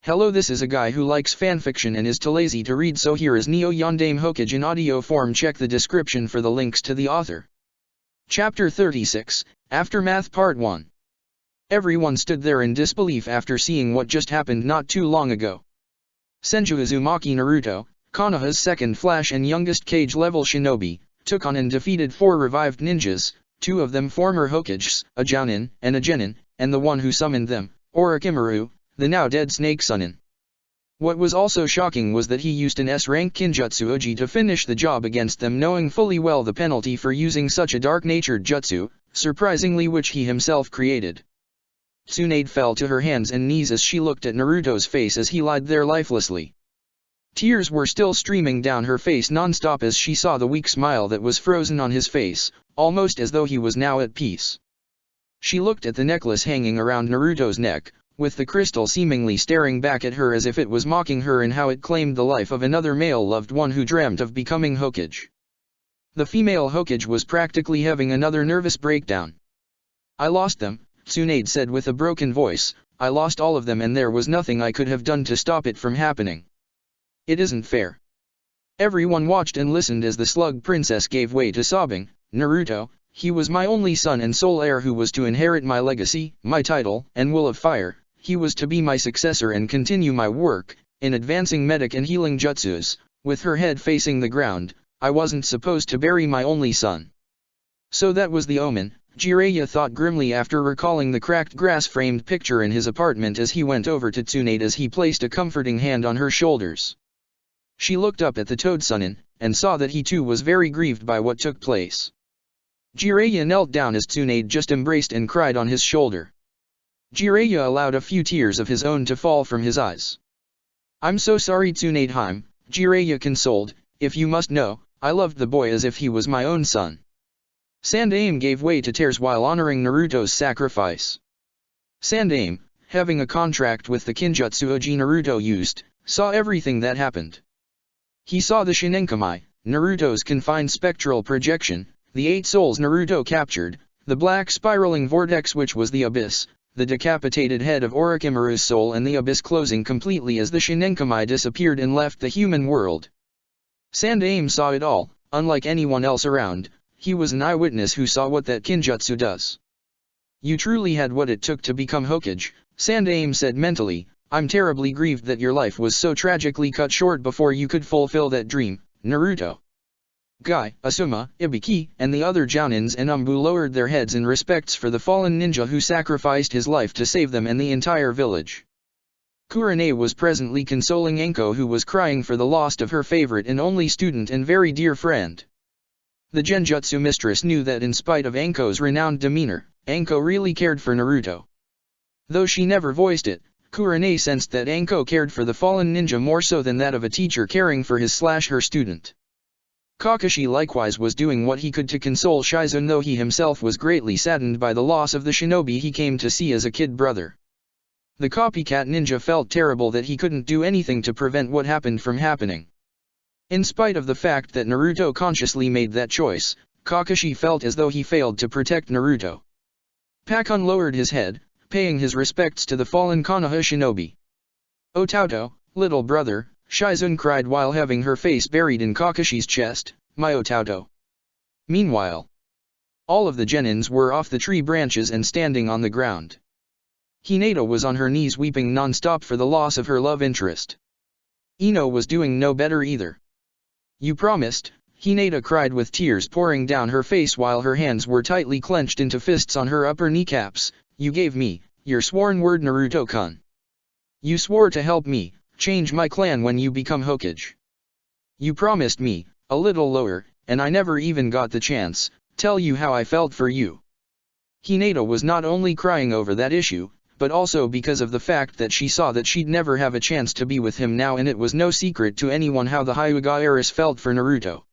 Hello, this is a guy who likes fanfiction and is too lazy to read, so here is Neo Yondaime Hokage in audio form. Check the description for the links to the author. Chapter 36, Aftermath Part 1. Everyone stood there in disbelief after seeing what just happened not too long ago. Senju Uzumaki Naruto, Konoha's second Flash and youngest Kage-level shinobi, took on and defeated 4 revived ninjas, 2 of them former Hokages, a Jounin and a Genin, and the one who summoned them, Orochimaru, the now-dead Snake Sunin. What was also shocking was that he used an S-rank Kinjutsu Uji to finish the job against them, knowing fully well the penalty for using such a dark-natured jutsu, surprisingly which he himself created. Tsunade fell to her hands and knees as she looked at Naruto's face as he lied there lifelessly. Tears were still streaming down her face non-stop as she saw the weak smile that was frozen on his face, almost as though he was now at peace. She looked at the necklace hanging around Naruto's neck, with the crystal seemingly staring back at her as if it was mocking her and how it claimed the life of another male loved one who dreamt of becoming Hokage. The female Hokage was practically having another nervous breakdown. "I lost them," Tsunade said with a broken voice. "I lost all of them and there was nothing I could have done to stop it from happening. It isn't fair." Everyone watched and listened as the slug princess gave way to sobbing. "Naruto, he was my only son and sole heir who was to inherit my legacy, my title, and will of fire. He was to be my successor and continue my work in advancing medic and healing jutsus." With her head facing the ground, "I wasn't supposed to bury my only son." So that was the omen, Jiraiya thought grimly after recalling the cracked grass-framed picture in his apartment as he went over to Tsunade as he placed a comforting hand on her shoulders. She looked up at the Toad Sunin, and saw that he too was very grieved by what took place. Jiraiya knelt down as Tsunade just embraced and cried on his shoulder. Jiraiya allowed a few tears of his own to fall from his eyes. "I'm so sorry Tsunade-hime," Jiraiya consoled. "If you must know, I loved the boy as if he was my own son." Sandaime gave way to tears while honoring Naruto's sacrifice. Sandaime, having a contract with the Kinjutsu Uji Naruto used, saw everything that happened. He saw the Shinenkamai, Naruto's confined spectral projection, the 8 souls Naruto captured, the black spiraling vortex which was the abyss, the decapitated head of Orochimaru's soul and the abyss closing completely as the Shinenkamai disappeared and left the human world. Sandaime saw it all, unlike anyone else around. He was an eyewitness who saw what that Kinjutsu does. "You truly had what it took to become Hokage," Sandaime said mentally. "I'm terribly grieved that your life was so tragically cut short before you could fulfill that dream, Naruto." Guy, Asuma, Ibiki, and the other Jounins and Umbu lowered their heads in respects for the fallen ninja who sacrificed his life to save them and the entire village. Kurane was presently consoling Anko, who was crying for the loss of her favorite and only student and very dear friend. The Genjutsu mistress knew that in spite of Anko's renowned demeanor, Anko really cared for Naruto. Though she never voiced it, Kurane sensed that Anko cared for the fallen ninja more so than that of a teacher caring for his/her student. Kakashi likewise was doing what he could to console Shizune, though he himself was greatly saddened by the loss of the shinobi he came to see as a kid brother. The copycat ninja felt terrible that he couldn't do anything to prevent what happened from happening. In spite of the fact that Naruto consciously made that choice, Kakashi felt as though he failed to protect Naruto. Pakun lowered his head, paying his respects to the fallen Konoha shinobi. "Otauto, little brother," Shizune cried while having her face buried in Kakashi's chest, "My Otauto." Meanwhile, all of the Genins were off the tree branches and standing on the ground. Hinata was on her knees weeping non-stop for the loss of her love interest. Ino was doing no better either. "You promised," Hinata cried with tears pouring down her face while her hands were tightly clenched into fists on her upper kneecaps. "You gave me your sworn word, Naruto-kun. You swore to help me change my clan when you become Hokage. You promised me, a little lower, and I never even got the chance tell you how I felt for you." Hinata was not only crying over that issue, but also because of the fact that she saw that she'd never have a chance to be with him now, and it was no secret to anyone how the Hyuga heiress felt for Naruto.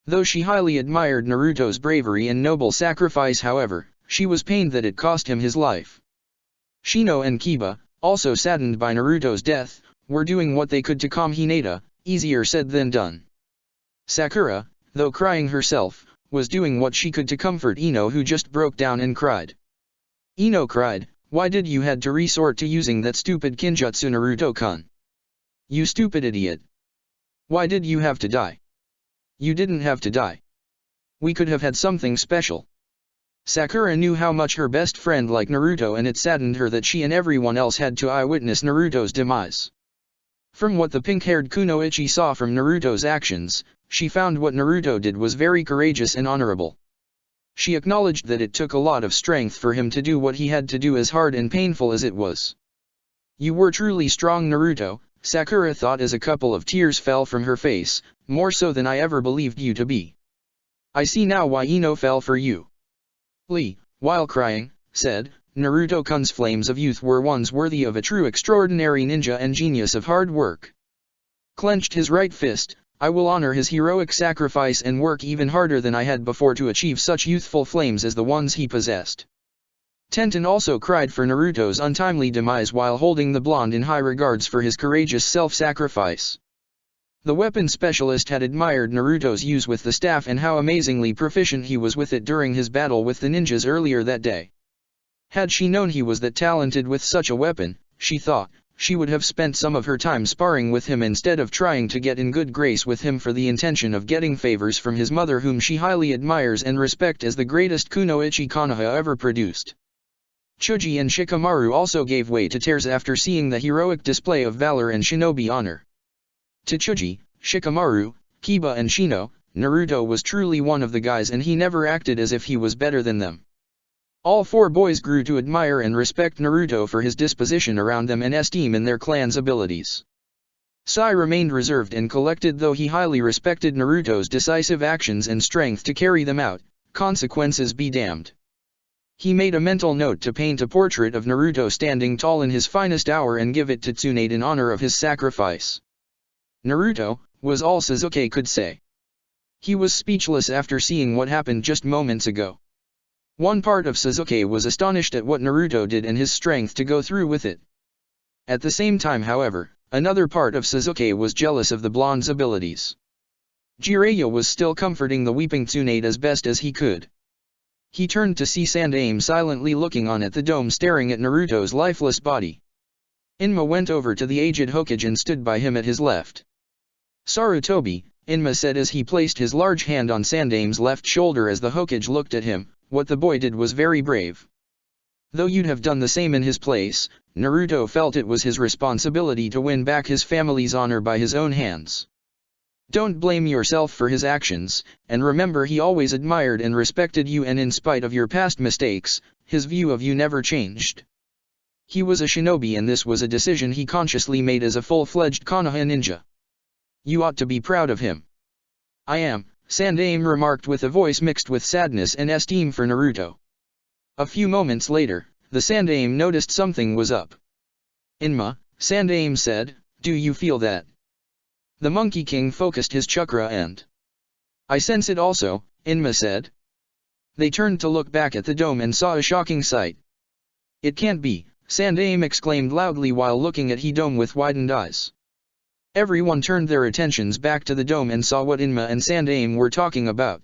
Though she highly admired Naruto's bravery and noble sacrifice, however, she was pained that it cost him his life. Shino and Kiba, also saddened by Naruto's death, were doing what they could to calm Hinata, easier said than done. Sakura, though crying herself, was doing what she could to comfort Ino, who just broke down and cried. Ino cried, why did you had to resort to using that stupid kinjutsu, Naruto-kun? You stupid idiot. Why did you have to die? You didn't have to die. We could have had something special. Sakura knew how much her best friend liked Naruto, and it saddened her that she and everyone else had to eyewitness Naruto's demise. From what the pink-haired Kunoichi saw from Naruto's actions, she found what Naruto did was very courageous and honorable. She acknowledged that it took a lot of strength for him to do what he had to do, as hard and painful as it was. You were truly strong, Naruto, Sakura thought as a couple of tears fell from her face, more so than I ever believed you to be. I see now why Ino fell for you. Lee, while crying, said, Naruto-kun's flames of youth were ones worthy of a true extraordinary ninja and genius of hard work. Clenched his right fist, I will honor his heroic sacrifice and work even harder than I had before to achieve such youthful flames as the ones he possessed. Tenten also cried for Naruto's untimely demise while holding the blonde in high regards for his courageous self-sacrifice. The weapon specialist had admired Naruto's use with the staff and how amazingly proficient he was with it during his battle with the ninjas earlier that day. Had she known he was that talented with such a weapon, she thought, she would have spent some of her time sparring with him instead of trying to get in good grace with him for the intention of getting favors from his mother, whom she highly admires and respects as the greatest kunoichi Konoha ever produced. Chuji and Shikamaru also gave way to tears after seeing the heroic display of valor and shinobi honor. To Chuji, Shikamaru, Kiba and Shino, Naruto was truly one of the guys, and he never acted as if he was better than them. All four boys grew to admire and respect Naruto for his disposition around them and esteem in their clan's abilities. Sai remained reserved and collected, though he highly respected Naruto's decisive actions and strength to carry them out, consequences be damned. He made a mental note to paint a portrait of Naruto standing tall in his finest hour and give it to Tsunade in honor of his sacrifice. Naruto, was all Sasuke could say. He was speechless after seeing what happened just moments ago. One part of Sasuke was astonished at what Naruto did and his strength to go through with it. At the same time, however, another part of Sasuke was jealous of the blonde's abilities. Jiraiya was still comforting the weeping Tsunade as best as he could. He turned to see Sandaime silently looking on at the dome, staring at Naruto's lifeless body. Inma went over to the aged Hokage and stood by him at his left. Sarutobi, Inma said as he placed his large hand on Sandaime's left shoulder. As the Hokage looked at him, what the boy did was very brave. Though you'd have done the same in his place, Naruto felt it was his responsibility to win back his family's honor by his own hands. Don't blame yourself for his actions, and remember he always admired and respected you, and in spite of your past mistakes, his view of you never changed. He was a shinobi, and this was a decision he consciously made as a full-fledged Konoha ninja. You ought to be proud of him. I am, Sandaime remarked with a voice mixed with sadness and esteem for Naruto. A few moments later, the Sandaime noticed something was up. Inma, Sandaime said, do you feel that? The Monkey King focused his chakra and... I sense it also, Inma said. They turned to look back at the dome and saw a shocking sight. It can't be, Sandaime exclaimed loudly while looking at Hidome with widened eyes. Everyone turned their attentions back to the dome and saw what Inma and Sandaime were talking about.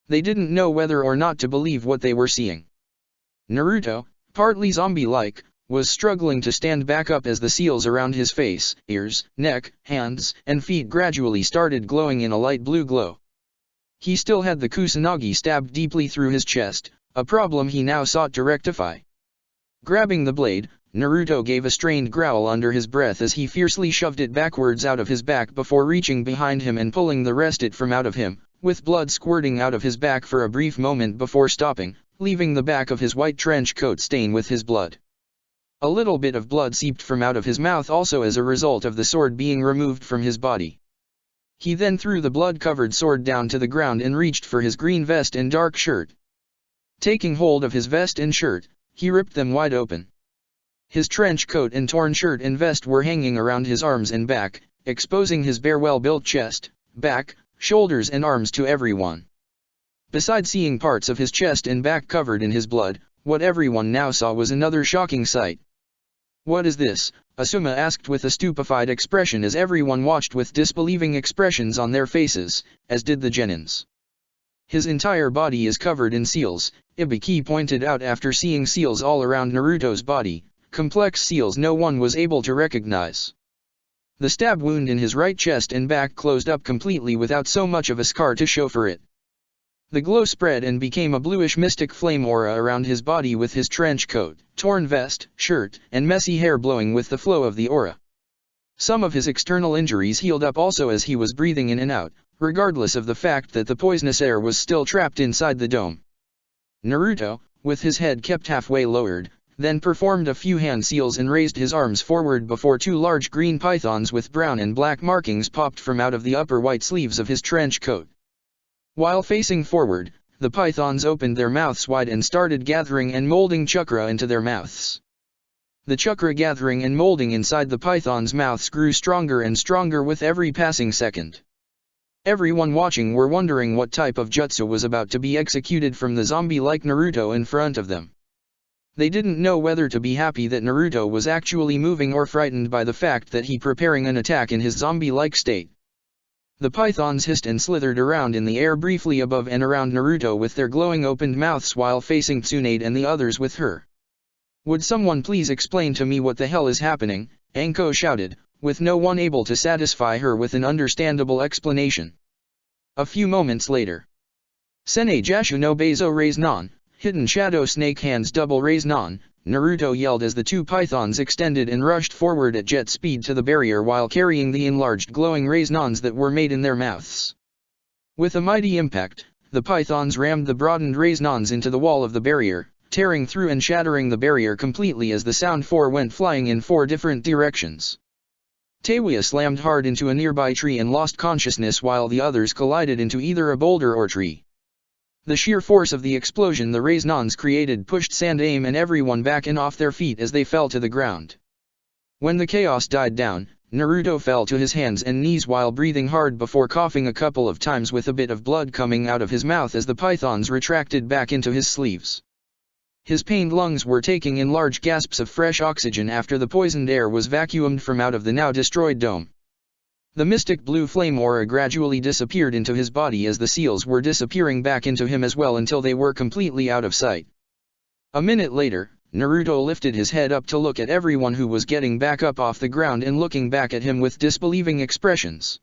They didn't know whether or not to believe what they were seeing. Naruto, partly zombie-like, was struggling to stand back up as the seals around his face, ears, neck, hands, and feet gradually started glowing in a light blue glow. He still had the Kusanagi stabbed deeply through his chest, a problem he now sought to rectify. Grabbing the blade, Naruto gave a strained growl under his breath as he fiercely shoved it backwards out of his back before reaching behind him and pulling the rest it from out of him, with blood squirting out of his back for a brief moment before stopping, leaving the back of his white trench coat stain with his blood. A little bit of blood seeped from out of his mouth also as a result of the sword being removed from his body. He then threw the blood-covered sword down to the ground and reached for his green vest and dark shirt. Taking hold of his vest and shirt, he ripped them wide open. His trench coat and torn shirt and vest were hanging around his arms and back, exposing his bare well-built chest, back, shoulders and arms to everyone. Besides seeing parts of his chest and back covered in his blood, what everyone now saw was another shocking sight. What is this? Asuma asked with a stupefied expression as everyone watched with disbelieving expressions on their faces, as did the genins. His entire body is covered in seals, Ibiki pointed out after seeing seals all around Naruto's body, complex seals no one was able to recognize. The stab wound in his right chest and back closed up completely without so much of a scar to show for it. The glow spread and became a bluish mystic flame aura around his body with his trench coat, torn vest, shirt, and messy hair blowing with the flow of the aura. Some of his external injuries healed up also as he was breathing in and out, regardless of the fact that the poisonous air was still trapped inside the dome. Naruto, with his head kept halfway lowered, then performed a few hand seals and raised his arms forward before two large green pythons with brown and black markings popped from out of the upper white sleeves of his trench coat. While facing forward, the pythons opened their mouths wide and started gathering and molding chakra into their mouths. The chakra gathering and molding inside the pythons' mouths grew stronger and stronger with every passing second. Everyone watching were wondering what type of jutsu was about to be executed from the zombie-like Naruto in front of them. They didn't know whether to be happy that Naruto was actually moving or frightened by the fact that he preparing an attack in his zombie-like state. The pythons hissed and slithered around in the air briefly above and around Naruto with their glowing opened mouths while facing Tsunade and the others with her. "Would someone please explain to me what the hell is happening?" Anko shouted, with no one able to satisfy her with an understandable explanation. A few moments later. "Sene Jashu no Beizo Raise Non, Hidden Shadow Snake Hands Double Raise Non," Naruto yelled as the two pythons extended and rushed forward at jet speed to the barrier while carrying the enlarged glowing raise-nons that were made in their mouths. With a mighty impact, the pythons rammed the broadened raise-nons into the wall of the barrier, tearing through and shattering the barrier completely as the sound four went flying in four different directions. Teiwaya slammed hard into a nearby tree and lost consciousness while the others collided into either a boulder or tree. The sheer force of the explosion the raise-nons created pushed Sandaime and everyone back and off their feet as they fell to the ground. When the chaos died down, Naruto fell to his hands and knees while breathing hard before coughing a couple of times with a bit of blood coming out of his mouth as the pythons retracted back into his sleeves. His pained lungs were taking in large gasps of fresh oxygen after the poisoned air was vacuumed from out of the now destroyed dome. The mystic blue flame aura gradually disappeared into his body as the seals were disappearing back into him as well until they were completely out of sight. A minute later, Naruto lifted his head up to look at everyone who was getting back up off the ground and looking back at him with disbelieving expressions.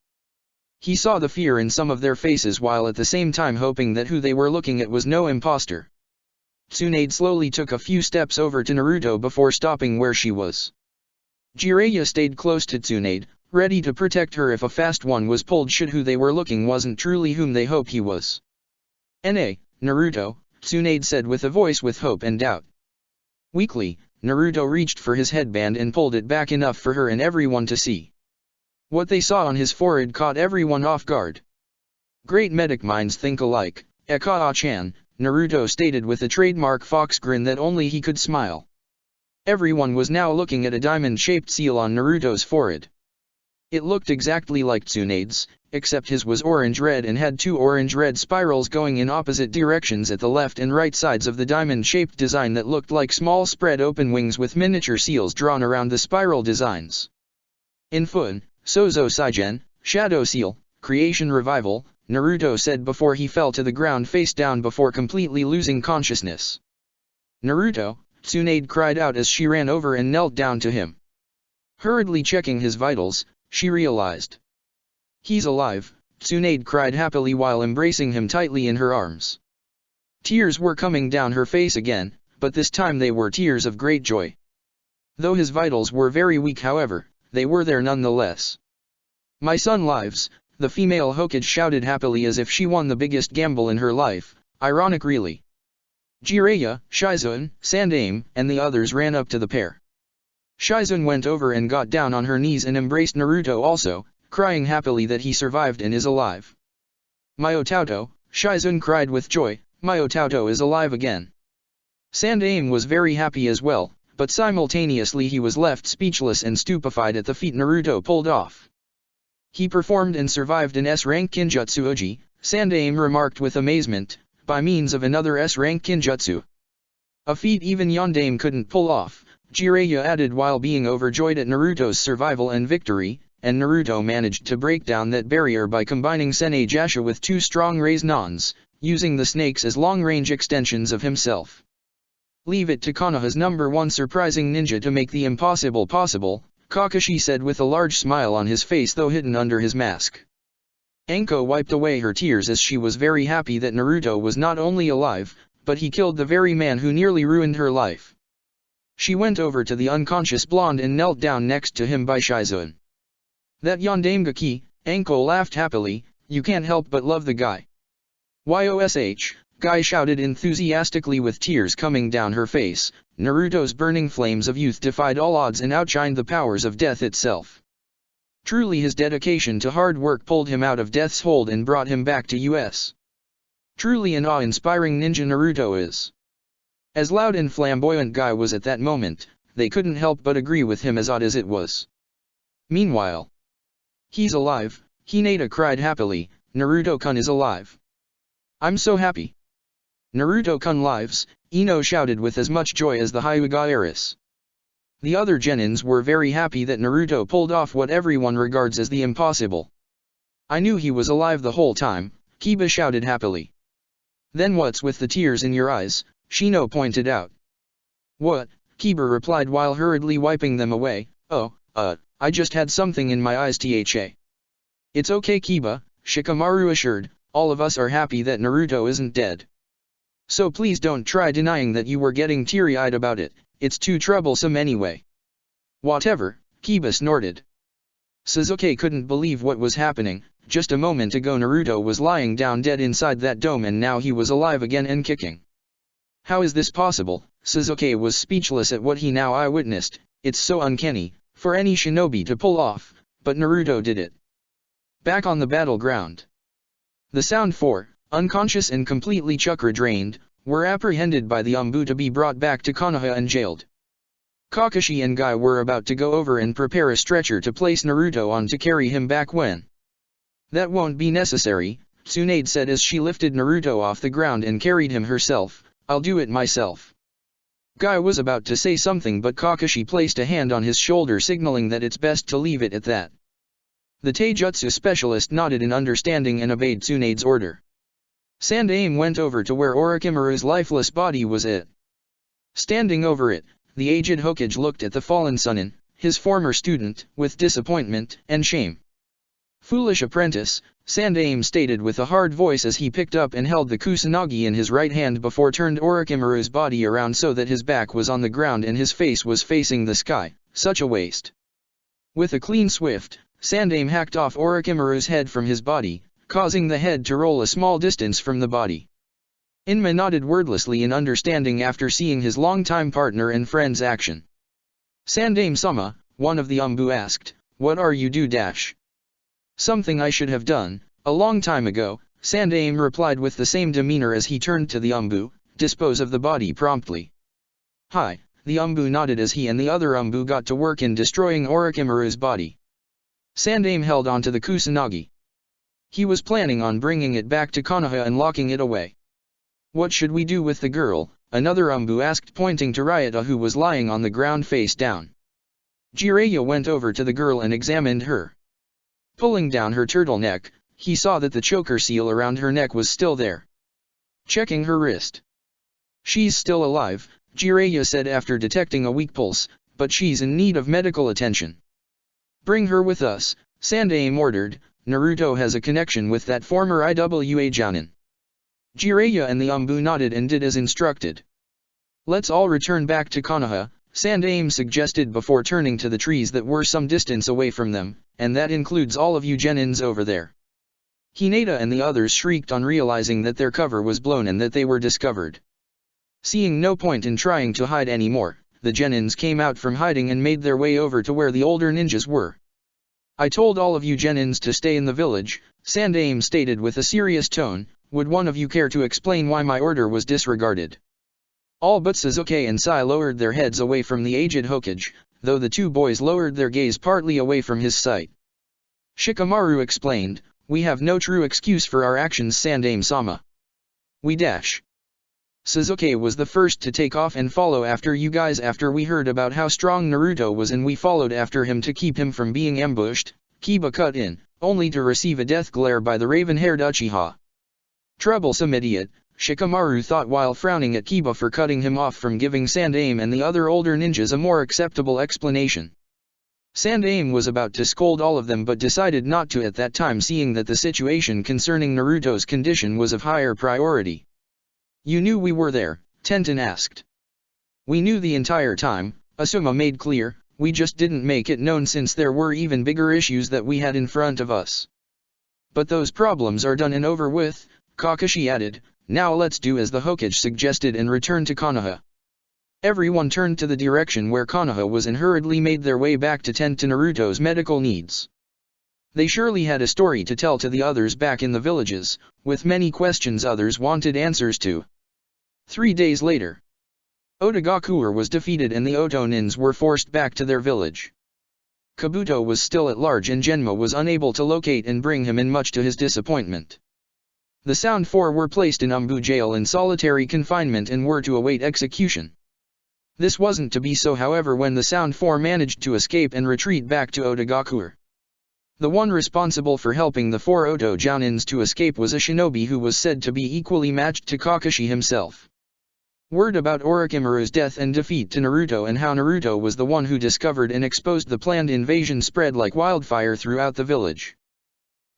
He saw the fear in some of their faces while at the same time hoping that who they were looking at was no imposter. Tsunade slowly took a few steps over to Naruto before stopping where she was. Jiraiya stayed close to Tsunade, ready to protect her if a fast one was pulled should who they were looking wasn't truly whom they hoped he was. "Na, Naruto," Tsunade said with a voice with hope and doubt. Weakly, Naruto reached for his headband and pulled it back enough for her and everyone to see. What they saw on his forehead caught everyone off guard. "Great medic minds think alike, Eka-chan," Naruto stated with a trademark fox grin that only he could smile. Everyone was now looking at a diamond-shaped seal on Naruto's forehead. It looked exactly like Tsunade's, except his was orange-red and had two orange-red spirals going in opposite directions at the left and right sides of the diamond-shaped design that looked like small spread-open wings with miniature seals drawn around the spiral designs. "In Fun, Sozo Saigen, Shadow Seal, Creation Revival," Naruto said before he fell to the ground face down before completely losing consciousness. "Naruto," Tsunade cried out as she ran over and knelt down to him. Hurriedly checking his vitals, she realized. "He's alive," Tsunade cried happily while embracing him tightly in her arms. Tears were coming down her face again, but this time they were tears of great joy. Though his vitals were very weak however, they were there nonetheless. "My son lives," the female Hokage shouted happily as if she won the biggest gamble in her life, ironic really. Jiraiya, Shizune, Sandaime, and the others ran up to the pair. Shizune went over and got down on her knees and embraced Naruto also, crying happily that he survived and is alive. "Myotato," Shizune cried with joy, "Myotato is alive again." Sandaime was very happy as well, but simultaneously he was left speechless and stupefied at the feat Naruto pulled off. "He performed and survived an S-rank Kinjutsu Oji," Sandaime remarked with amazement, "by means of another S-rank Kinjutsu. A feat even Yondaime couldn't pull off," Jiraiya added while being overjoyed at Naruto's survival and victory, and Naruto managed to break down that barrier by combining Sene Jasha with two strong raise-nons, using the snakes as long-range extensions of himself. Leave it to Konoha's #1 surprising ninja to make the impossible possible, Kakashi said with a large smile on his face though hidden under his mask. Anko wiped away her tears as she was very happy that Naruto was not only alive, but he killed the very man who nearly ruined her life. She went over to the unconscious blonde and knelt down next to him by Shizune. That Yondaime Hokage, Anko laughed happily, you can't help but love the guy. Yosh, Guy shouted enthusiastically with tears coming down her face. Naruto's burning flames of youth defied all odds and outshined the powers of death itself. Truly his dedication to hard work pulled him out of death's hold and brought him back to us. Truly an awe-inspiring ninja Naruto is. As loud and flamboyant Guy was at that moment, they couldn't help but agree with him as odd as it was. Meanwhile, he's alive, Hinata cried happily, Naruto-kun is alive. I'm so happy. Naruto-kun lives, Ino shouted with as much joy as the Hyuga heiress. The other genins were very happy that Naruto pulled off what everyone regards as the impossible. I knew he was alive the whole time, Kiba shouted happily. Then what's with the tears in your eyes, Shino pointed out. What, Kiba replied while hurriedly wiping them away, I just had something in my eyes tha. It's okay Kiba, Shikamaru assured, all of us are happy that Naruto isn't dead. So please don't try denying that you were getting teary-eyed about it, it's too troublesome anyway. Whatever, Kiba snorted. Sasuke couldn't believe what was happening, just a moment ago Naruto was lying down dead inside that dome and now he was alive again and kicking. How is this possible? Sasuke was speechless at what he now eyewitnessed, it's so uncanny, for any shinobi to pull off, but Naruto did it. Back on the battleground. The Sound Four, unconscious and completely chakra drained, were apprehended by the Anbu to be brought back to Konoha and jailed. Kakashi and Guy were about to go over and prepare a stretcher to place Naruto on to carry him back when. That won't be necessary, Tsunade said as she lifted Naruto off the ground and carried him herself, I'll do it myself. Guy was about to say something but Kakashi placed a hand on his shoulder signaling that it's best to leave it at that. The Taijutsu specialist nodded in understanding and obeyed Tsunade's order. Sandaime went over to where Orochimaru's lifeless body was at. Standing over it, the aged Hokage looked at the fallen Sunin, his former student, with disappointment and shame. Foolish apprentice, Sandaime stated with a hard voice as he picked up and held the Kusanagi in his right hand before turned Orochimaru's body around so that his back was on the ground and his face was facing the sky, such a waste. With a clean swift, Sandaime hacked off Orochimaru's head from his body, causing the head to roll a small distance from the body. Inma nodded wordlessly in understanding after seeing his longtime partner and friend's action. Sandaime-sama, one of the Anbu asked, what are you do dash? Something I should have done, a long time ago, Sandaime replied with the same demeanor as he turned to the Anbu, dispose of the body promptly. Hi, the Anbu nodded as he and the other Anbu got to work in destroying Orochimaru's body. Sandaime held onto the Kusanagi. He was planning on bringing it back to Konoha and locking it away. What should we do with the girl? Another Anbu asked pointing to Ryota who was lying on the ground face down. Jiraiya went over to the girl and examined her. Pulling down her turtleneck, he saw that the choker seal around her neck was still there. Checking her wrist. She's still alive, Jiraiya said after detecting a weak pulse, but she's in need of medical attention. Bring her with us, Sandaime ordered, Naruto has a connection with that former Iwa Jounin. Jiraiya and the Anbu nodded and did as instructed. Let's all return back to Konoha, Sandaime suggested before turning to the trees that were some distance away from them, and that includes all of you genins over there. Hinata and the others shrieked on realizing that their cover was blown and that they were discovered. Seeing no point in trying to hide anymore, the genins came out from hiding and made their way over to where the older ninjas were. I told all of you genins to stay in the village, Sandaime stated with a serious tone, would one of you care to explain why my order was disregarded? All but Sasuke and Sai lowered their heads away from the aged Hokage, though the two boys lowered their gaze partly away from his sight. Shikamaru explained, we have no true excuse for our actions Sandaime-sama. We dash. Sasuke was the first to take off and follow after you guys after we heard about how strong Naruto was and we followed after him to keep him from being ambushed, Kiba cut in, only to receive a death glare by the raven-haired Uchiha. Troublesome idiot, Shikamaru thought while frowning at Kiba for cutting him off from giving Sandaime and the other older ninjas a more acceptable explanation. Sandaime was about to scold all of them but decided not to at that time, seeing that the situation concerning Naruto's condition was of higher priority. "You knew we were there?" Tenten asked. "We knew the entire time," Asuma made clear, "we just didn't make it known since there were even bigger issues that we had in front of us." "But those problems are done and over with," Kakashi added. "Now let's do as the Hokage suggested and return to Konoha." Everyone turned to the direction where Konoha was and hurriedly made their way back to tend to Naruto's medical needs. They surely had a story to tell to the others back in the villages, with many questions others wanted answers to. 3 days later, Otogakure was defeated and the Otonins were forced back to their village. Kabuto was still at large and Genma was unable to locate and bring him in, much to his disappointment. The Sound Four were placed in Umbu jail in solitary confinement and were to await execution. This wasn't to be so, however, when the Sound Four managed to escape and retreat back to Otogakure. The one responsible for helping the 4 Oto Jounins to escape was a shinobi who was said to be equally matched to Kakashi himself. Word about Orochimaru's death and defeat to Naruto and how Naruto was the one who discovered and exposed the planned invasion spread like wildfire throughout the village.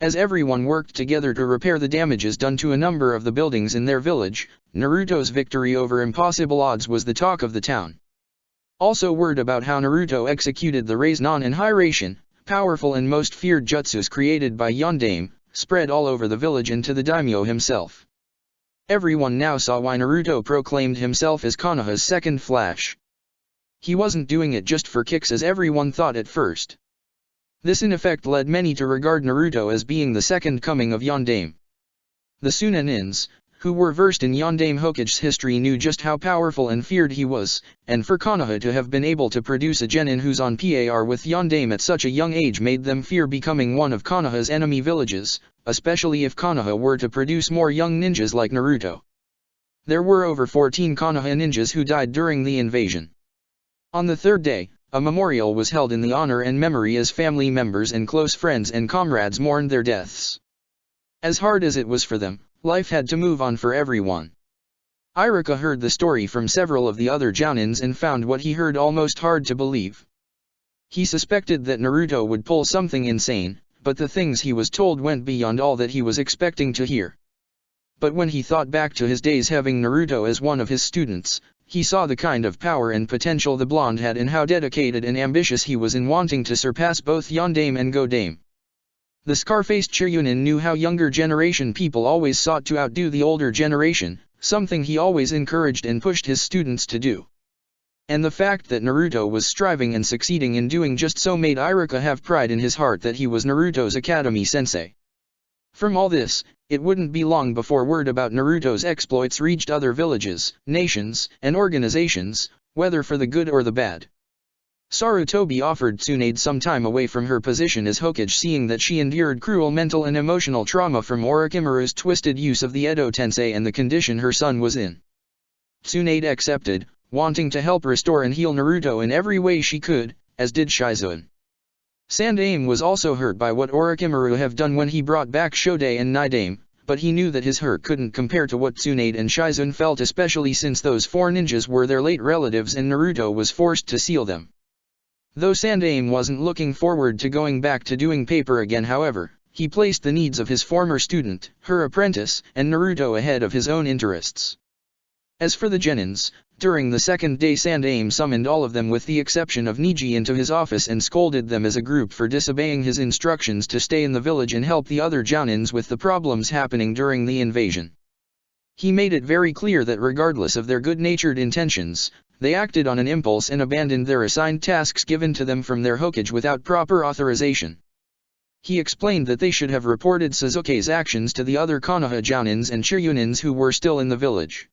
As everyone worked together to repair the damages done to a number of the buildings in their village, Naruto's victory over impossible odds was the talk of the town. Also word about how Naruto executed the Rasengan and Hiraishin, powerful and most feared jutsus created by Yondaime, spread all over the village and to the daimyo himself. Everyone now saw why Naruto proclaimed himself as Konoha's second Flash. He wasn't doing it just for kicks as everyone thought at first. This in effect led many to regard Naruto as being the second coming of Yondaime. The Sunanins, who were versed in Yondaime Hokage's history, knew just how powerful and feared he was, and for Konoha to have been able to produce a genin who's on par with Yondaime at such a young age made them fear becoming one of Konoha's enemy villages, especially if Konoha were to produce more young ninjas like Naruto. There were over 14 Konoha ninjas who died during the invasion. On the third day, a memorial was held in the honor and memory as family members and close friends and comrades mourned their deaths. As hard as it was for them, life had to move on for everyone. Iruka heard the story from several of the other Jounins and found what he heard almost hard to believe. He suspected that Naruto would pull something insane, but the things he was told went beyond all that he was expecting to hear. But when he thought back to his days having Naruto as one of his students, he saw the kind of power and potential the blonde had and how dedicated and ambitious he was in wanting to surpass both Yondaime and Godaime. The scar-faced Chiryunin knew how younger generation people always sought to outdo the older generation, something he always encouraged and pushed his students to do. And the fact that Naruto was striving and succeeding in doing just so made Iruka have pride in his heart that he was Naruto's academy sensei. From all this, it wouldn't be long before word about Naruto's exploits reached other villages, nations, and organizations, whether for the good or the bad. Sarutobi offered Tsunade some time away from her position as Hokage, seeing that she endured cruel mental and emotional trauma from Orochimaru's twisted use of the Edo Tensei and the condition her son was in. Tsunade accepted, wanting to help restore and heal Naruto in every way she could, as did Shizune. Sandaime was also hurt by what Orochimaru have done when he brought back Shodai and Nidaime, but he knew that his hurt couldn't compare to what Tsunade and Shizune felt, especially since those 4 ninjas were their late relatives and Naruto was forced to seal them. Though Sandaime wasn't looking forward to going back to doing paper again, however, he placed the needs of his former student, her apprentice, and Naruto ahead of his own interests. As for the genins, during the second day Sandaime summoned all of them with the exception of Niji into his office and scolded them as a group for disobeying his instructions to stay in the village and help the other Jounins with the problems happening during the invasion. He made it very clear that regardless of their good-natured intentions, they acted on an impulse and abandoned their assigned tasks given to them from their Hokage without proper authorization. He explained that they should have reported Sasuke's actions to the other Konoha Jounins and Chiryunins who were still in the village.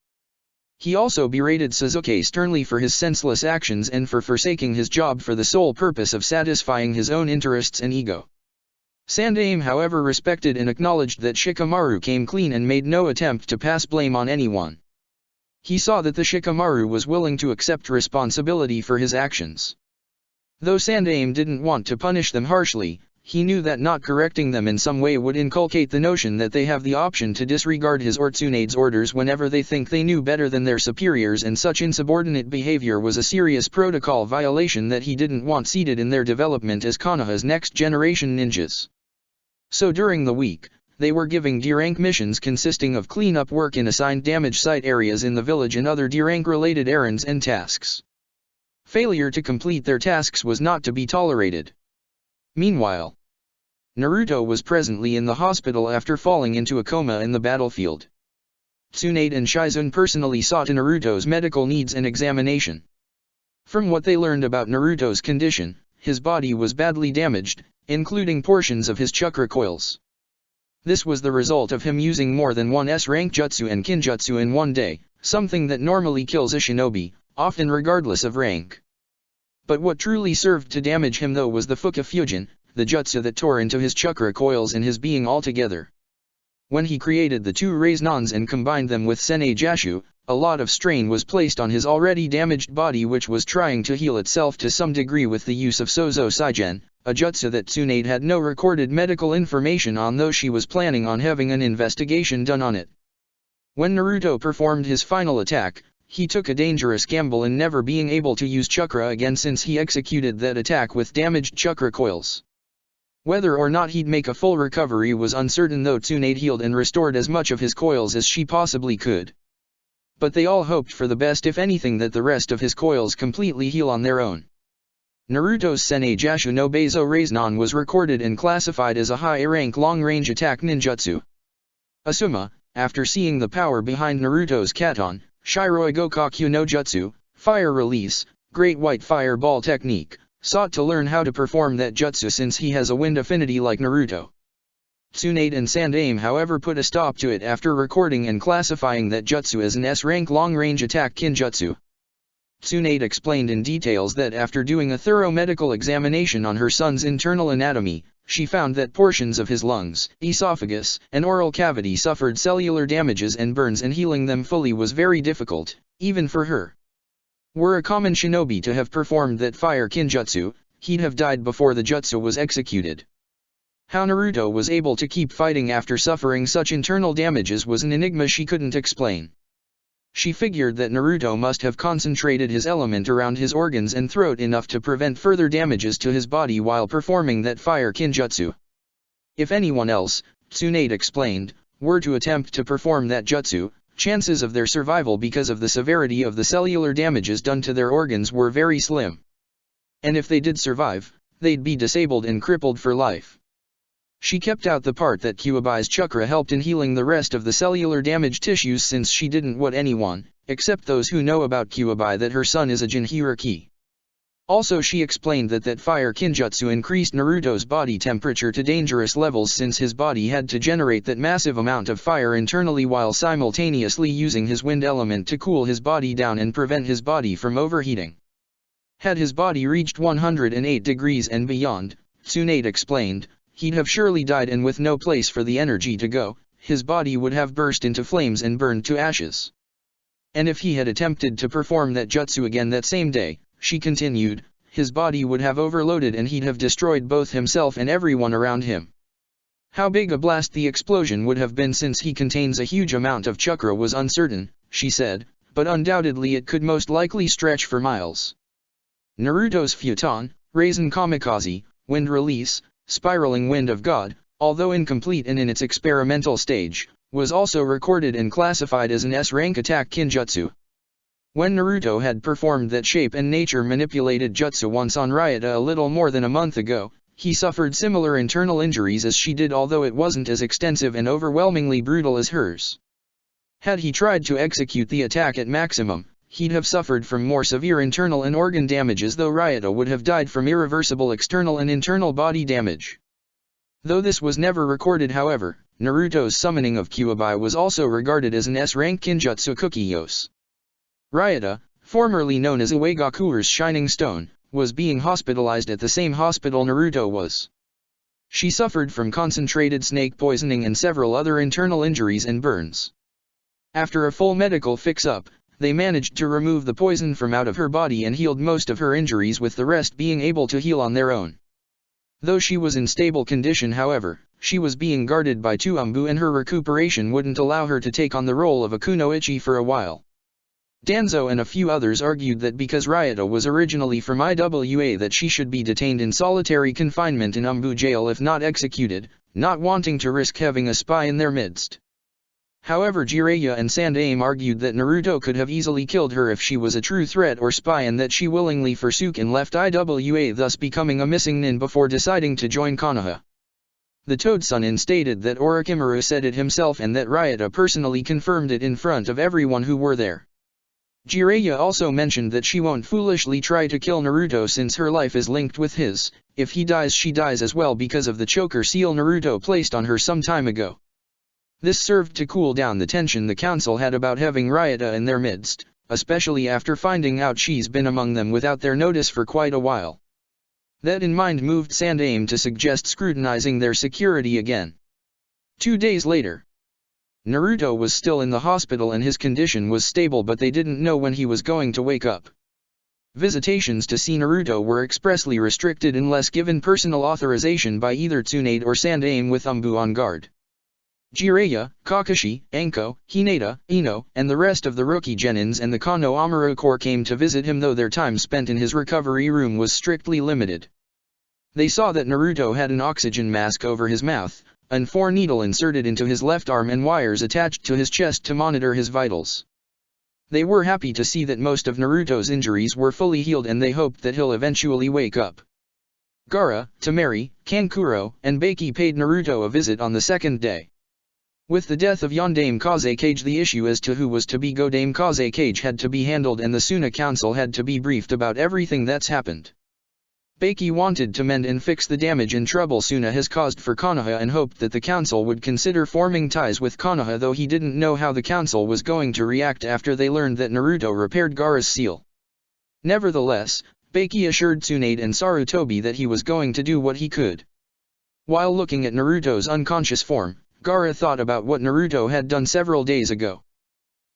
He also berated Sasuke sternly for his senseless actions and for forsaking his job for the sole purpose of satisfying his own interests and ego. Sandaime, however, respected and acknowledged that Shikamaru came clean and made no attempt to pass blame on anyone. He saw that the Shikamaru was willing to accept responsibility for his actions. Though Sandaime didn't want to punish them harshly, he knew that not correcting them in some way would inculcate the notion that they have the option to disregard his or Tsunade's orders whenever they think they knew better than their superiors, and such insubordinate behavior was a serious protocol violation that he didn't want seated in their development as Konoha's next generation ninjas. So during the week, they were giving D-rank missions consisting of cleanup work in assigned damage site areas in the village and other D-rank related errands and tasks. Failure to complete their tasks was not to be tolerated. Meanwhile, Naruto was presently in the hospital after falling into a coma in the battlefield. Tsunade and Shizune personally saw to Naruto's medical needs and examination. From what they learned about Naruto's condition, his body was badly damaged, including portions of his chakra coils. This was the result of him using more than one S-rank jutsu and kinjutsu in one day, something that normally kills a shinobi, often regardless of rank. But what truly served to damage him though was the Fuka Fusion, the jutsu that tore into his chakra coils and his being altogether. When he created the two Rasenons and combined them with Sene Jashu, a lot of strain was placed on his already damaged body, which was trying to heal itself to some degree with the use of Sozo Saigen, a jutsu that Tsunade had no recorded medical information on, though she was planning on having an investigation done on it. When Naruto performed his final attack, he took a dangerous gamble in never being able to use chakra again, since he executed that attack with damaged chakra coils. Whether or not he'd make a full recovery was uncertain, though Tsunade healed and restored as much of his coils as she possibly could. But they all hoped for the best, if anything, that the rest of his coils completely heal on their own. Naruto's Sene Jashu no Beizo Rasenon was recorded and classified as a high-rank long-range attack ninjutsu. Asuma, after seeing the power behind Naruto's Katon, Shiroi Gokakyu no Jutsu, Fire Release, Great White Fireball technique, sought to learn how to perform that jutsu since he has a wind affinity like Naruto. Tsunade and Sandaime however put a stop to it after recording and classifying that jutsu as an S-rank long-range attack kinjutsu. Tsunade explained in details that after doing a thorough medical examination on her son's internal anatomy, she found that portions of his lungs, esophagus, and oral cavity suffered cellular damages and burns, and healing them fully was very difficult, even for her. Were a common shinobi to have performed that fire kinjutsu, he'd have died before the jutsu was executed. How Naruto was able to keep fighting after suffering such internal damages was an enigma she couldn't explain. She figured that Naruto must have concentrated his element around his organs and throat enough to prevent further damages to his body while performing that fire kinjutsu. If anyone else, Tsunade explained, were to attempt to perform that jutsu, chances of their survival because of the severity of the cellular damages done to their organs were very slim. And if they did survive, they'd be disabled and crippled for life. She kept out the part that Kyuubi's chakra helped in healing the rest of the cellular damaged tissues, since she didn't want anyone, except those who know about Kyuubi, that her son is a Jinhiriki. Also she explained that fire kinjutsu increased Naruto's body temperature to dangerous levels, since his body had to generate that massive amount of fire internally while simultaneously using his wind element to cool his body down and prevent his body from overheating. Had his body reached 108 degrees and beyond, Tsunade explained, he'd have surely died, and with no place for the energy to go, his body would have burst into flames and burned to ashes. And if he had attempted to perform that jutsu again that same day, she continued, his body would have overloaded and he'd have destroyed both himself and everyone around him. How big a blast the explosion would have been, since he contains a huge amount of chakra, was uncertain, she said, but undoubtedly it could most likely stretch for miles. Naruto's futon, Rasen Kamikaze, wind release, spiraling wind of God, although incomplete and in its experimental stage, was also recorded and classified as an S-rank attack kinjutsu. When Naruto had performed that shape and nature manipulated jutsu once on Ryota a little more than a month ago, he suffered similar internal injuries as she did, although it wasn't as extensive and overwhelmingly brutal as hers. Had he tried to execute the attack at maximum, he'd have suffered from more severe internal and organ damages, though Ryota would have died from irreversible external and internal body damage. Though this was never recorded, however, Naruto's summoning of Kyuubi was also regarded as an S-rank kinjutsu Kukiyos. Ryota, formerly known as Uegaku's Shining Stone, was being hospitalized at the same hospital Naruto was. She suffered from concentrated snake poisoning and several other internal injuries and burns. After a full medical fix-up, they managed to remove the poison from out of her body and healed most of her injuries, with the rest being able to heal on their own. Though she was in stable condition, however, she was being guarded by two Umbu and her recuperation wouldn't allow her to take on the role of a kunoichi for a while. Danzo and a few others argued that because Ryota was originally from IWA that she should be detained in solitary confinement in Umbu jail if not executed, not wanting to risk having a spy in their midst. However, Jiraiya and Sandaime argued that Naruto could have easily killed her if she was a true threat or spy, and that she willingly forsook and left IWA, thus becoming a missing nin before deciding to join Konoha. The Toad-Sunin stated that Orochimaru said it himself and that Ryota personally confirmed it in front of everyone who were there. Jiraiya also mentioned that she won't foolishly try to kill Naruto since her life is linked with his. If he dies, she dies as well because of the choker seal Naruto placed on her some time ago. This served to cool down the tension the council had about having Ryota in their midst, especially after finding out she's been among them without their notice for quite a while. That in mind moved Sandaime to suggest scrutinizing their security again. 2 days later, Naruto was still in the hospital and his condition was stable, but they didn't know when he was going to wake up. Visitations to see Naruto were expressly restricted unless given personal authorization by either Tsunade or Sandaime with Umbu on guard. Jiraiya, Kakashi, Anko, Hinata, Ino, and the rest of the rookie genins and the Kano Amuro Corps came to visit him, though their time spent in his recovery room was strictly limited. They saw that Naruto had an oxygen mask over his mouth, and 4 needles inserted into his left arm and wires attached to his chest to monitor his vitals. They were happy to see that most of Naruto's injuries were fully healed, and they hoped that he'll eventually wake up. Gaara, Temari, Kankuro, and Baki paid Naruto a visit on the second day. With the death of Yondaime Hokage, the issue as to who was to be Yondaime Hokage had to be handled, and the Suna Council had to be briefed about everything that's happened. Baki wanted to mend and fix the damage and trouble Suna has caused for Konoha and hoped that the council would consider forming ties with Konoha, though he didn't know how the council was going to react after they learned that Naruto repaired Gaara's seal. Nevertheless, Baki assured Tsunade and Sarutobi that he was going to do what he could. While looking at Naruto's unconscious form, Gaara thought about what Naruto had done several days ago.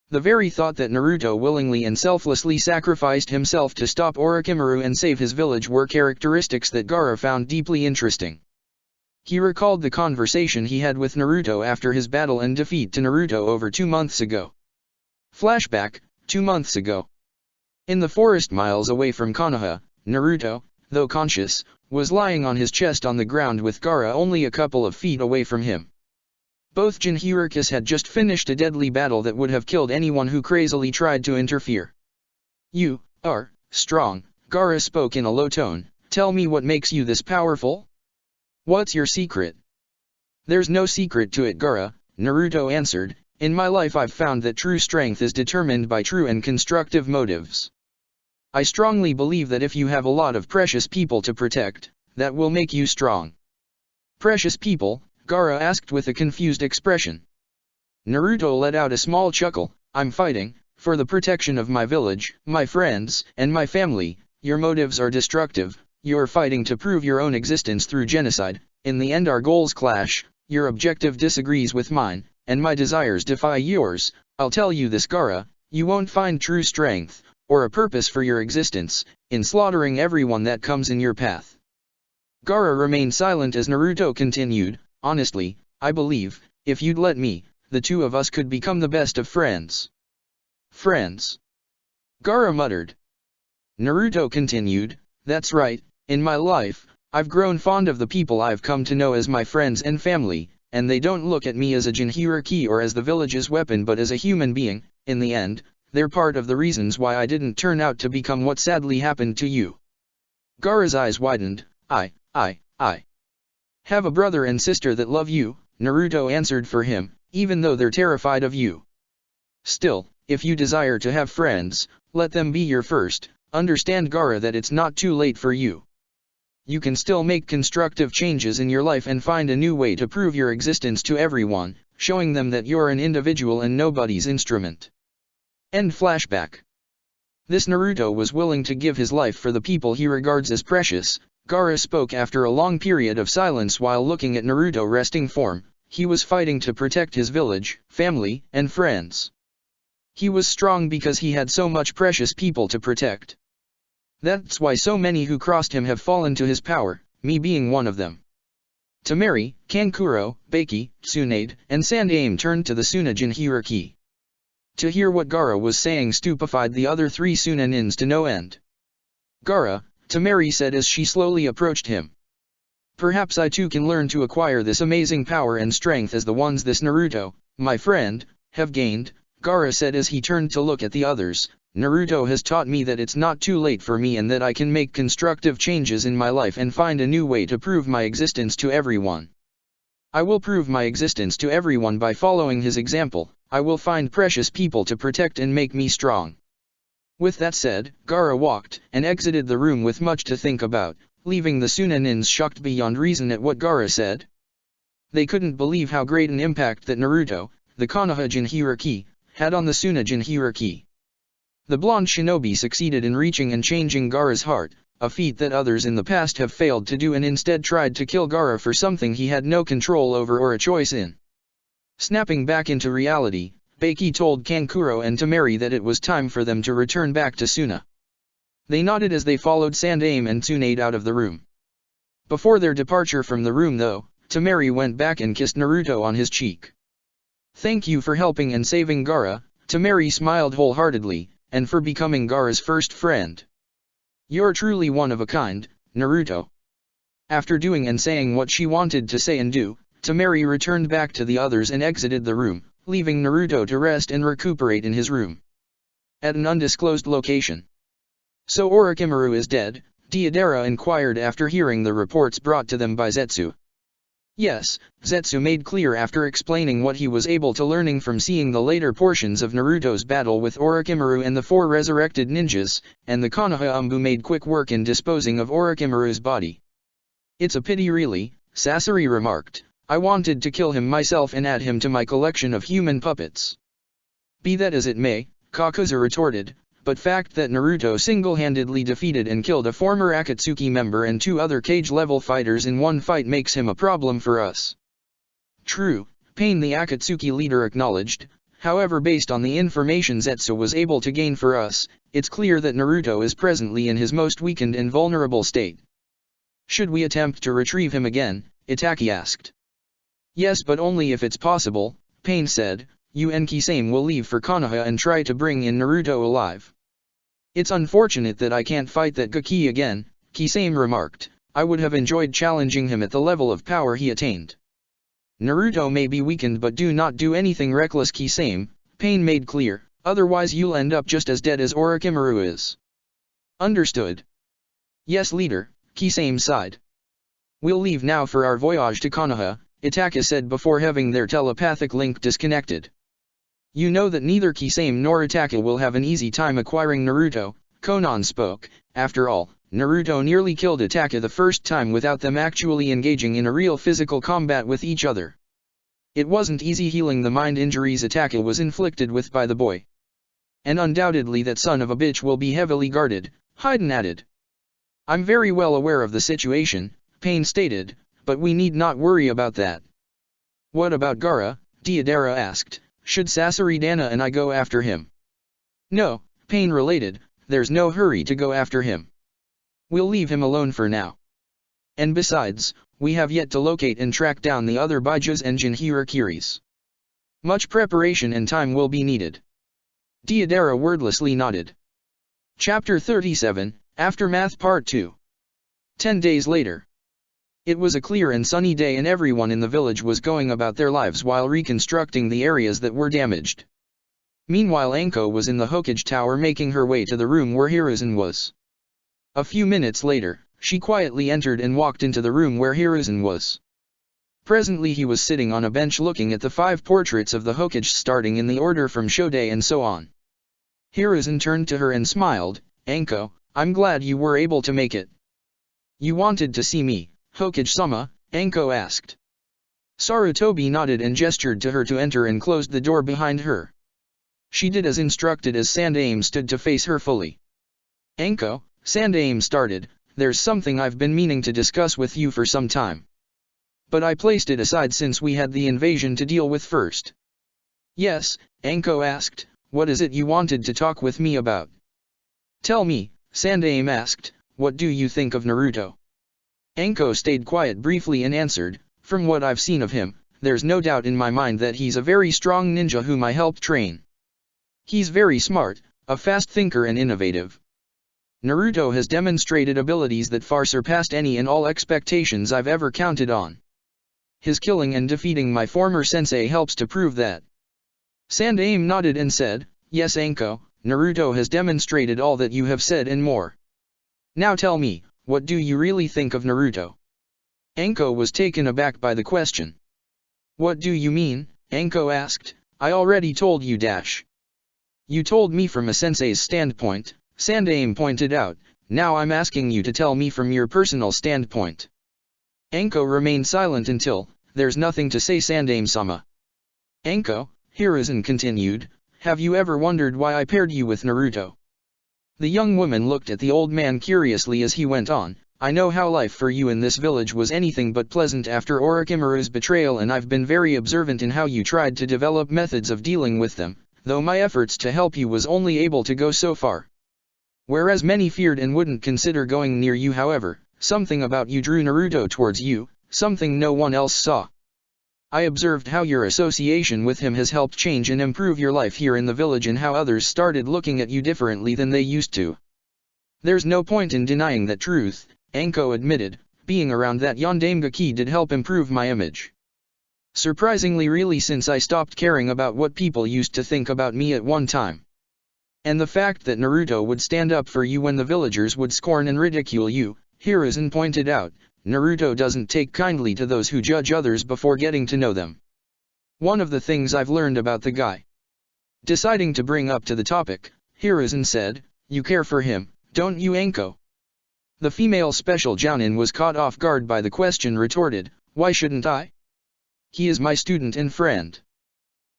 The very thought that Naruto willingly and selflessly sacrificed himself to stop Orochimaru and save his village were characteristics that Gaara found deeply interesting. He recalled the conversation he had with Naruto after his battle and defeat to Naruto over 2 months ago. Flashback, 2 months ago. In the forest miles away from Konoha, Naruto, though conscious, was lying on his chest on the ground with Gaara only a couple of feet away from him. Both Jinchurikis had just finished a deadly battle that would have killed anyone who crazily tried to interfere. "You are strong," Gaara spoke in a low tone. "Tell me what makes you this powerful? What's your secret?" "There's no secret to it, Gaara," Naruto answered. "In my life I've found that true strength is determined by true and constructive motives. I strongly believe that if you have a lot of precious people to protect, that will make you strong." "Precious people?" Gaara asked with a confused expression. Naruto let out a small chuckle. "I'm fighting for the protection of my village, my friends, and my family. Your motives are destructive. You're fighting to prove your own existence through genocide. In the end our goals clash, your objective disagrees with mine, and my desires defy yours. I'll tell you this, Gaara, you won't find true strength, or a purpose for your existence, in slaughtering everyone that comes in your path." Gaara remained silent as Naruto continued. "Honestly, I believe, if you'd let me, the two of us could become the best of friends." "Friends?" Gaara muttered. Naruto continued. "That's right, in my life, I've grown fond of the people I've come to know as my friends and family, and they don't look at me as a Jinchuriki or as the village's weapon but as a human being. In the end, they're part of the reasons why I didn't turn out to become what sadly happened to you." Gaara's eyes widened. I have a brother and sister that love you," Naruto answered for him, "even though they're terrified of you. Still, if you desire to have friends, let them be your first. Understand, Gaara, that it's not too late for you. You can still make constructive changes in your life and find a new way to prove your existence to everyone, showing them that you're an individual and nobody's instrument." End flashback. This Naruto was willing to give his life for the people he regards as precious. Gaara spoke after a long period of silence while looking at Naruto resting form. He was fighting to protect his village, family, and friends. He was strong because he had so much precious people to protect. That's why so many who crossed him have fallen to his power. me being one of them. Temari, Kankuro, Baki, Tsunade, and Sandaime turned to the Suijin hierarchy. To hear what Gaara was saying stupefied the other three Suninins to no end. Gaara, Temari said as she slowly approached him. Perhaps I too can learn to acquire this amazing power and strength as the ones this Naruto, my friend, have gained, Gaara said as he turned to look at the others. Naruto has taught me that it's not too late for me and that I can make constructive changes in my life and find a new way to prove my existence to everyone. I will prove my existence to everyone by following his example. I will find precious people to protect and make me strong. With that said, Gaara walked and exited the room with much to think about, leaving the Suninins shocked beyond reason at what Gaara said. They couldn't believe how great an impact that Naruto, the Konohajin hierarchy, had on the Suijin hierarchy. The blonde shinobi succeeded in reaching and changing Gaara's heart, a feat that others in the past have failed to do and instead tried to kill Gaara for something he had no control over or a choice in. Snapping back into reality, Baki told Kankuro and Temari that it was time for them to return back to Suna. They nodded as they followed Sandaime and Tsunade out of the room. Before their departure from the room though, Temari went back and kissed Naruto on his cheek. Thank you for helping and saving Gaara, Temari smiled wholeheartedly, and for becoming Gaara's first friend. You're truly one of a kind, Naruto. After doing and saying what she wanted to say and do, Temari returned back to the others and exited the room, leaving Naruto to rest and recuperate in his room. At an undisclosed location. So Orochimaru is dead, Deidara inquired after hearing the reports brought to them by Zetsu. Yes, Zetsu made clear after explaining what he was able to learning from seeing the later portions of Naruto's battle with Orochimaru and the four resurrected ninjas, and the Konoha made quick work in disposing of Orochimaru's body. It's a pity really, Sasori remarked. I wanted to kill him myself and add him to my collection of human puppets. Be that as it may, Kakuzu retorted, but fact that Naruto single-handedly defeated and killed a former Akatsuki member and two other cage-level fighters in one fight makes him a problem for us. True, Pain the Akatsuki leader acknowledged, however based on the information Zetsu was able to gain for us, it's clear that Naruto is presently in his most weakened and vulnerable state. Should we attempt to retrieve him again? Itaki asked. Yes, but only if it's possible, Pain said. You and Kisame will leave for Konoha and try to bring in Naruto alive. It's unfortunate that I can't fight that Gaki again, Kisame remarked. I would have enjoyed challenging him at the level of power he attained. Naruto may be weakened but do not do anything reckless, Kisame, Pain made clear, otherwise you'll end up just as dead as Orochimaru is. Understood. Yes leader, Kisame sighed. We'll leave now for our voyage to Konoha, Itaka said before having their telepathic link disconnected. You know that neither Kisame nor Itaka will have an easy time acquiring Naruto, Konan spoke. After all, Naruto nearly killed Itaka the first time without them actually engaging in a real physical combat with each other. It wasn't easy healing the mind injuries Itaka was inflicted with by the boy. And undoubtedly that son of a bitch will be heavily guarded, Hayden added. I'm very well aware of the situation, Pain stated, but we need not worry about that. What about Gaara? Deidara asked. Should Sasori Dana and I go after him? No, Pain related, there's no hurry to go after him. We'll leave him alone for now. And besides, we have yet to locate and track down the other Baiju's and Jinhirakiris. Much preparation and time will be needed. Deidara wordlessly nodded. Chapter 37, Aftermath Part 2. 10 days later. It was a clear and sunny day and everyone in the village was going about their lives while reconstructing the areas that were damaged. Meanwhile Anko was in the Hokage tower making her way to the room where Hiruzen was. A few minutes later, she quietly entered and walked into the room where Hiruzen was. Presently he was sitting on a bench looking at the 5 portraits of the Hokage starting in the order from Shodai and so on. Hiruzen turned to her and smiled, Anko, I'm glad you were able to make it. You wanted to see me, Hokage-sama? Anko asked. Sarutobi nodded and gestured to her to enter and closed the door behind her. She did as instructed as Sandaime stood to face her fully. Anko, Sandaime started, there's something I've been meaning to discuss with you for some time. But I placed it aside since we had the invasion to deal with first. Yes, Anko asked, what is it you wanted to talk with me about? Tell me, Sandaime asked, what do you think of Naruto? Anko stayed quiet briefly and answered, "From what I've seen of him, there's no doubt in my mind that he's a very strong ninja whom I helped train. He's very smart, a fast thinker and innovative. Naruto has demonstrated abilities that far surpassed any and all expectations I've ever counted on. His killing and defeating my former sensei helps to prove that." Sandaime nodded and said, "Yes Anko, Naruto has demonstrated all that you have said and more. Now tell me, what do you really think of Naruto?" Anko was taken aback by the question. "What do you mean?" Anko asked. "I already told you dash. You told me from a sensei's standpoint," Sandaime pointed out. "Now I'm asking you to tell me from your personal standpoint." Anko remained silent until, "There's nothing to say Sandaime-sama." "Anko," Hiruzen continued, "have you ever wondered why I paired you with Naruto?" The young woman looked at the old man curiously as he went on, "I know how life for you in this village was anything but pleasant after Orochimaru's betrayal, and I've been very observant in how you tried to develop methods of dealing with them, though my efforts to help you was only able to go so far. Whereas many feared and wouldn't consider going near you, however, something about you drew Naruto towards you, something no one else saw. I observed how your association with him has helped change and improve your life here in the village and how others started looking at you differently than they used to. There's no point in denying that truth," Anko admitted. "Being around that Yondaime Hokage did help improve my image. Surprisingly, really, since I stopped caring about what people used to think about me at one time. And the fact that Naruto would stand up for you when the villagers would scorn and ridicule you," Hiruzen pointed out. "Naruto doesn't take kindly to those who judge others before getting to know them. One of the things I've learned about the guy." Deciding to bring up to the topic, Hiruzen said, "You care for him, don't you Anko?" The female special jounin was caught off guard by the question, retorted, "Why shouldn't I? He is my student and friend."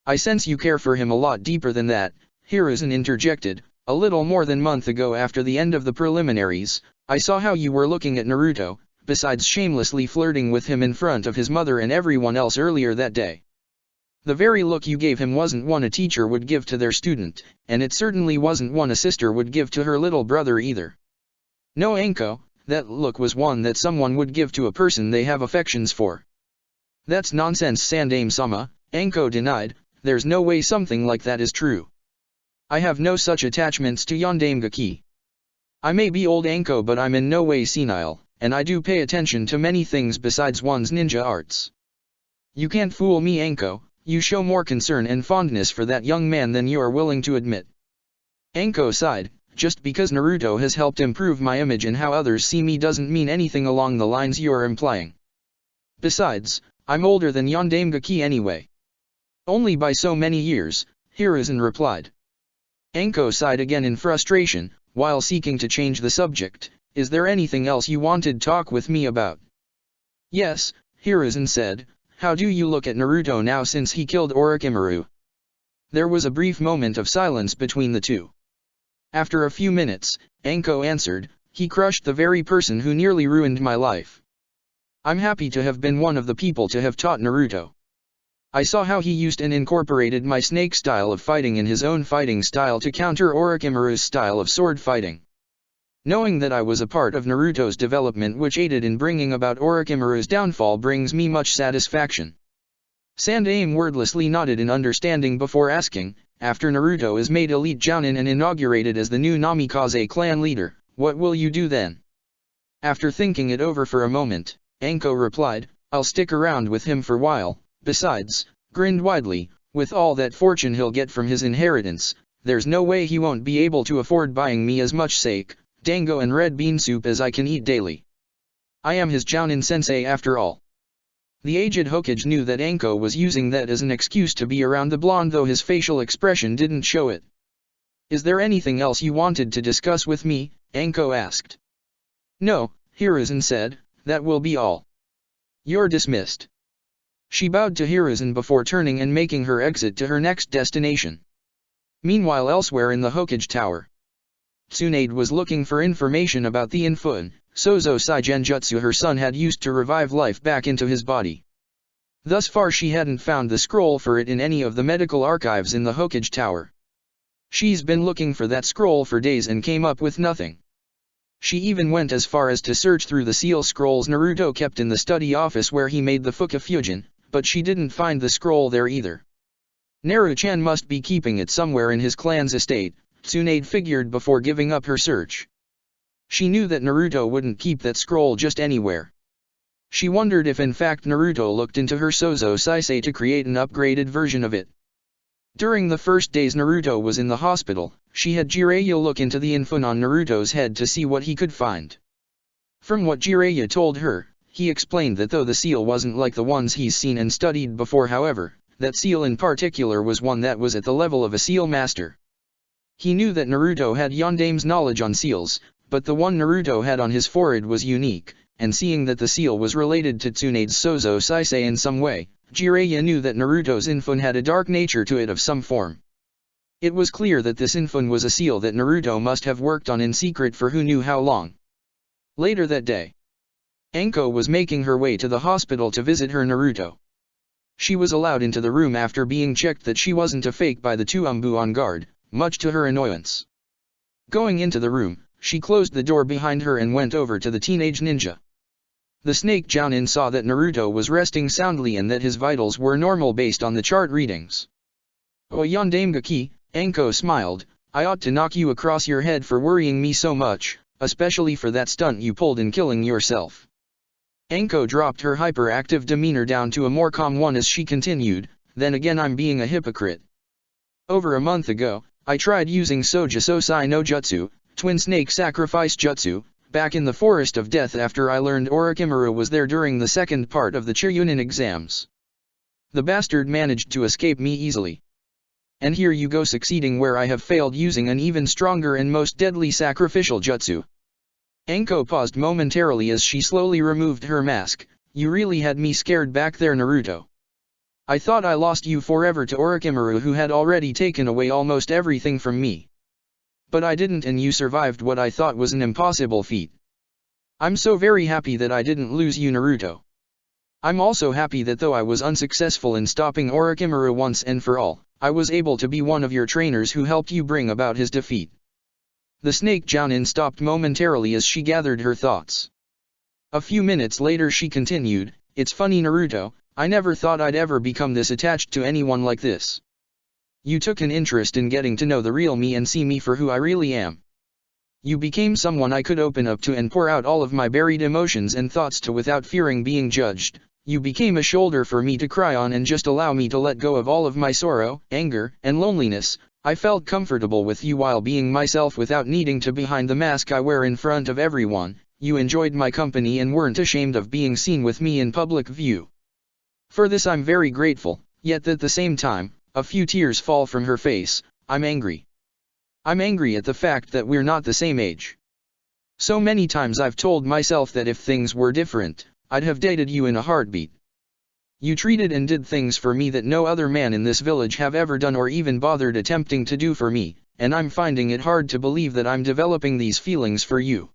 "I sense you care for him a lot deeper than that," Hiruzen interjected. "A little more than a month ago, after the end of the preliminaries, I saw how you were looking at Naruto, besides shamelessly flirting with him in front of his mother and everyone else earlier that day. The very look you gave him wasn't one a teacher would give to their student, and it certainly wasn't one a sister would give to her little brother either. No Anko, that look was one that someone would give to a person they have affections for." "That's nonsense Sandaime-sama," Anko denied. "There's no way something like that is true. I have no such attachments to Yondaime Hokage. I may be old Anko, but I'm in no way senile, and I do pay attention to many things besides one's ninja arts. You can't fool me Anko, you show more concern and fondness for that young man than you are willing to admit." Anko sighed, "Just because Naruto has helped improve my image and how others see me doesn't mean anything along the lines you are implying. Besides, I'm older than Yondaime Hokage anyway." "Only by so many years," Hiruzen replied. Anko sighed again in frustration, while seeking to change the subject. "Is there anything else you wanted to talk with me about?" "Yes," Hiruzen said. "How do you look at Naruto now since he killed Orochimaru?" There was a brief moment of silence between the two. After a few minutes, Anko answered, "He crushed the very person who nearly ruined my life. I'm happy to have been one of the people to have taught Naruto. I saw how he used and incorporated my snake style of fighting in his own fighting style to counter Orochimaru's style of sword fighting. Knowing that I was a part of Naruto's development which aided in bringing about Orochimaru's downfall brings me much satisfaction." Sandaime wordlessly nodded in understanding before asking, "After Naruto is made elite jounin and inaugurated as the new Namikaze clan leader, what will you do then?" After thinking it over for a moment, Anko replied, "I'll stick around with him for a while, besides," grinned widely, "with all that fortune he'll get from his inheritance, there's no way he won't be able to afford buying me as much sake, dango and red bean soup as I can eat daily. I am his jounin sensei after all." The aged Hokage knew that Anko was using that as an excuse to be around the blonde, though his facial expression didn't show it. "Is there anything else you wanted to discuss with me?" Anko asked. "No," Hiruzen said, "that will be all. You're dismissed." She bowed to Hiruzen before turning and making her exit to her next destination. Meanwhile, elsewhere in the Hokage Tower, Tsunade was looking for information about the Infun, Sozo Sai Genjutsu her son had used to revive life back into his body. Thus far she hadn't found the scroll for it in any of the medical archives in the Hokage Tower. She's been looking for that scroll for days and came up with nothing. She even went as far as to search through the seal scrolls Naruto kept in the study office where he made the Fukafugen, but she didn't find the scroll there either. Naru-chan must be keeping it somewhere in his clan's estate, Tsunade figured before giving up her search. She knew that Naruto wouldn't keep that scroll just anywhere. She wondered if in fact Naruto looked into her Sozo Saisei to create an upgraded version of it. During the first days Naruto was in the hospital, she had Jiraiya look into the info on Naruto's head to see what he could find. From what Jiraiya told her, he explained that though the seal wasn't like the ones he's seen and studied before, however, that seal in particular was one that was at the level of a seal master. He knew that Naruto had Yondaime's knowledge on seals, but the one Naruto had on his forehead was unique, and seeing that the seal was related to Tsunade's Sozo Saisei in some way, Jiraiya knew that Naruto's infun had a dark nature to it of some form. It was clear that this infun was a seal that Naruto must have worked on in secret for who knew how long. Later that day, Anko was making her way to the hospital to visit her Naruto. She was allowed into the room after being checked that she wasn't a fake by the two Umbu on guard, much to her annoyance. Going into the room, she closed the door behind her and went over to the teenage ninja. The snake Jounin saw that Naruto was resting soundly and that his vitals were normal based on the chart readings. "Oh Yondaime Hokage," Anko smiled, "I ought to knock you across your head for worrying me so much, especially for that stunt you pulled in killing yourself." Anko dropped her hyperactive demeanor down to a more calm one as she continued, "Then again I'm being a hypocrite. Over a month ago, I tried using Soja Sosai no Jutsu, Twin Snake Sacrifice Jutsu, back in the Forest of Death after I learned Orochimaru was there during the second part of the Chunin exams. The bastard managed to escape me easily. And here you go succeeding where I have failed using an even stronger and most deadly sacrificial jutsu." Anko paused momentarily as she slowly removed her mask. "You really had me scared back there, Naruto. I thought I lost you forever to Orochimaru, who had already taken away almost everything from me. But I didn't, and you survived what I thought was an impossible feat. I'm so very happy that I didn't lose you, Naruto. I'm also happy that though I was unsuccessful in stopping Orochimaru once and for all, I was able to be one of your trainers who helped you bring about his defeat." The snake Jounin stopped momentarily as she gathered her thoughts. A few minutes later she continued, "It's funny, Naruto, I never thought I'd ever become this attached to anyone like this. You took an interest in getting to know the real me and see me for who I really am. You became someone I could open up to and pour out all of my buried emotions and thoughts to without fearing being judged. You became a shoulder for me to cry on and just allow me to let go of all of my sorrow, anger, and loneliness. I felt comfortable with you while being myself without needing to behind the mask I wear in front of everyone. You enjoyed my company and weren't ashamed of being seen with me in public view. For this I'm very grateful, yet at the same time, a few tears fall from her face. I'm angry. I'm angry at the fact that we're not the same age. So many times I've told myself that if things were different, I'd have dated you in a heartbeat. You treated and did things for me that no other man in this village have ever done or even bothered attempting to do for me, and I'm finding it hard to believe that I'm developing these feelings for you."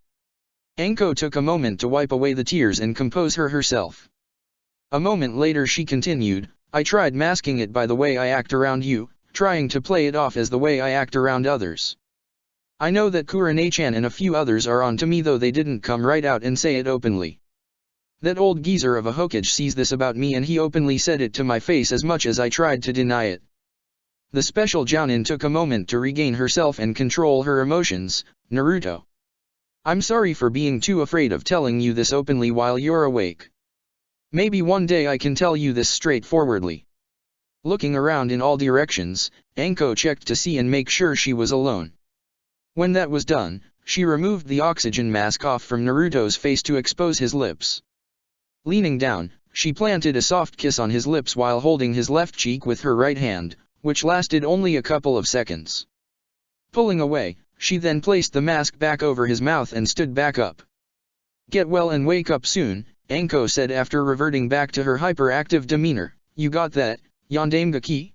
Anko took a moment to wipe away the tears and compose herself. A moment later she continued, "I tried masking it by the way I act around you, trying to play it off as the way I act around others. I know that Kurane-chan and a few others are on to me, though they didn't come right out and say it openly. That old geezer of a Hokage sees this about me and he openly said it to my face as much as I tried to deny it." The special Jounin took a moment to regain herself and control her emotions. "Naruto. I'm sorry for being too afraid of telling you this openly while you're awake. Maybe one day I can tell you this straightforwardly." Looking around in all directions, Anko checked to see and make sure she was alone. When that was done, she removed the oxygen mask off from Naruto's face to expose his lips. Leaning down, she planted a soft kiss on his lips while holding his left cheek with her right hand, which lasted only a couple of seconds. Pulling away, she then placed the mask back over his mouth and stood back up. "Get well and wake up soon," Anko said after reverting back to her hyperactive demeanor. "You got that, Yondaime Hokage?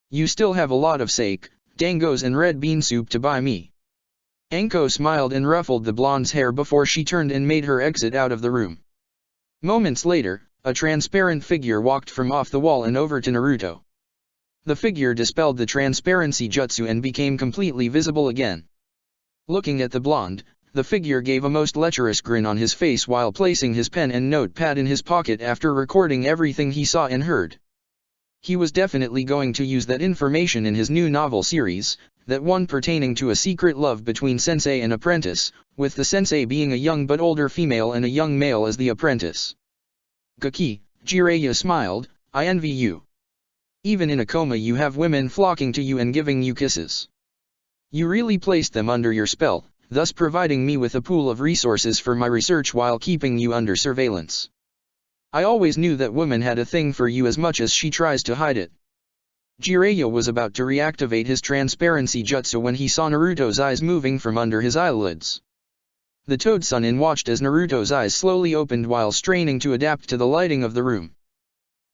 You still have a lot of sake, dangos and red bean soup to buy me." Anko smiled and ruffled the blonde's hair before she turned and made her exit out of the room. Moments later, a transparent figure walked from off the wall and over to Naruto. The figure dispelled the transparency jutsu and became completely visible again. Looking at the blonde, The figure gave a most lecherous grin on his face while placing his pen and notepad in his pocket after recording everything he saw and heard. He was definitely going to use that information in his new novel series, that one pertaining to a secret love between sensei and apprentice, with the sensei being a young but older female and a young male as the apprentice. Gaki, Jiraiya smiled, I envy you. Even in a coma you have women flocking to you and giving you kisses. You really placed them under your spell, thus providing me with a pool of resources for my research while keeping you under surveillance. I always knew that woman had a thing for you as much as she tries to hide it. Jiraiya was about to reactivate his transparency jutsu when he saw Naruto's eyes moving from under his eyelids. The Toad Sun watched as Naruto's eyes slowly opened while straining to adapt to the lighting of the room.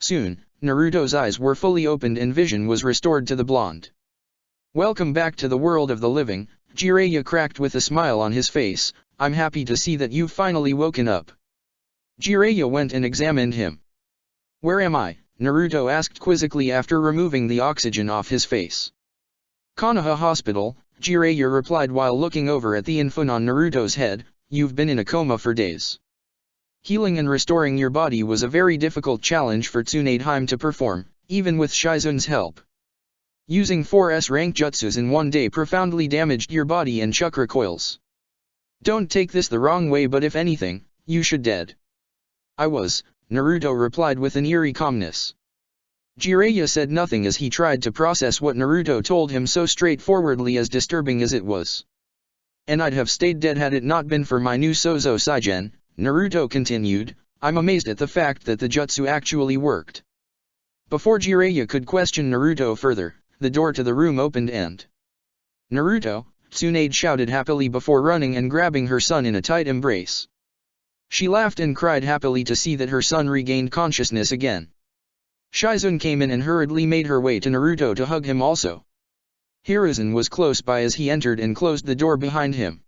Soon, Naruto's eyes were fully opened and vision was restored to the blonde. Welcome back to the world of the living, Jiraiya cracked with a smile on his face, I'm happy to see that you've finally woken up. Jiraiya went and examined him. Where am I? Naruto asked quizzically after removing the oxygen off his face. Konoha Hospital, Jiraiya replied while looking over at the infun on Naruto's head, you've been in a coma for days. Healing and restoring your body was a very difficult challenge for Tsunade to perform, even with Shizun's help. Using 4S rank jutsus in one day profoundly damaged your body and chakra coils. Don't take this the wrong way, but if anything, you should dead. I was, Naruto replied with an eerie calmness. Jiraiya said nothing as he tried to process what Naruto told him so straightforwardly, as disturbing as it was. And I'd have stayed dead had it not been for my new Sozo Saigen, Naruto continued, I'm amazed at the fact that the jutsu actually worked. Before Jiraiya could question Naruto further, the door to the room opened and Naruto, Tsunade shouted happily before running and grabbing her son in a tight embrace. She laughed and cried happily to see that her son regained consciousness again. Shizun came in and hurriedly made her way to Naruto to hug him also. Hiruzen was close by as he entered and closed the door behind him.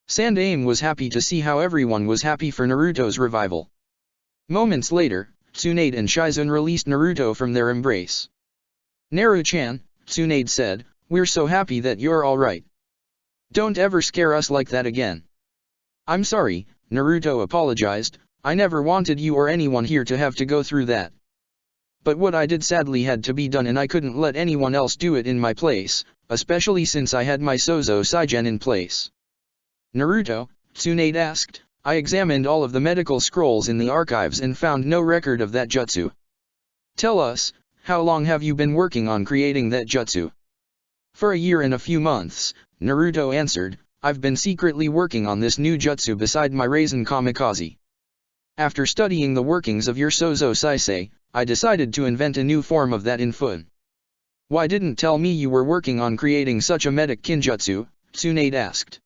Sandaime was happy to see how everyone was happy for Naruto's revival. Moments later, Tsunade and Shizun released Naruto from their embrace. Naru-chan, Tsunade said, we're so happy that you're alright. Don't ever scare us like that again. I'm sorry, Naruto apologized, I never wanted you or anyone here to have to go through that. But what I did sadly had to be done and I couldn't let anyone else do it in my place, especially since I had my Sozo Saigen in place. Naruto, Tsunade asked, I examined all of the medical scrolls in the archives and found no record of that jutsu. Tell us, how long have you been working on creating that jutsu? For a year and a few months, Naruto answered, I've been secretly working on this new jutsu beside my Raisin Kamikaze. After studying the workings of your Sozo Saisei, I decided to invent a new form of that infun. Why didn't tell me you were working on creating such a medic kinjutsu? Tsunade asked.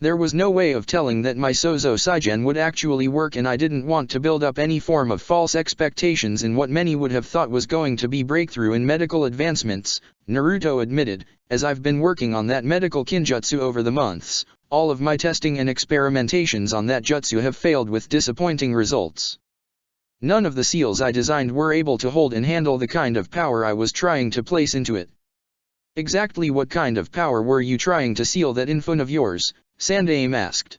There was no way of telling that my Sozo Saigen would actually work, and I didn't want to build up any form of false expectations in what many would have thought was going to be breakthrough in medical advancements, Naruto admitted, as I've been working on that medical kinjutsu over the months, all of my testing and experimentations on that jutsu have failed with disappointing results. None of the seals I designed were able to hold and handle the kind of power I was trying to place into it. Exactly what kind of power were you trying to seal that infun of yours? Sandaime asked.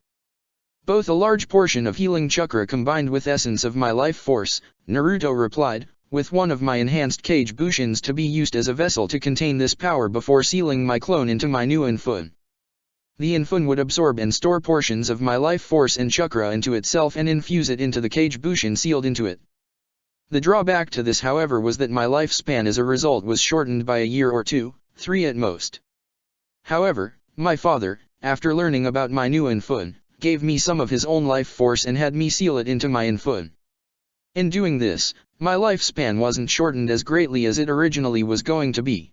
Both a large portion of healing chakra combined with essence of my life force, Naruto replied, with one of my enhanced cage bushins to be used as a vessel to contain this power before sealing my clone into my new infun. The infun would absorb and store portions of my life force and chakra into itself and infuse it into the cage bushin sealed into it. The drawback to this, however, was that my lifespan as a result was shortened by a year or 2, 3 at most. However, my father, after learning about my new infun, gave me some of his own life force and had me seal it into my infun. In doing this, my lifespan wasn't shortened as greatly as it originally was going to be.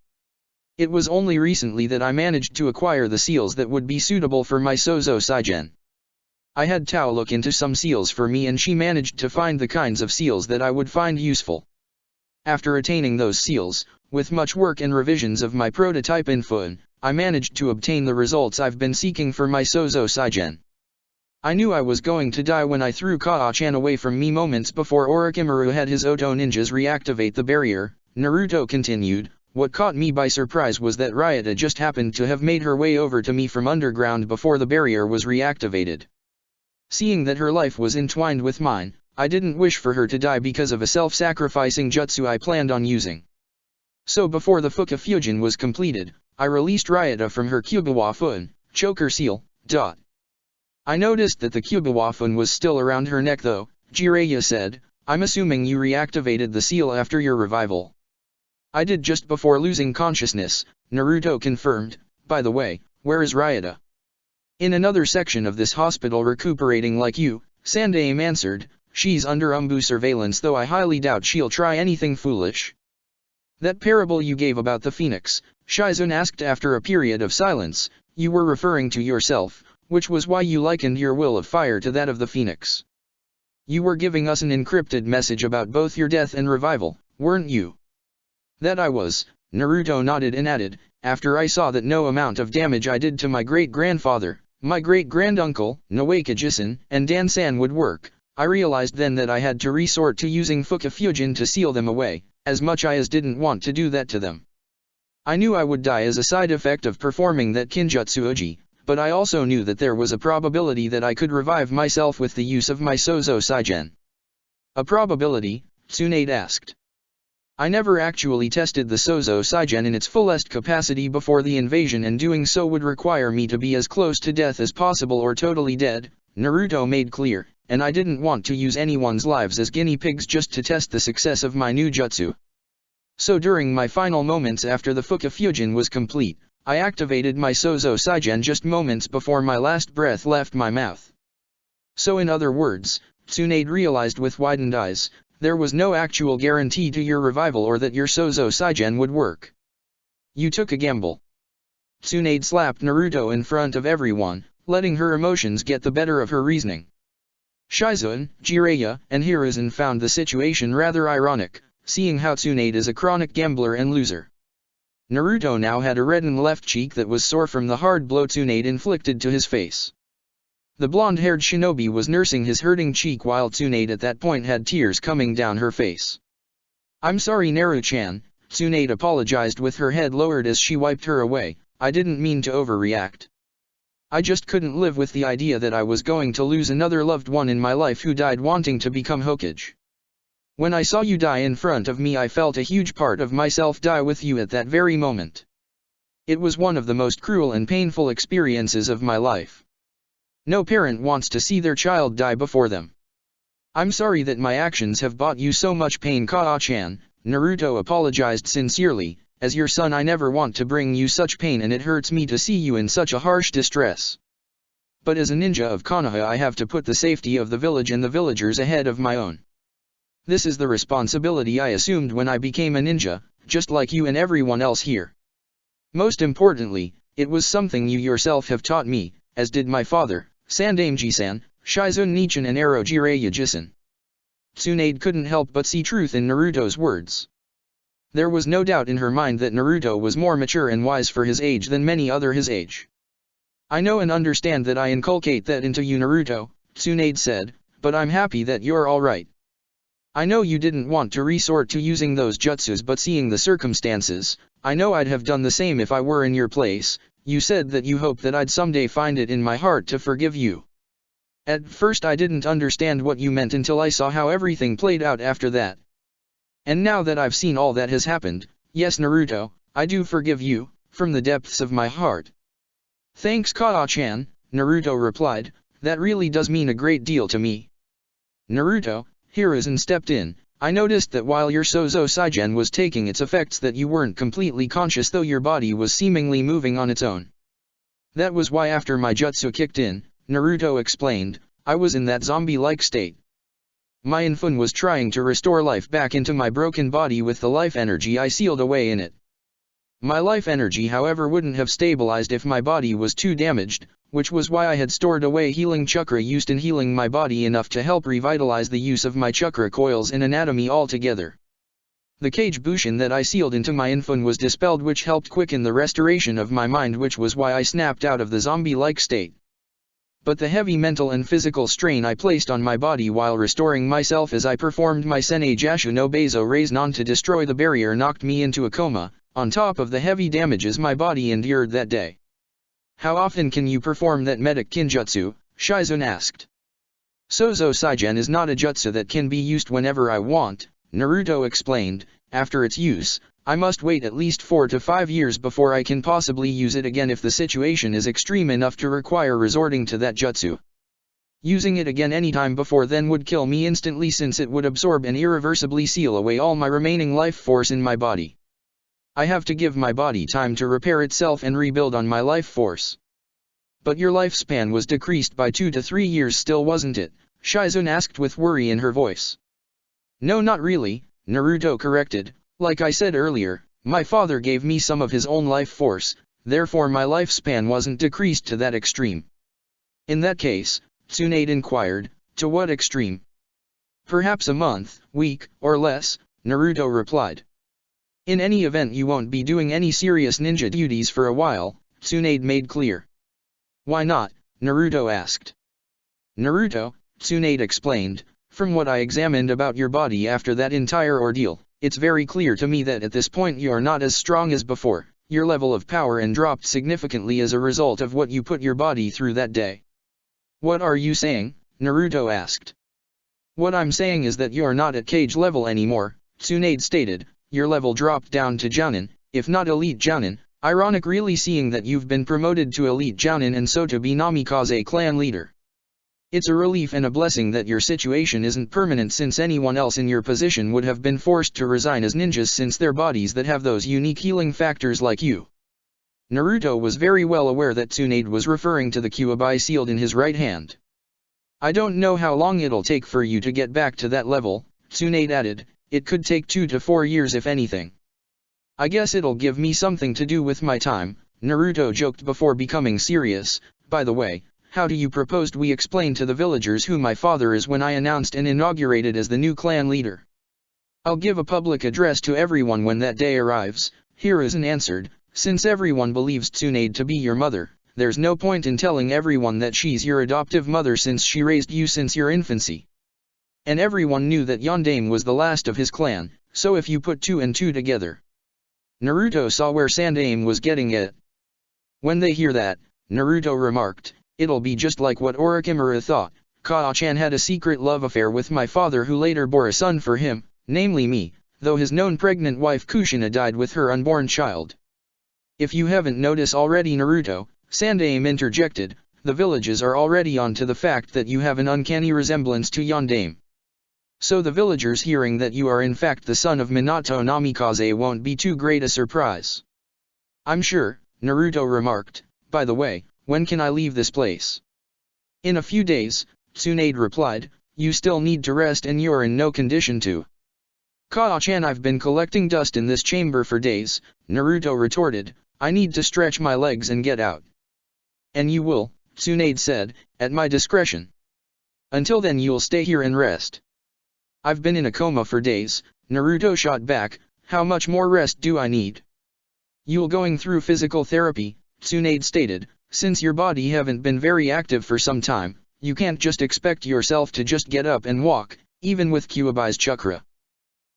It was only recently that I managed to acquire the seals that would be suitable for my Sozo Saigen. I had Tao look into some seals for me and she managed to find the kinds of seals that I would find useful. After attaining those seals, with much work and revisions of my prototype infun, I managed to obtain the results I've been seeking for my Sozo Saigen. I knew I was going to die when I threw Kaa-chan away from me moments before Orochimaru had his Oto ninjas reactivate the barrier, Naruto continued, what caught me by surprise was that Ryota just happened to have made her way over to me from underground before the barrier was reactivated. Seeing that her life was entwined with mine, I didn't wish for her to die because of a self-sacrificing jutsu I planned on using. So before the Fuka Fusion was completed, I released Ryota from her Kyugawa Fun, choker seal. I noticed that the Kyugawa Fun was still around her neck though, Jiraiya said. I'm assuming you reactivated the seal after your revival. I did just before losing consciousness, Naruto confirmed. By the way, where is Ryota? In another section of this hospital recuperating like you, Sandaime answered. She's under Umbu surveillance though I highly doubt she'll try anything foolish. That parable you gave about the phoenix, Shizun asked after a period of silence, you were referring to yourself, which was why you likened your will of fire to that of the phoenix. You were giving us an encrypted message about both your death and revival, weren't you? That I was, Naruto nodded and added, after I saw that no amount of damage I did to my great-grandfather, my great-granduncle, Hokage-san, and Dan-san would work, I realized then that I had to resort to using Fuka Fusion to seal them away, as much as didn't want to do that to them. I knew I would die as a side effect of performing that Kinjutsu Uji, but I also knew that there was a probability that I could revive myself with the use of my Sozo Saigen. A probability? Tsunade asked. I never actually tested the Sozo Saigen in its fullest capacity before the invasion, and doing so would require me to be as close to death as possible or totally dead, Naruto made clear, and I didn't want to use anyone's lives as guinea pigs just to test the success of my new jutsu. So during my final moments after the Fuka Fusion was complete, I activated my Sozo Saigen just moments before my last breath left my mouth. So in other words, Tsunade realized with widened eyes, there was no actual guarantee to your revival or that your Sozo Saigen would work. You took a gamble. Tsunade slapped Naruto in front of everyone, letting her emotions get the better of her reasoning. Shizun, Jiraiya, and Hiruzen found the situation rather ironic, seeing how Tsunade is a chronic gambler and loser. Naruto now had a reddened left cheek that was sore from the hard blow Tsunade inflicted to his face. The blonde-haired shinobi was nursing his hurting cheek while Tsunade at that point had tears coming down her face. I'm sorry Naru-chan, Tsunade apologized with her head lowered as she wiped her away, I didn't mean to overreact. I just couldn't live with the idea that I was going to lose another loved one in my life who died wanting to become Hokage. When I saw you die in front of me I felt a huge part of myself die with you at that very moment. It was one of the most cruel and painful experiences of my life. No parent wants to see their child die before them. I'm sorry that my actions have brought you so much pain Kaa-chan, Naruto apologized sincerely, as your son I never want to bring you such pain and it hurts me to see you in such a harsh distress. But as a ninja of Konoha I have to put the safety of the village and the villagers ahead of my own. This is the responsibility I assumed when I became a ninja, just like you and everyone else here. Most importantly, it was something you yourself have taught me, as did my father, Sandaime-san, Shizun Nichan and Ero Jiraiya-san. Tsunade couldn't help but see truth in Naruto's words. There was no doubt in her mind that Naruto was more mature and wise for his age than many other his age. I know and understand that I inculcate that into you Naruto, Tsunade said, but I'm happy that you're alright. I know you didn't want to resort to using those jutsus, but seeing the circumstances, I know I'd have done the same if I were in your place. You said that you hoped that I'd someday find it in my heart to forgive you. At first I didn't understand what you meant until I saw how everything played out after that. And now that I've seen all that has happened, yes Naruto, I do forgive you, from the depths of my heart. Thanks Kaa-chan, Naruto replied, that really does mean a great deal to me. Naruto, Hiruzen stepped in, I noticed that while your Sozo Saigen was taking its effects that you weren't completely conscious though your body was seemingly moving on its own. That was why after my jutsu kicked in, Naruto explained, I was in that zombie-like state. My infun was trying to restore life back into my broken body with the life energy I sealed away in it. My life energy however wouldn't have stabilized if my body was too damaged, which was why I had stored away healing chakra used in healing my body enough to help revitalize the use of my chakra coils and anatomy altogether. The cage bushin that I sealed into my infun was dispelled, which helped quicken the restoration of my mind, which was why I snapped out of the zombie-like state. But the heavy mental and physical strain I placed on my body while restoring myself as I performed my Senei Jashu no Beizo Raise Non to destroy the barrier knocked me into a coma, on top of the heavy damages my body endured that day. How often can you perform that medic kinjutsu? Shizun asked. Sozo Saigen is not a jutsu that can be used whenever I want, Naruto explained. After its use, I must wait at least 4 to 5 years before I can possibly use it again if the situation is extreme enough to require resorting to that jutsu. Using it again anytime before then would kill me instantly since it would absorb and irreversibly seal away all my remaining life force in my body. I have to give my body time to repair itself and rebuild on my life force. But your lifespan was decreased by 2 to 3 years still, wasn't it? Shizun asked with worry in her voice. No, not really, Naruto corrected. Like I said earlier, my father gave me some of his own life force, therefore my lifespan wasn't decreased to that extreme. In that case, Tsunade inquired, to what extreme? Perhaps a month, week, or less, Naruto replied. In any event you won't be doing any serious ninja duties for a while, Tsunade made clear. Why not? Naruto asked. Naruto, Tsunade explained, from what I examined about your body after that entire ordeal, it's very clear to me that at this point you are not as strong as before, your level of power and dropped significantly as a result of what you put your body through that day. What are you saying? Naruto asked. What I'm saying is that you're not at Kage level anymore, Tsunade stated, your level dropped down to Jounin, if not Elite Jounin, ironic really seeing that you've been promoted to Elite Jounin and so to be Namikaze clan leader. It's a relief and a blessing that your situation isn't permanent since anyone else in your position would have been forced to resign as ninjas since their bodies that have those unique healing factors like you. Naruto was very well aware that Tsunade was referring to the Kyuubi sealed in his right hand. I don't know how long it'll take for you to get back to that level, Tsunade added, it could take 2 to 4 years if anything. I guess it'll give me something to do with my time, Naruto joked before becoming serious. By the way, how do you propose we explain to the villagers who my father is when I announced and inaugurated as the new clan leader? I'll give a public address to everyone when that day arrives, Hiruzen answered, since everyone believes Tsunade to be your mother, there's no point in telling everyone that she's your adoptive mother since she raised you since your infancy. And everyone knew that Yondaime was the last of his clan, so if you put 2 and 2 together. Naruto saw where Sandaime was getting at. When they hear that, Naruto remarked, it'll be just like what Orochimaru thought, Kaa-chan had a secret love affair with my father who later bore a son for him, namely me, though his known pregnant wife Kushina died with her unborn child. If you haven't noticed already Naruto, Sandaime interjected, the villages are already on to the fact that you have an uncanny resemblance to Yondaime. So the villagers hearing that you are in fact the son of Minato Namikaze won't be too great a surprise. I'm sure, Naruto remarked, by the way, when can I leave this place? In a few days, Tsunade replied, you still need to rest and you're in no condition to. Kaa-chan, I've been collecting dust in this chamber for days, Naruto retorted, I need to stretch my legs and get out. And you will, Tsunade said, at my discretion. Until then you'll stay here and rest. I've been in a coma for days, Naruto shot back, how much more rest do I need? You'll going through physical therapy, Tsunade stated, since your body haven't been very active for some time, you can't just expect yourself to just get up and walk, even with Kyuubi's chakra.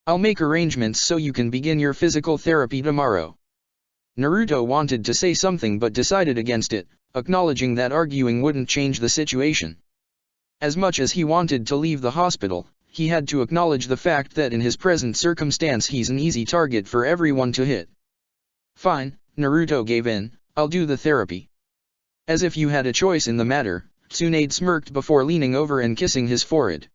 I'll make arrangements so you can begin your physical therapy tomorrow. Naruto wanted to say something but decided against it, acknowledging that arguing wouldn't change the situation. As much as he wanted to leave the hospital, he had to acknowledge the fact that in his present circumstance he's an easy target for everyone to hit. Fine, Naruto gave in, I'll do the therapy. As if you had a choice in the matter, Tsunade smirked before leaning over and kissing his forehead.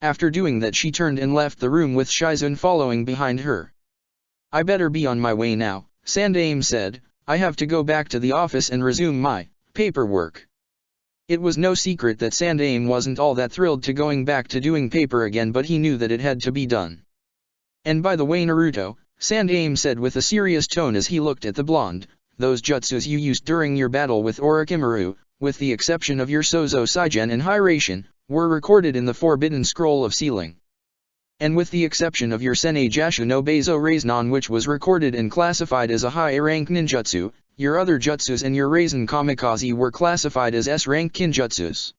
After doing that she turned and left the room with Shizun following behind her. I better be on my way now, Sandaime said, I have to go back to the office and resume my paperwork. It was no secret that Sandaime wasn't all that thrilled to going back to doing paper again, but he knew that it had to be done. And by the way Naruto, Sandaime said with a serious tone as he looked at the blonde, those jutsus you used during your battle with Orochimaru, with the exception of your Sozo Saigen and Hiraishin, were recorded in the Forbidden Scroll of Sealing. And with the exception of your Senei Jashu no Beizo Raiznan, which was recorded and classified as a high-rank ninjutsu, your other jutsus and your Raisen Kamikaze were classified as S-rank kinjutsus.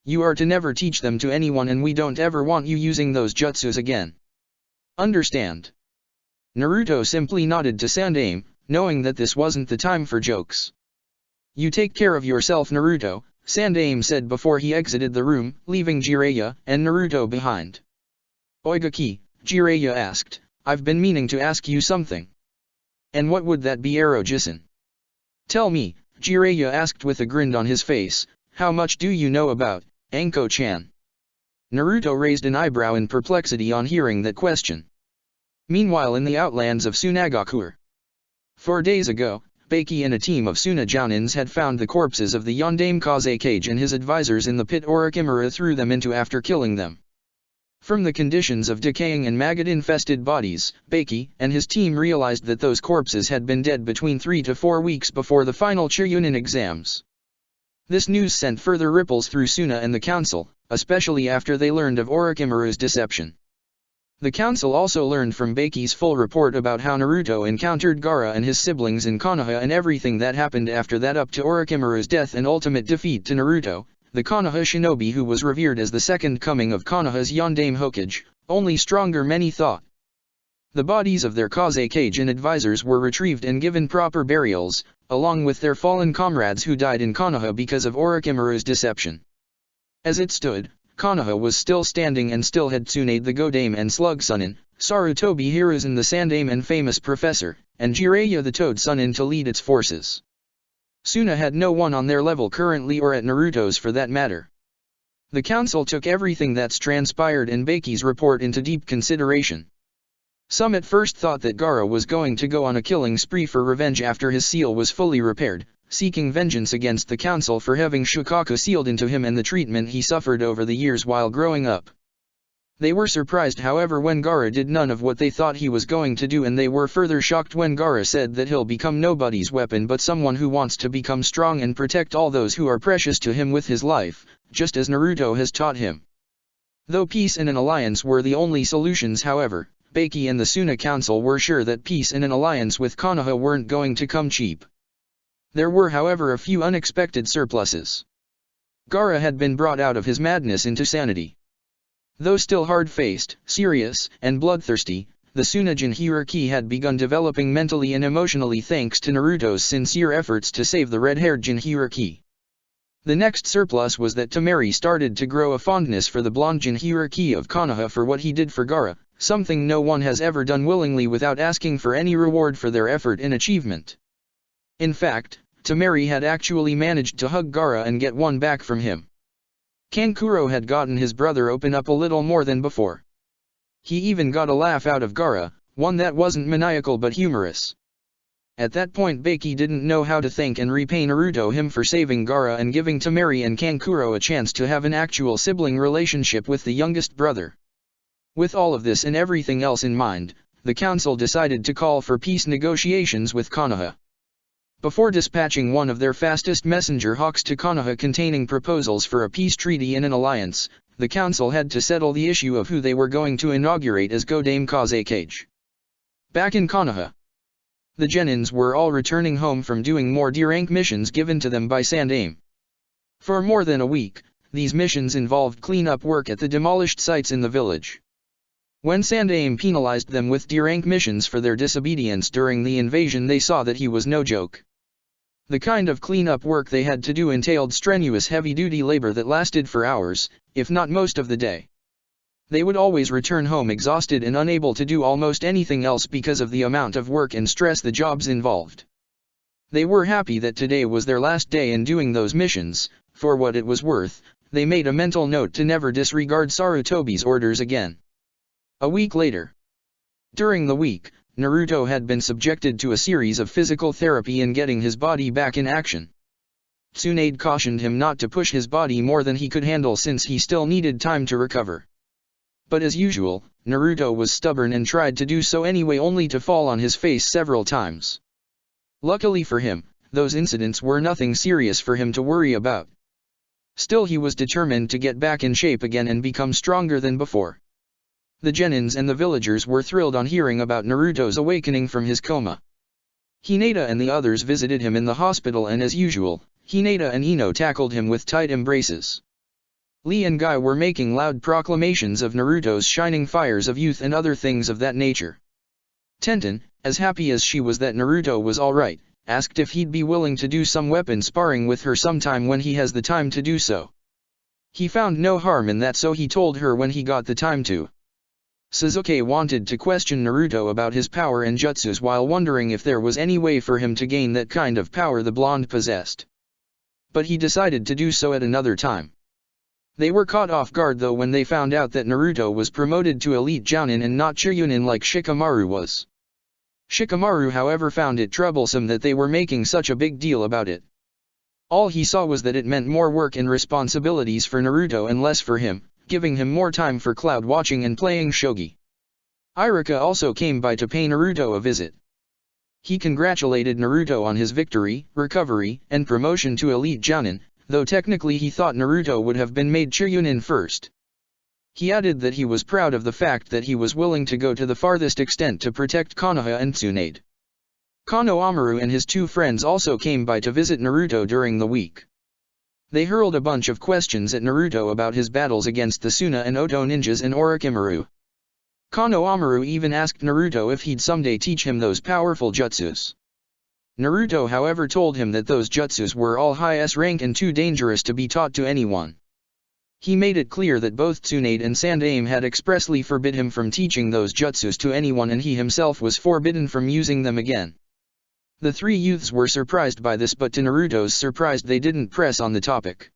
You are to never teach them to anyone and we don't ever want you using those jutsus again. Understand? Naruto simply nodded to Sandaime, knowing that this wasn't the time for jokes. "You take care of yourself, Naruto," Sandaime said before he exited the room, leaving Jiraiya and Naruto behind. "Oigaki," Jiraiya asked, "I've been meaning to ask you something." "And what would that be, Ero-jisan?" "Tell me," Jiraiya asked with a grin on his face, "how much do you know about Anko-chan?" Naruto raised an eyebrow in perplexity on hearing that question. Meanwhile, in the outlands of Sunagakure, 4 days ago, Baki and a team of Suna Jounins had found the corpses of the Yondaime Hokage and his advisors in the pit Orochimaru threw them into after killing them. From the conditions of decaying and maggot-infested bodies, Baki and his team realized that those corpses had been dead between 3 to 4 weeks before the final Chunin exams. This news sent further ripples through Suna and the council, especially after they learned of Orochimaru's deception. The council also learned from Baki's full report about how Naruto encountered Gaara and his siblings in Konoha and everything that happened after that up to Orochimaru's death and ultimate defeat to Naruto, the Konoha shinobi who was revered as the second coming of Konoha's Yondaime Hokage, only stronger many thought. The bodies of their Hokage and advisors were retrieved and given proper burials, along with their fallen comrades who died in Konoha because of Orochimaru's deception. As it stood, Konoha was still standing and still had Tsunade the Godame and Slug Sunin, Sarutobi Hiruzen the Sandaime and famous professor, and Jiraiya the Toad Sunin to lead its forces. Suna had no one on their level currently or at Naruto's for that matter. The council took everything that's transpired in Baki's report into deep consideration. Some at first thought that Gaara was going to go on a killing spree for revenge after his seal was fully repaired, seeking vengeance against the council for having Shukaku sealed into him and the treatment he suffered over the years while growing up. They were surprised however when Gaara did none of what they thought he was going to do, and they were further shocked when Gaara said that he'll become nobody's weapon but someone who wants to become strong and protect all those who are precious to him with his life, just as Naruto has taught him. Though peace and an alliance were the only solutions, however, Baki and the Suna Council were sure that peace and an alliance with Konoha weren't going to come cheap. There were however a few unexpected surpluses. Gaara had been brought out of his madness into sanity. Though still hard-faced, serious, and bloodthirsty, the Suna Jinhuriki had begun developing mentally and emotionally thanks to Naruto's sincere efforts to save the red-haired Jinhuriki. The next surplus was that Temari started to grow a fondness for the blonde Jinhuriki of Konoha for what he did for Gaara, something no one has ever done willingly without asking for any reward for their effort and achievement. In fact, Temari had actually managed to hug Gaara and get one back from him. Kankuro had gotten his brother open up a little more than before. He even got a laugh out of Gaara, one that wasn't maniacal but humorous. At that point Baki didn't know how to thank and repay Naruto him for saving Gaara and giving Temari and Kankuro a chance to have an actual sibling relationship with the youngest brother. With all of this and everything else in mind, the council decided to call for peace negotiations with Konoha. Before dispatching one of their fastest messenger hawks to Konoha containing proposals for a peace treaty and an alliance, the council had to settle the issue of who they were going to inaugurate as Godame Hokage. Back in Konoha, the Genins were all returning home from doing more D-rank missions given to them by Sandaime. For more than a week, these missions involved cleanup work at the demolished sites in the village. When Sandaime penalized them with D-rank missions for their disobedience during the invasion, they saw that he was no joke. The kind of cleanup work they had to do entailed strenuous heavy-duty labor that lasted for hours, if not most of the day. They would always return home exhausted and unable to do almost anything else because of the amount of work and stress the jobs involved. They were happy that today was their last day in doing those missions. For what it was worth, they made a mental note to never disregard Sarutobi's orders again. A week later. During the week, Naruto had been subjected to a series of physical therapy and getting his body back in action. Tsunade cautioned him not to push his body more than he could handle since he still needed time to recover. But as usual, Naruto was stubborn and tried to do so anyway, only to fall on his face several times. Luckily for him, those incidents were nothing serious for him to worry about. Still, he was determined to get back in shape again and become stronger than before. The Genins and the villagers were thrilled on hearing about Naruto's awakening from his coma. Hinata and the others visited him in the hospital, and as usual, Hinata and Ino tackled him with tight embraces. Lee and Guy were making loud proclamations of Naruto's shining fires of youth and other things of that nature. Tenten, as happy as she was that Naruto was alright, asked if he'd be willing to do some weapon sparring with her sometime when he has the time to do so. He found no harm in that, so he told her when he got the time to. Sasuke wanted to question Naruto about his power and jutsus while wondering if there was any way for him to gain that kind of power the blonde possessed. But he decided to do so at another time. They were caught off guard though when they found out that Naruto was promoted to elite Jounin and not Chunin like Shikamaru was. Shikamaru however found it troublesome that they were making such a big deal about it. All he saw was that it meant more work and responsibilities for Naruto and less for him, giving him more time for cloud watching and playing shogi. Iruka also came by to pay Naruto a visit. He congratulated Naruto on his victory, recovery, and promotion to elite Jounin, though technically he thought Naruto would have been made Chunin first. He added that he was proud of the fact that he was willing to go to the farthest extent to protect Konoha and Tsunade. Konohamaru and his two friends also came by to visit Naruto during the week. They hurled a bunch of questions at Naruto about his battles against the Suna and Oto ninjas and Orochimaru. Konohamaru even asked Naruto if he'd someday teach him those powerful jutsus. Naruto however told him that those jutsus were all high S rank and too dangerous to be taught to anyone. He made it clear that both Tsunade and Sandaime had expressly forbid him from teaching those jutsus to anyone and he himself was forbidden from using them again. The three youths were surprised by this, but to Naruto's surprise they didn't press on the topic.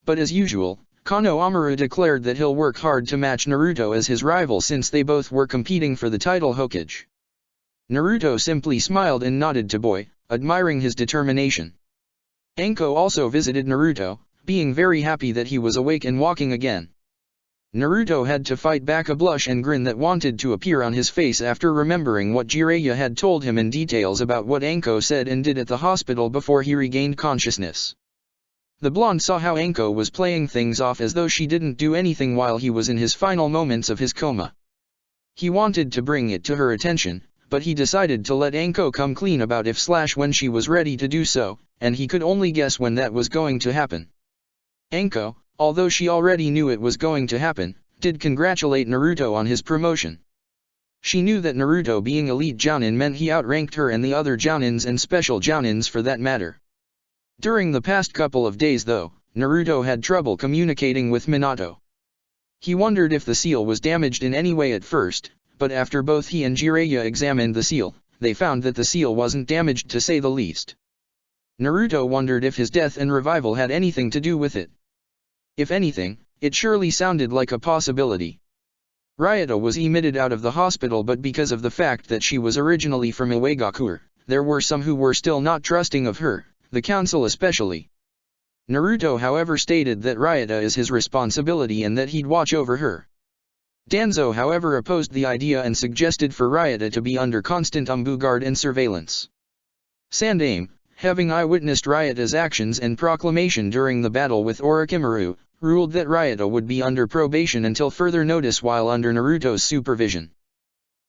But as usual, Konohamaru declared that he'll work hard to match Naruto as his rival since they both were competing for the title Hokage. Naruto simply smiled and nodded to Boy, admiring his determination. Anko also visited Naruto, being very happy that he was awake and walking again. Naruto had to fight back a blush and grin that wanted to appear on his face after remembering what Jiraiya had told him in details about what Anko said and did at the hospital before he regained consciousness. The blonde saw how Anko was playing things off as though she didn't do anything while he was in his final moments of his coma. He wanted to bring it to her attention, but he decided to let Anko come clean about if/when she was ready to do so, and he could only guess when that was going to happen. Anko, although she already knew it was going to happen, did congratulate Naruto on his promotion. She knew that Naruto being elite Jounin meant he outranked her and the other Jounins and special Jounins for that matter. During the past couple of days though, Naruto had trouble communicating with Minato. He wondered if the seal was damaged in any way at first, but after both he and Jiraiya examined the seal, they found that the seal wasn't damaged to say the least. Naruto wondered if his death and revival had anything to do with it. If anything, it surely sounded like a possibility. Ryota was emitted out of the hospital, but because of the fact that she was originally from Iwagakure, there were some who were still not trusting of her, the council especially. Naruto however stated that Ryota is his responsibility and that he'd watch over her. Danzo however opposed the idea and suggested for Ryota to be under constant guard and surveillance. Sandaime, having eyewitnessed Ryota's actions and proclamation during the battle with Orochimaru, ruled that Ryota would be under probation until further notice while under Naruto's supervision.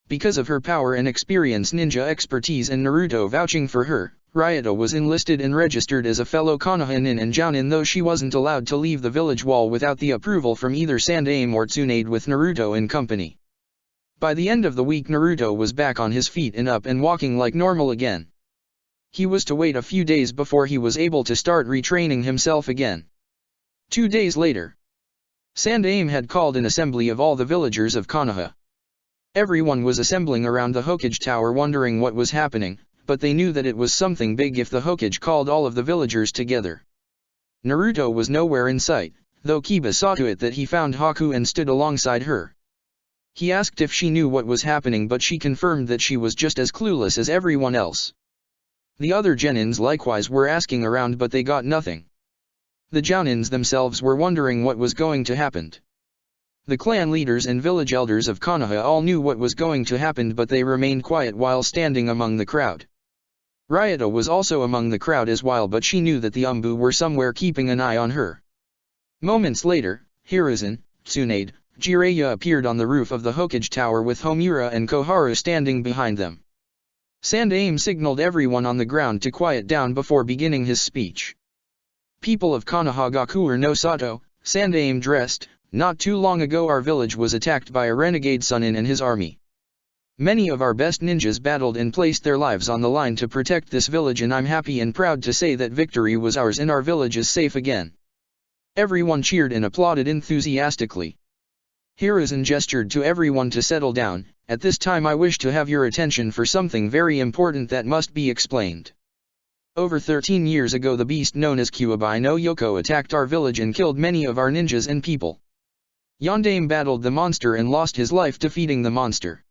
Because of her power and experience ninja expertise and Naruto vouching for her, Ryota was enlisted and registered as a fellow Konoha and Jounin, though she wasn't allowed to leave the village wall without the approval from either Sandaime or Tsunade with Naruto in company. By the end of the week Naruto was back on his feet and up and walking like normal again. He was to wait a few days before he was able to start retraining himself again. 2 days later, Sandaime had called an assembly of all the villagers of Konoha. Everyone was assembling around the Hokage tower wondering what was happening, but they knew that it was something big if the Hokage called all of the villagers together. Naruto was nowhere in sight, though Kiba saw to it that he found Haku and stood alongside her. He asked if she knew what was happening, but she confirmed that she was just as clueless as everyone else. The other Genins likewise were asking around, but they got nothing. The Jounins themselves were wondering what was going to happen. The clan leaders and village elders of Konoha all knew what was going to happen, but they remained quiet while standing among the crowd. Ryota was also among the crowd as well, but she knew that the Umbu were somewhere keeping an eye on her. Moments later, Hiruzen, Tsunade, Jiraiya appeared on the roof of the Hokage tower with Homura and Koharu standing behind them. Sandaime signaled everyone on the ground to quiet down before beginning his speech. People of Konohagakure no Sato, Sandaime dressed, not too long ago our village was attacked by a renegade Sunin and his army. Many of our best ninjas battled and placed their lives on the line to protect this village, and I'm happy and proud to say that victory was ours and our village is safe again." Everyone cheered and applauded enthusiastically. Hiruzen gestured to everyone to settle down. "At this time I wish to have your attention for something very important that must be explained. Over 13 years ago the beast known as Kyuubi no Yoko attacked our village and killed many of our ninjas and people. Yondaime battled the monster and lost his life defeating the monster.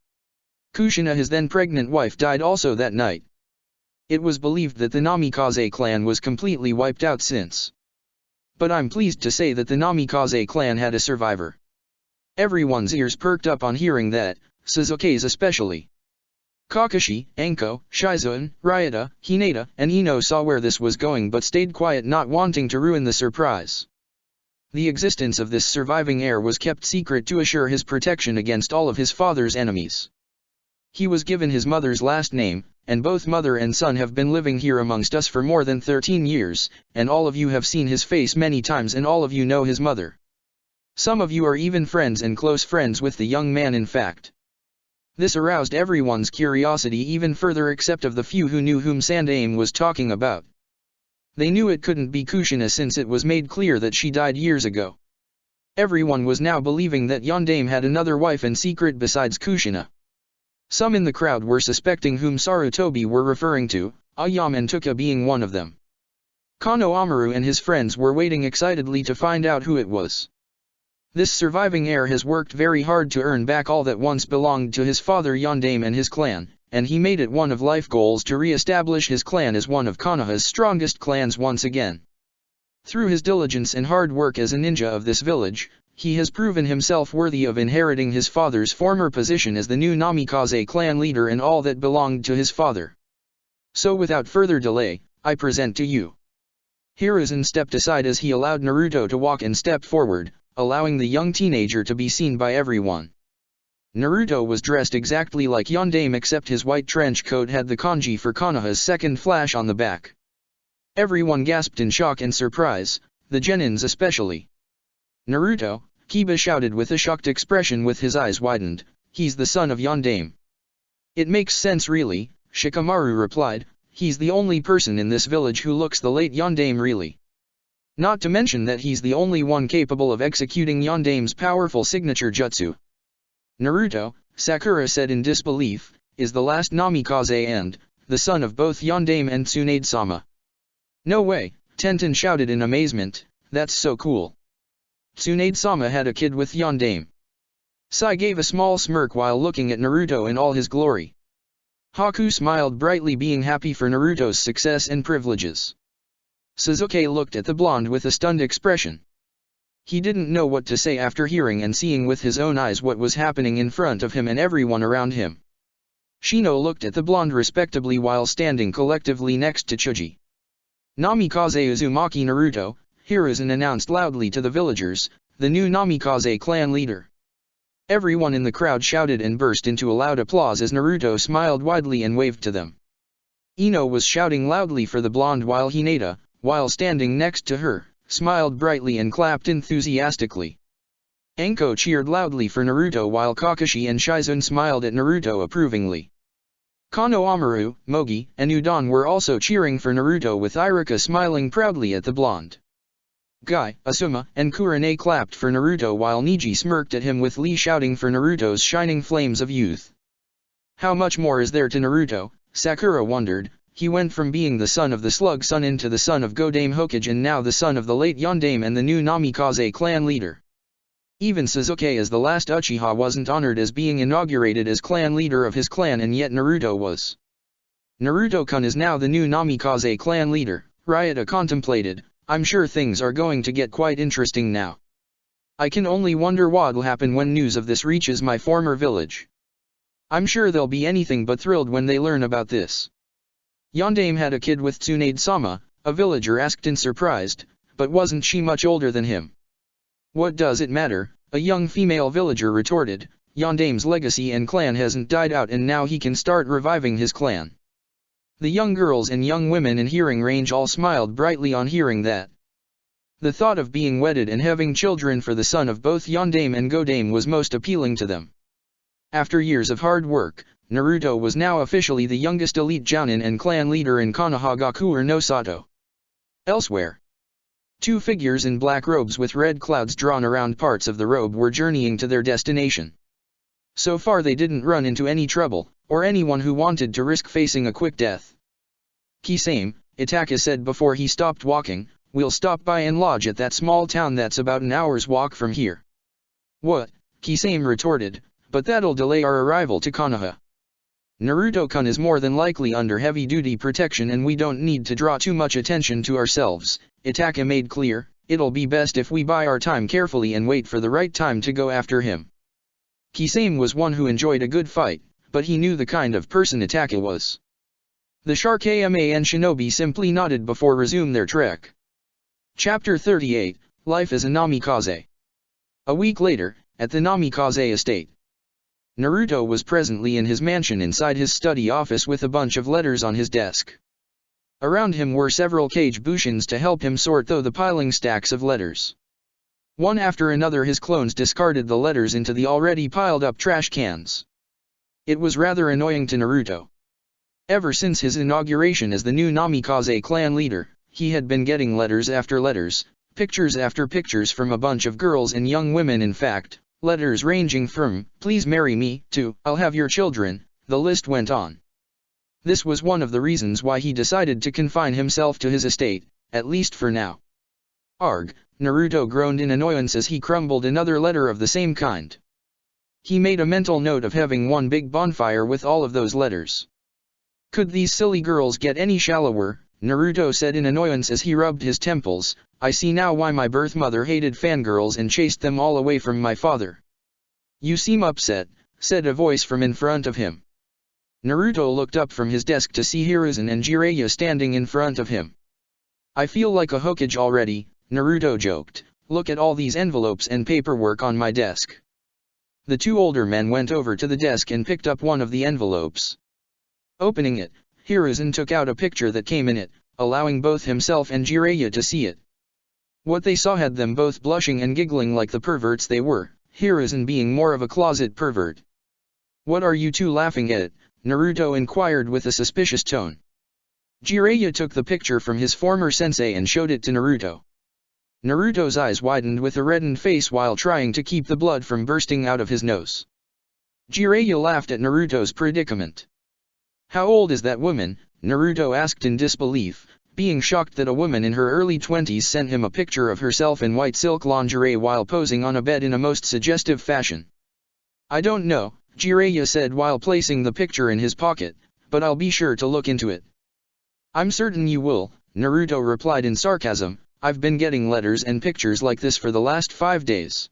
Kushina, his then pregnant wife, died also that night. It was believed that the Namikaze clan was completely wiped out since. But I'm pleased to say that the Namikaze clan had a survivor." Everyone's ears perked up on hearing that, Sasuke's especially. Kakashi, Anko, Shizoan, Ryota, Hinata, and Ino saw where this was going but stayed quiet, not wanting to ruin the surprise. The existence of this surviving heir was kept secret to assure his protection against all of his father's enemies. He was given his mother's last name, and both mother and son have been living here amongst us for more than 13 years, and all of you have seen his face many times and all of you know his mother. Some of you are even friends and close friends with the young man in fact. This aroused everyone's curiosity even further except of the few who knew whom Sandaime was talking about. They knew it couldn't be Kushina since it was made clear that she died years ago. Everyone was now believing that Yondaime had another wife in secret besides Kushina. Some in the crowd were suspecting whom Sarutobi were referring to, Ayame and Tuka being one of them. Kano Amaru and his friends were waiting excitedly to find out who it was. This surviving heir has worked very hard to earn back all that once belonged to his father Yondaime and his clan, and he made it one of life goals to re-establish his clan as one of Konoha's strongest clans once again. Through his diligence and hard work as a ninja of this village, he has proven himself worthy of inheriting his father's former position as the new Namikaze clan leader and all that belonged to his father. So without further delay, I present to you. Hiruzen stepped aside as he allowed Naruto to walk and stepped forward, allowing the young teenager to be seen by everyone. Naruto was dressed exactly like Yondaime except his white trench coat had the kanji for Konoha's second flash on the back. Everyone gasped in shock and surprise, the genins especially. "Naruto," Kiba shouted with a shocked expression with his eyes widened, "he's the son of Yondaime." "It makes sense really," Shikamaru replied, "he's the only person in this village who looks the late Yondaime really. Not to mention that he's the only one capable of executing Yondaime's powerful signature jutsu." "Naruto," Sakura said in disbelief, "is the last Namikaze and, the son of both Yondaime and Tsunade-sama." "No way," Tenten shouted in amazement, "that's so cool. Tsunade-sama had a kid with Yondaime." Sai gave a small smirk while looking at Naruto in all his glory. Haku smiled brightly being happy for Naruto's success and privileges. Sasuke looked at the blonde with a stunned expression. He didn't know what to say after hearing and seeing with his own eyes what was happening in front of him and everyone around him. Shino looked at the blonde respectably while standing collectively next to Chuji. "Namikaze Uzumaki Naruto," Hiruzen announced loudly to the villagers, "the new Namikaze clan leader." Everyone in the crowd shouted and burst into a loud applause as Naruto smiled widely and waved to them. Ino was shouting loudly for the blonde while Hinata, while standing next to her, smiled brightly and clapped enthusiastically. Anko cheered loudly for Naruto while Kakashi and Shizoan smiled at Naruto approvingly. Kano Amaru, Mogi, and Udon were also cheering for Naruto with Iruka smiling proudly at the blonde. Guy, Asuma, and Kurane clapped for Naruto while Niji smirked at him with Lee shouting for Naruto's shining flames of youth. How much more is there to Naruto, Sakura wondered. He went from being the son of the Slug Sun into the son of Yondaime Hokage and now the son of the late Yondaime and the new Namikaze clan leader. Even Sasuke as the last Uchiha wasn't honored as being inaugurated as clan leader of his clan and yet Naruto was. Naruto-kun is now the new Namikaze clan leader, Ryota contemplated. I'm sure things are going to get quite interesting now. I can only wonder what'll happen when news of this reaches my former village. I'm sure they'll be anything but thrilled when they learn about this. Yondaime had a kid with Tsunade-sama, a villager asked in surprised, but wasn't she much older than him? What does it matter, a young female villager retorted, Yondaime's legacy and clan hasn't died out and now he can start reviving his clan. The young girls and young women in hearing range all smiled brightly on hearing that. The thought of being wedded and having children for the son of both Yondaime and Yondaime was most appealing to them. After years of hard work, Naruto was now officially the youngest elite jounin and clan leader in Konohagakure no Sato. Elsewhere, two figures in black robes with red clouds drawn around parts of the robe were journeying to their destination. So far they didn't run into any trouble, or anyone who wanted to risk facing a quick death. "Kisame," Itaka said before he stopped walking, "we'll stop by and lodge at that small town that's about an hour's walk from here." "What?" Kisame retorted, "but that'll delay our arrival to Konoha. Naruto-kun is more than likely under heavy-duty protection and we don't need to draw too much attention to ourselves," Itaka made clear. "It'll be best if we buy our time carefully and wait for the right time to go after him." Kisame was one who enjoyed a good fight, but he knew the kind of person Itaka was. The Sharkama and Shinobi simply nodded before resume their trek. Chapter 38, Life as a Namikaze. A week later, at the Namikaze estate, Naruto was presently in his mansion inside his study office with a bunch of letters on his desk. Around him were several kage bushins to help him sort through the piling stacks of letters. One after another his clones discarded the letters into the already piled up trash cans. It was rather annoying to Naruto. Ever since his inauguration as the new Namikaze clan leader, he had been getting letters after letters, pictures after pictures from a bunch of girls and young women, in fact, letters ranging from, "Please marry me," to, "I'll have your children," the list went on. This was one of the reasons why he decided to confine himself to his estate, at least for now. "Arg," Naruto groaned in annoyance as he crumbled another letter of the same kind. He made a mental note of having one big bonfire with all of those letters. "Could these silly girls get any shallower?" Naruto said in annoyance as he rubbed his temples. "I see now why my birth mother hated fangirls and chased them all away from my father." "You seem upset," said a voice from in front of him. Naruto looked up from his desk to see Hiruzen and Jiraiya standing in front of him. "I feel like a Hokage already," Naruto joked. "Look at all these envelopes and paperwork on my desk." The two older men went over to the desk and picked up one of the envelopes. Opening it, Hiruzen took out a picture that came in it, allowing both himself and Jiraiya to see it. What they saw had them both blushing and giggling like the perverts they were, Hiruzen being more of a closet pervert. "What are you two laughing at?" Naruto inquired with a suspicious tone. Jiraiya took the picture from his former sensei and showed it to Naruto. Naruto's eyes widened with a reddened face while trying to keep the blood from bursting out of his nose. Jiraiya laughed at Naruto's predicament. "How old is that woman?" Naruto asked in disbelief, being shocked that a woman in her early 20s sent him a picture of herself in white silk lingerie while posing on a bed in a most suggestive fashion. "I don't know," Jiraiya said while placing the picture in his pocket, "but I'll be sure to look into it." "I'm certain you will," Naruto replied in sarcasm. "I've been getting letters and pictures like this for the last 5 days.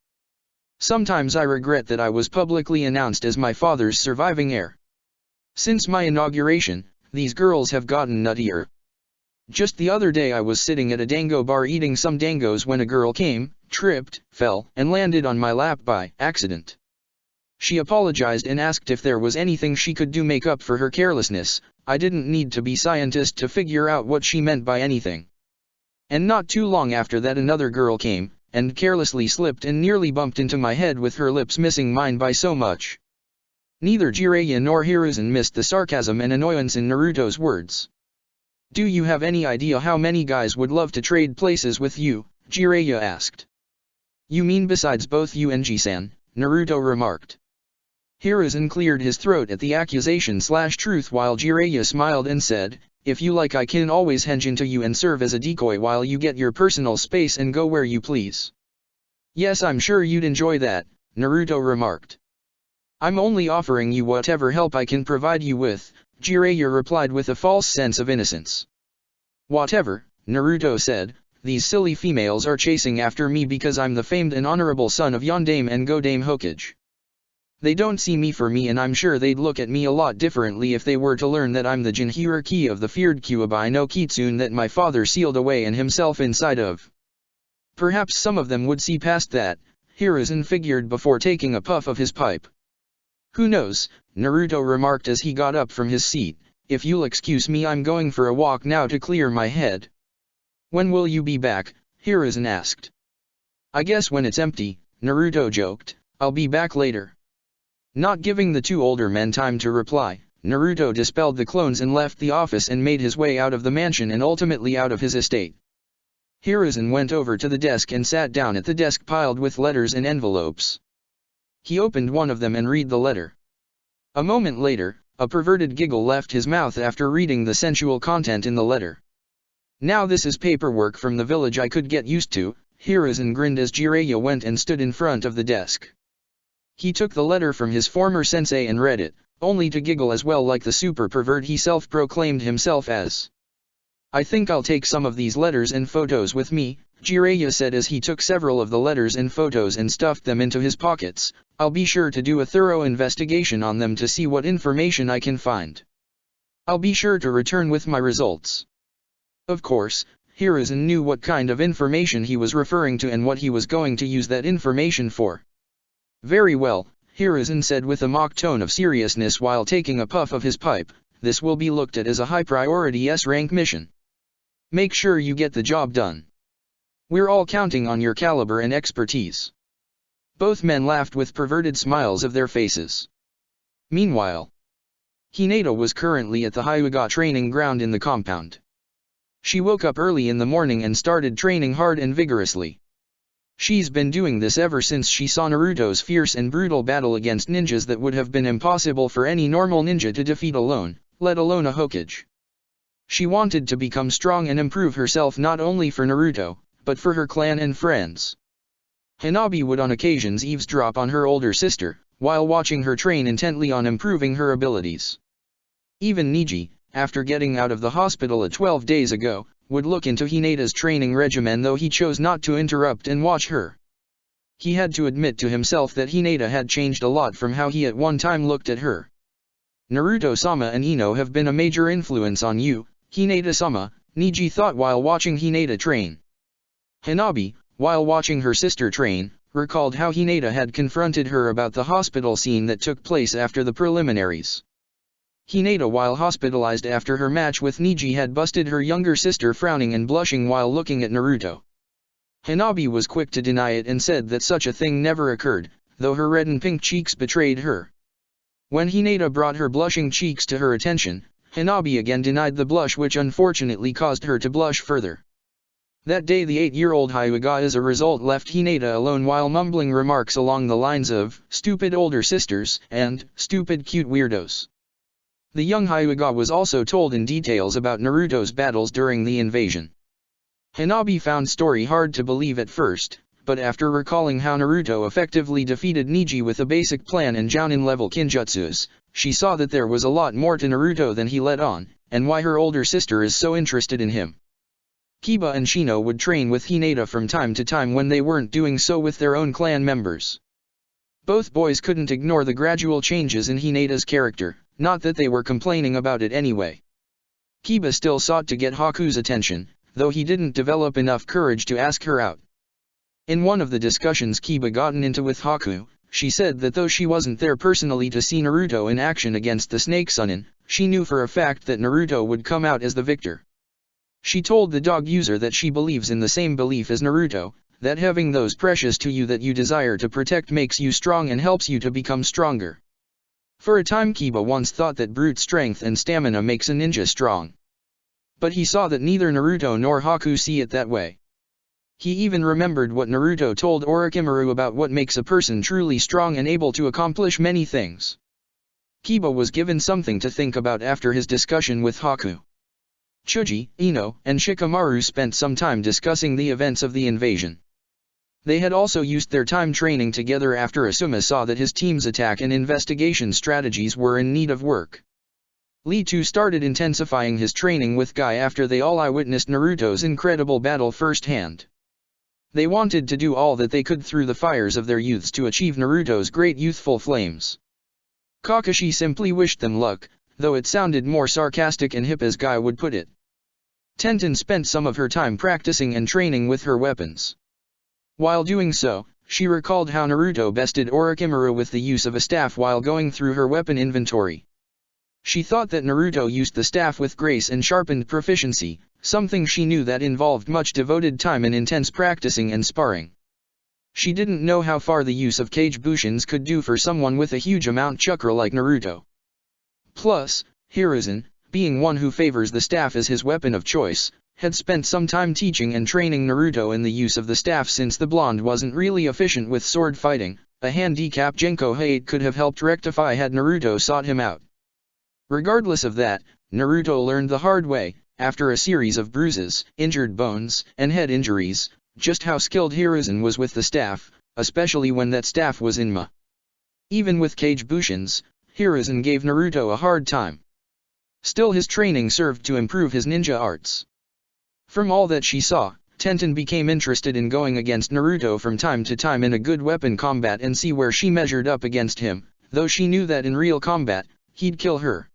Sometimes I regret that I was publicly announced as my father's surviving heir. Since my inauguration, these girls have gotten nuttier. Just the other day I was sitting at a dango bar eating some dangos when a girl came, tripped, fell, and landed on my lap by accident. She apologized and asked if there was anything she could do make up for her carelessness. I didn't need to be scientist to figure out what she meant by anything. And not too long after that another girl came, and carelessly slipped and nearly bumped into my head with her lips missing mine by so much." Neither Jiraiya nor Hiruzen missed the sarcasm and annoyance in Naruto's words. "Do you have any idea how many guys would love to trade places with you?" Jiraiya asked. "You mean besides both you and Ji-san?" Naruto remarked. Hiruzen cleared his throat at the accusation/truth while Jiraiya smiled and said, "If you like I can always henge into you and serve as a decoy while you get your personal space and go where you please." "Yes, I'm sure you'd enjoy that," Naruto remarked. "I'm only offering you whatever help I can provide you with," Jiraiya replied with a false sense of innocence. "Whatever," Naruto said, "these silly females are chasing after me because I'm the famed and honorable son of Yondaime and Yondaime Hokage. They don't see me for me and I'm sure they'd look at me a lot differently if they were to learn that I'm the Jinhuriki of the feared Kyuubi no Kitsune that my father sealed away and himself inside of. Perhaps some of them would see past that," Hiruzen figured before taking a puff of his pipe. "Who knows," Naruto remarked as he got up from his seat. "If you'll excuse me I'm going for a walk now to clear my head." "When will you be back?" Hiruzen asked. "I guess when it's empty," Naruto joked. "I'll be back later." Not giving the two older men time to reply, Naruto dispelled the clones and left the office and made his way out of the mansion and ultimately out of his estate. Hiruzen went over to the desk and sat down at the desk piled with letters and envelopes. He opened one of them and read the letter. A moment later, a perverted giggle left his mouth after reading the sensual content in the letter. Now this is paperwork from the village I could get used to, Hiruzen grinned as Jiraiya went and stood in front of the desk. He took the letter from his former sensei and read it, only to giggle as well like the super pervert he self-proclaimed himself as. I think I'll take some of these letters and photos with me, Jiraiya said as he took several of the letters and photos and stuffed them into his pockets. I'll be sure to do a thorough investigation on them to see what information I can find. I'll be sure to return with my results. Of course, Hiruzen knew what kind of information he was referring to and what he was going to use that information for. Very well, Hiruzen said with a mock tone of seriousness while taking a puff of his pipe, this will be looked at as a high-priority S-rank mission. Make sure you get the job done. We're all counting on your caliber and expertise. Both men laughed with perverted smiles of their faces. Meanwhile, Hinata was currently at the Hyuga training ground in the compound. She woke up early in the morning and started training hard and vigorously. She's been doing this ever since she saw Naruto's fierce and brutal battle against ninjas that would have been impossible for any normal ninja to defeat alone, let alone a Hokage. She wanted to become strong and improve herself not only for Naruto, but for her clan and friends. Hanabi would on occasions eavesdrop on her older sister, while watching her train intently on improving her abilities. Even Neji, after getting out of the hospital 12 days ago, would look into Hinata's training regimen though he chose not to interrupt and watch her. He had to admit to himself that Hinata had changed a lot from how he at one time looked at her. Naruto-sama and Ino have been a major influence on you, Hinata-sama, Neji thought while watching Hinata train. Hanabi, while watching her sister train, recalled how Hinata had confronted her about the hospital scene that took place after the preliminaries. Hinata, while hospitalized after her match with Neji, had busted her younger sister frowning and blushing while looking at Naruto. Hanabi was quick to deny it and said that such a thing never occurred, though her red and pink cheeks betrayed her. When Hinata brought her blushing cheeks to her attention, Hanabi again denied the blush, which unfortunately caused her to blush further. That day the 8-year-old Hyuga as a result left Hinata alone while mumbling remarks along the lines of, "stupid older sisters," and, "stupid cute weirdos." The young Hyuga was also told in details about Naruto's battles during the invasion. Hanabi found story hard to believe at first, but after recalling how Naruto effectively defeated Neji with a basic plan and Jounin-level kinjutsus, she saw that there was a lot more to Naruto than he let on, and why her older sister is so interested in him. Kiba and Shino would train with Hinata from time to time when they weren't doing so with their own clan members. Both boys couldn't ignore the gradual changes in Hinata's character, not that they were complaining about it anyway. Kiba still sought to get Haku's attention, though he didn't develop enough courage to ask her out. In one of the discussions Kiba gotten into with Haku, she said that though she wasn't there personally to see Naruto in action against the Snake Sunin, she knew for a fact that Naruto would come out as the victor. She told the dog user that she believes in the same belief as Naruto, that having those precious to you that you desire to protect makes you strong and helps you to become stronger. For a time Kiba once thought that brute strength and stamina makes a ninja strong. But he saw that neither Naruto nor Haku see it that way. He even remembered what Naruto told Orochimaru about what makes a person truly strong and able to accomplish many things. Kiba was given something to think about after his discussion with Haku. Chuji, Ino, and Shikamaru spent some time discussing the events of the invasion. They had also used their time training together after Asuma saw that his team's attack and investigation strategies were in need of work. Lee too started intensifying his training with Guy after they all eyewitnessed Naruto's incredible battle firsthand. They wanted to do all that they could through the fires of their youths to achieve Naruto's great youthful flames. Kakashi simply wished them luck, though it sounded more sarcastic and hip as Guy would put it. Tenten spent some of her time practicing and training with her weapons. While doing so, she recalled how Naruto bested Orochimaru with the use of a staff while going through her weapon inventory. She thought that Naruto used the staff with grace and sharpened proficiency, something she knew that involved much devoted time and intense practicing and sparring. She didn't know how far the use of Kage Bushins could do for someone with a huge amount chakra like Naruto. Plus, Hiruzen, being one who favors the staff as his weapon of choice, had spent some time teaching and training Naruto in the use of the staff. Since the blonde wasn't really efficient with sword fighting, a handicap Genko Hate could have helped rectify had Naruto sought him out. Regardless of that, Naruto learned the hard way, after a series of bruises, injured bones, and head injuries, just how skilled Hiruzen was with the staff, especially when that staff was in Ma. Even with Kage Bushins, Hiruzen gave Naruto a hard time. Still, his training served to improve his ninja arts. From all that she saw, Tenten became interested in going against Naruto from time to time in a good weapon combat and see where she measured up against him, though she knew that in real combat, he'd kill her.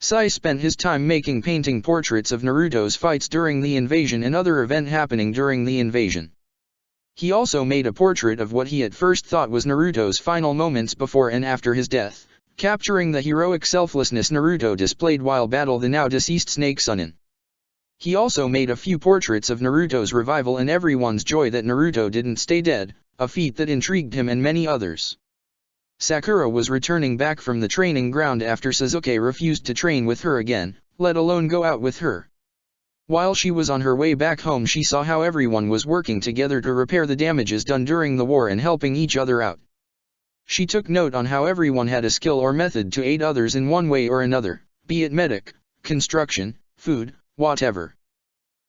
Sai spent his time painting portraits of Naruto's fights during the invasion and other event happening during the invasion. He also made a portrait of what he at first thought was Naruto's final moments before and after his death, capturing the heroic selflessness Naruto displayed while battling the now deceased Snake Sunin. He also made a few portraits of Naruto's revival and everyone's joy that Naruto didn't stay dead, a feat that intrigued him and many others. Sakura was returning back from the training ground after Sasuke refused to train with her again, let alone go out with her. While she was on her way back home, she saw how everyone was working together to repair the damages done during the war and helping each other out. She took note on how everyone had a skill or method to aid others in one way or another, be it medic, construction, food, whatever.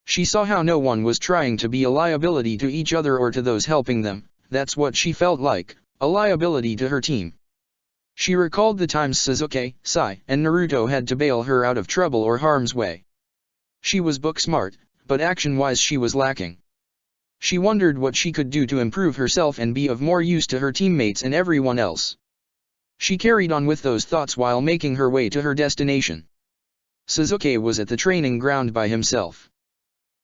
She saw how no one was trying to be a liability to each other or to those helping them. That's what she felt like, a liability to her team. She recalled the times Sasuke, Sai, and Naruto had to bail her out of trouble or harm's way. She was book smart, but action-wise she was lacking. She wondered what she could do to improve herself and be of more use to her teammates and everyone else. She carried on with those thoughts while making her way to her destination. Sasuke was at the training ground by himself.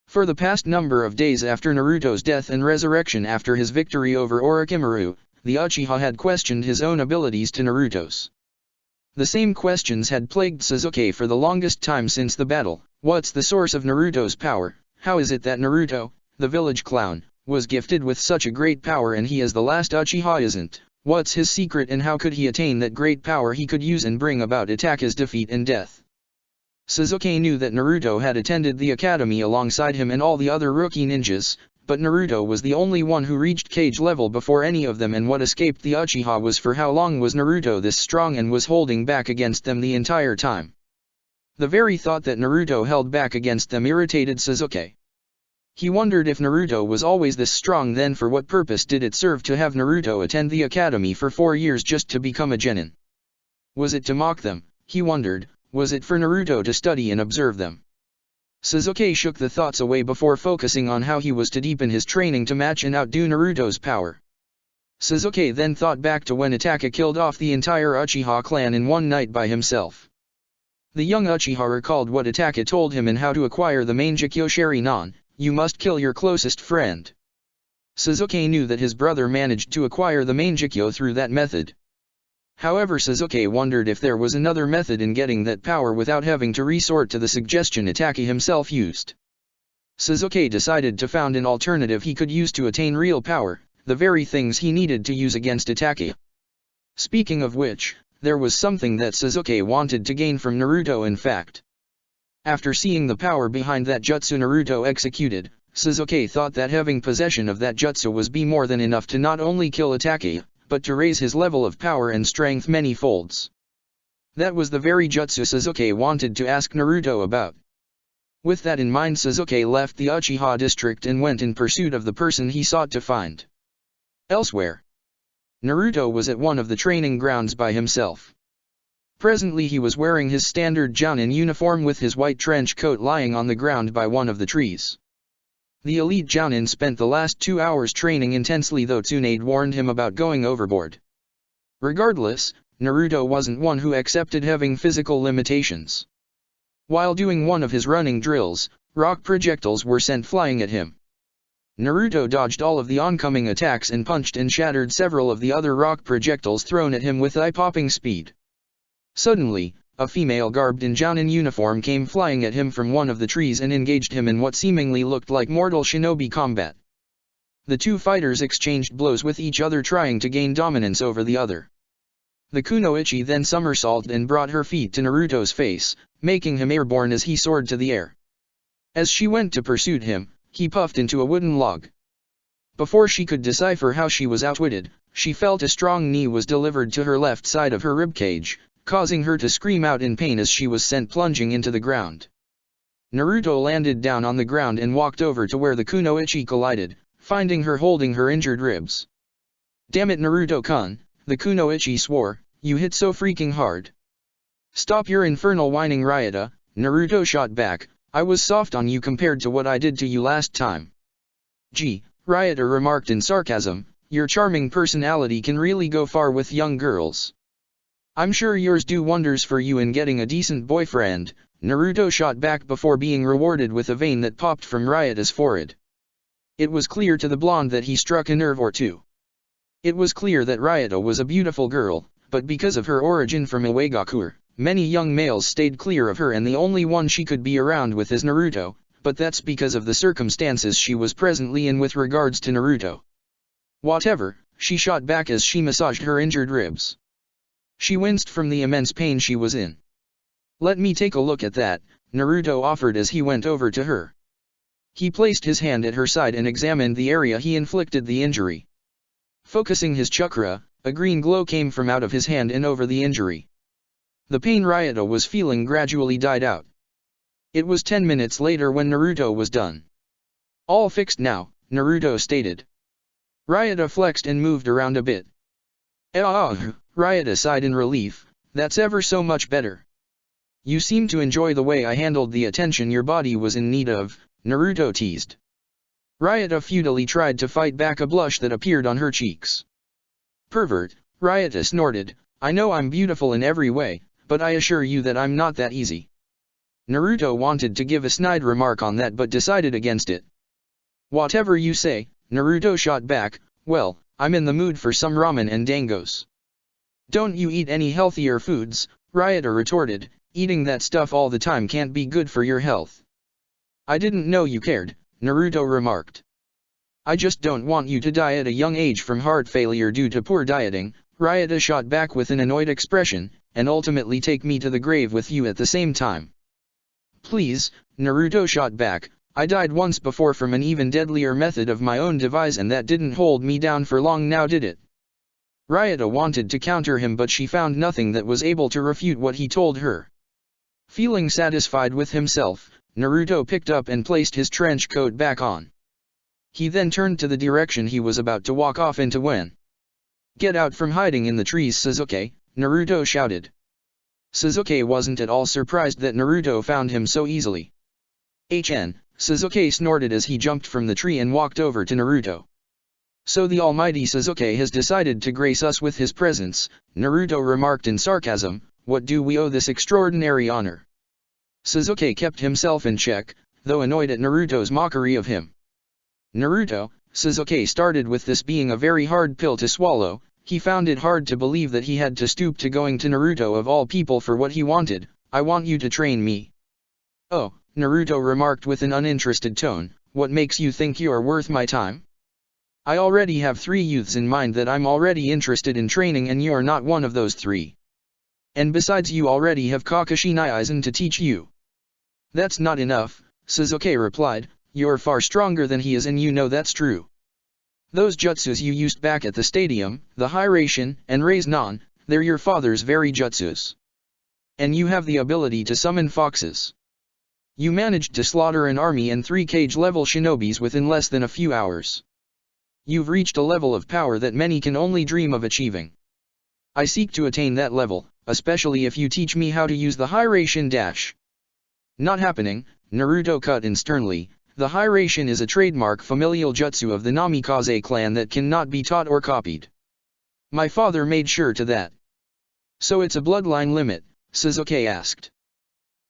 For the past number of days after Naruto's death and resurrection after his victory over Orochimaru, the Uchiha had questioned his own abilities to Naruto's. The same questions had plagued Sasuke for the longest time since the battle. What's the source of Naruto's power? How is it that Naruto, the village clown, was gifted with such a great power and he as the last Uchiha isn't? What's his secret and how could he attain that great power he could use and bring about Itake's defeat and death? Sasuke knew that Naruto had attended the academy alongside him and all the other rookie ninjas, but Naruto was the only one who reached Kage level before any of them, and what escaped the Uchiha was for how long was Naruto this strong and was holding back against them the entire time. The very thought that Naruto held back against them irritated Sasuke. He wondered if Naruto was always this strong, then for what purpose did it serve to have Naruto attend the academy for 4 years just to become a genin? Was it to mock them, he wondered, was it for Naruto to study and observe them? Sasuke shook the thoughts away before focusing on how he was to deepen his training to match and outdo Naruto's power. Sasuke then thought back to when Itachi killed off the entire Uchiha clan in one night by himself. The young Uchiha recalled what Itachi told him and how to acquire the Mangekyo Sharingan: you must kill your closest friend. Sasuke knew that his brother managed to acquire the Mangekyo through that method. However, Sasuke wondered if there was another method in getting that power without having to resort to the suggestion Itachi himself used. Sasuke decided to found an alternative he could use to attain real power, the very things he needed to use against Itachi. Speaking of which, there was something that Sasuke wanted to gain from Naruto. In fact, after seeing the power behind that jutsu Naruto executed, Sasuke thought that having possession of that jutsu was be more than enough to not only kill Itachi, but to raise his level of power and strength many folds. That was the very jutsu Sasuke wanted to ask Naruto about. With that in mind, Sasuke left the Uchiha district and went in pursuit of the person he sought to find. Elsewhere, Naruto was at one of the training grounds by himself. Presently he was wearing his standard Jounin uniform with his white trench coat lying on the ground by one of the trees. The elite Jounin spent the last 2 hours training intensely, though Tsunade warned him about going overboard. Regardless, Naruto wasn't one who accepted having physical limitations. While doing one of his running drills, rock projectiles were sent flying at him. Naruto dodged all of the oncoming attacks and punched and shattered several of the other rock projectiles thrown at him with eye-popping speed. Suddenly, a female garbed in Jounin uniform came flying at him from one of the trees and engaged him in what seemingly looked like mortal shinobi combat. The two fighters exchanged blows with each other, trying to gain dominance over the other. The kunoichi then somersaulted and brought her feet to Naruto's face, making him airborne as he soared to the air. As she went to pursue him, he puffed into a wooden log. Before she could decipher how she was outwitted, she felt a strong knee was delivered to her left side of her ribcage, causing her to scream out in pain as she was sent plunging into the ground. Naruto landed down on the ground and walked over to where the kunoichi collided, finding her holding her injured ribs. "Damn it, Naruto-kun," the kunoichi swore, "you hit so freaking hard." "Stop your infernal whining, Ryota," Naruto shot back, "I was soft on you compared to what I did to you last time." "Gee," Ryota remarked in sarcasm, "your charming personality can really go far with young girls. I'm sure yours do wonders for you in getting a decent boyfriend," Naruto shot back before being rewarded with a vein that popped from Ryota's forehead. It was clear to the blonde that he struck a nerve or two. It was clear that Ryota was a beautiful girl, but because of her origin from Iwagakure, many young males stayed clear of her, and the only one she could be around with is Naruto, but that's because of the circumstances she was presently in with regards to Naruto. "Whatever," she shot back as she massaged her injured ribs. She winced from the immense pain she was in. "Let me take a look at that," Naruto offered as he went over to her. He placed his hand at her side and examined the area he inflicted the injury. Focusing his chakra, a green glow came from out of his hand and over the injury. The pain Ryota was feeling gradually died out. It was 10 minutes later when Naruto was done. "All fixed now," Naruto stated. Ryota flexed and moved around a bit. Ryota sighed in relief, "That's ever so much better. You seem to enjoy the way I handled the attention your body was in need of," Naruto teased. Ryota futilely tried to fight back a blush that appeared on her cheeks. "Pervert," Ryota snorted, "I know I'm beautiful in every way, but I assure you that I'm not that easy." Naruto wanted to give a snide remark on that but decided against it. "Whatever you say," Naruto shot back, "well, I'm in the mood for some ramen and dangos." "Don't you eat any healthier foods?" Ryota retorted, "Eating that stuff all the time can't be good for your health." "I didn't know you cared," Naruto remarked. "I just don't want you to die at a young age from heart failure due to poor dieting," Ryota shot back with an annoyed expression, "and ultimately take me to the grave with you at the same time." "Please," Naruto shot back, "I died once before from an even deadlier method of my own device and that didn't hold me down for long now, did it?" Ryota wanted to counter him but she found nothing that was able to refute what he told her. Feeling satisfied with himself, Naruto picked up and placed his trench coat back on. He then turned to the direction he was about to walk off into when. "Get out from hiding in the trees, Sasuke," Naruto shouted. Sasuke wasn't at all surprised that Naruto found him so easily. Sasuke snorted as he jumped from the tree and walked over to Naruto. "So the almighty Sasuke has decided to grace us with his presence," Naruto remarked in sarcasm, "What do we owe this extraordinary honor?" Sasuke kept himself in check, though annoyed at Naruto's mockery of him. "Naruto," Sasuke started with this being a very hard pill to swallow, he found it hard to believe that he had to stoop to going to Naruto of all people for what he wanted. "I want you to train me." "Oh," Naruto remarked with an uninterested tone, "what makes you think you're worth my time? I already have 3 youths in mind that I'm already interested in training and you're not one of those 3. And besides you already have Kakashi Aizen to teach you." "That's not enough," Sasuke replied, "you're far stronger than he is and you know that's true. Those jutsus you used back at the stadium, the Hiraishin and Raise-Non, they're your father's very jutsus. And you have the ability to summon foxes. You managed to slaughter an army and 3 cage-level shinobis within less than a few hours. You've reached a level of power that many can only dream of achieving. I seek to attain that level, especially if you teach me how to use the Hiraishin dash." "Not happening," Naruto cut in sternly, "the Hiraishin is a trademark familial jutsu of the Namikaze clan that cannot be taught or copied. My father made sure to that." "So it's a bloodline limit?" Sasuke asked.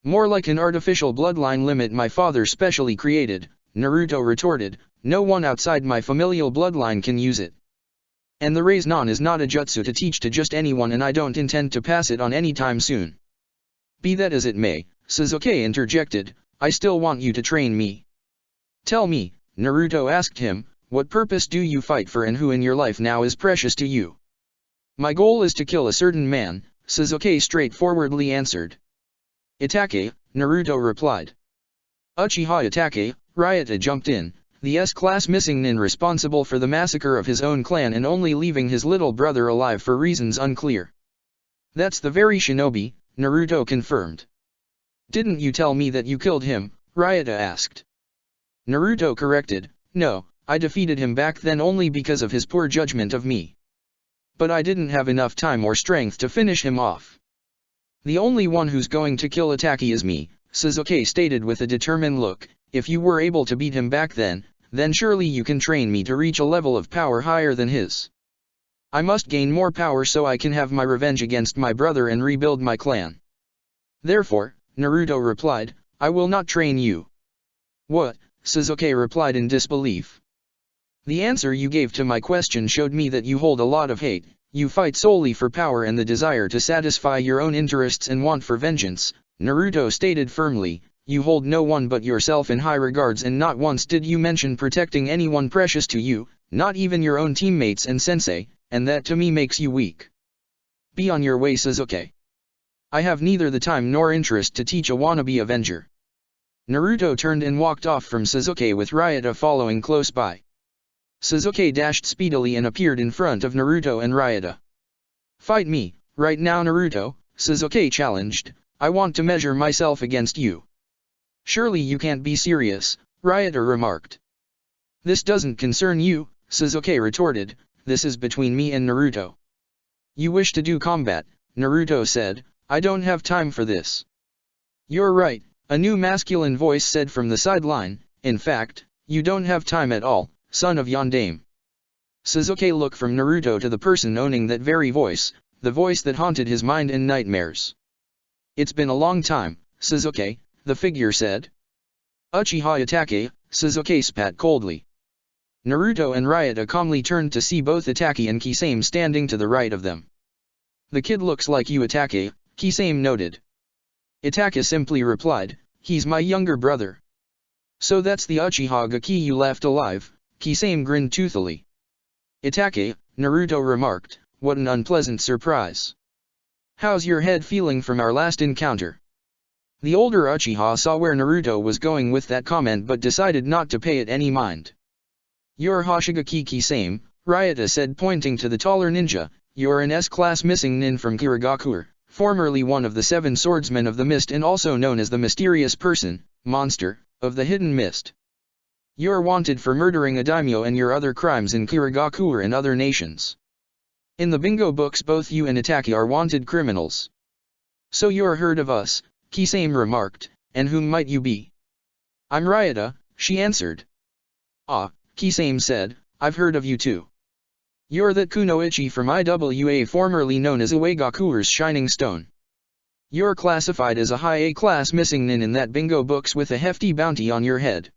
"More like an artificial bloodline limit my father specially created," Naruto retorted, "no one outside my familial bloodline can use it. And the Raise-Non is not a jutsu to teach to just anyone and I don't intend to pass it on anytime soon." "Be that as it may," Sasuke interjected, "I still want you to train me." "Tell me," Naruto asked him, what purpose do you fight for and who in your life now is precious to you? My goal is to kill a certain man, Sasuke straightforwardly answered. Itachi, Naruto replied. Uchiha Itachi, Ryota jumped in, the S-class missing nin responsible for the massacre of his own clan and only leaving his little brother alive for reasons unclear. That's the very shinobi, Naruto confirmed. Didn't you tell me that you killed him? Ryota asked. Naruto corrected, no, I defeated him back then only because of his poor judgment of me. But I didn't have enough time or strength to finish him off. The only one who's going to kill Itachi is me, Sasuke stated with a determined look. If you were able to beat him back then surely you can train me to reach a level of power higher than his. I must gain more power so I can have my revenge against my brother and rebuild my clan. Therefore, Naruto replied, I will not train you. What? Sasuke replied in disbelief. The answer you gave to my question showed me that you hold a lot of hate, you fight solely for power and the desire to satisfy your own interests and want for vengeance, Naruto stated firmly. You hold no one but yourself in high regards and not once did you mention protecting anyone precious to you, not even your own teammates and sensei, and that to me makes you weak. Be on your way Sasuke. I have neither the time nor interest to teach a wannabe avenger. Naruto turned and walked off from Sasuke with Ryota following close by. Sasuke dashed speedily and appeared in front of Naruto and Ryota. Fight me, right now Naruto, Sasuke challenged, I want to measure myself against you. Surely you can't be serious, Ryota remarked. This doesn't concern you, Sasuke retorted, this is between me and Naruto. You wish to do combat, Naruto said, I don't have time for this. You're right, a new masculine voice said from the sideline, in fact, you don't have time at all, son of Yondaime. Sasuke looked from Naruto to the person owning that very voice, the voice that haunted his mind in nightmares. It's been a long time, Sasuke, the figure said. Uchiha Itachi, Sasuke spat coldly. Naruto and Ryota calmly turned to see both Itachi and Kisame standing to the right of them. The kid looks like you Itachi, Kisame noted. Itachi simply replied, he's my younger brother. So that's the Uchiha Gaki you left alive, Kisame grinned toothily. Itachi, Naruto remarked, what an unpleasant surprise. How's your head feeling from our last encounter? The older Uchiha saw where Naruto was going with that comment but decided not to pay it any mind. You're Hoshigaki Kisame, Ryota said pointing to the taller ninja, you're an S-class missing nin from Kirigakure, formerly one of the 7 swordsmen of the mist and also known as the mysterious person, monster, of the hidden mist. You're wanted for murdering a daimyo and your other crimes in Kirigakure and other nations. In the bingo books both you and Itachi are wanted criminals. So you're heard of us, Kisame remarked, and whom might you be? I'm Ryota, she answered. Ah, Kisame said, I've heard of you too. You're that Kunoichi from IWA formerly known as Uegakure's Shining Stone. You're classified as a high A-class missing nin in that bingo books with a hefty bounty on your head.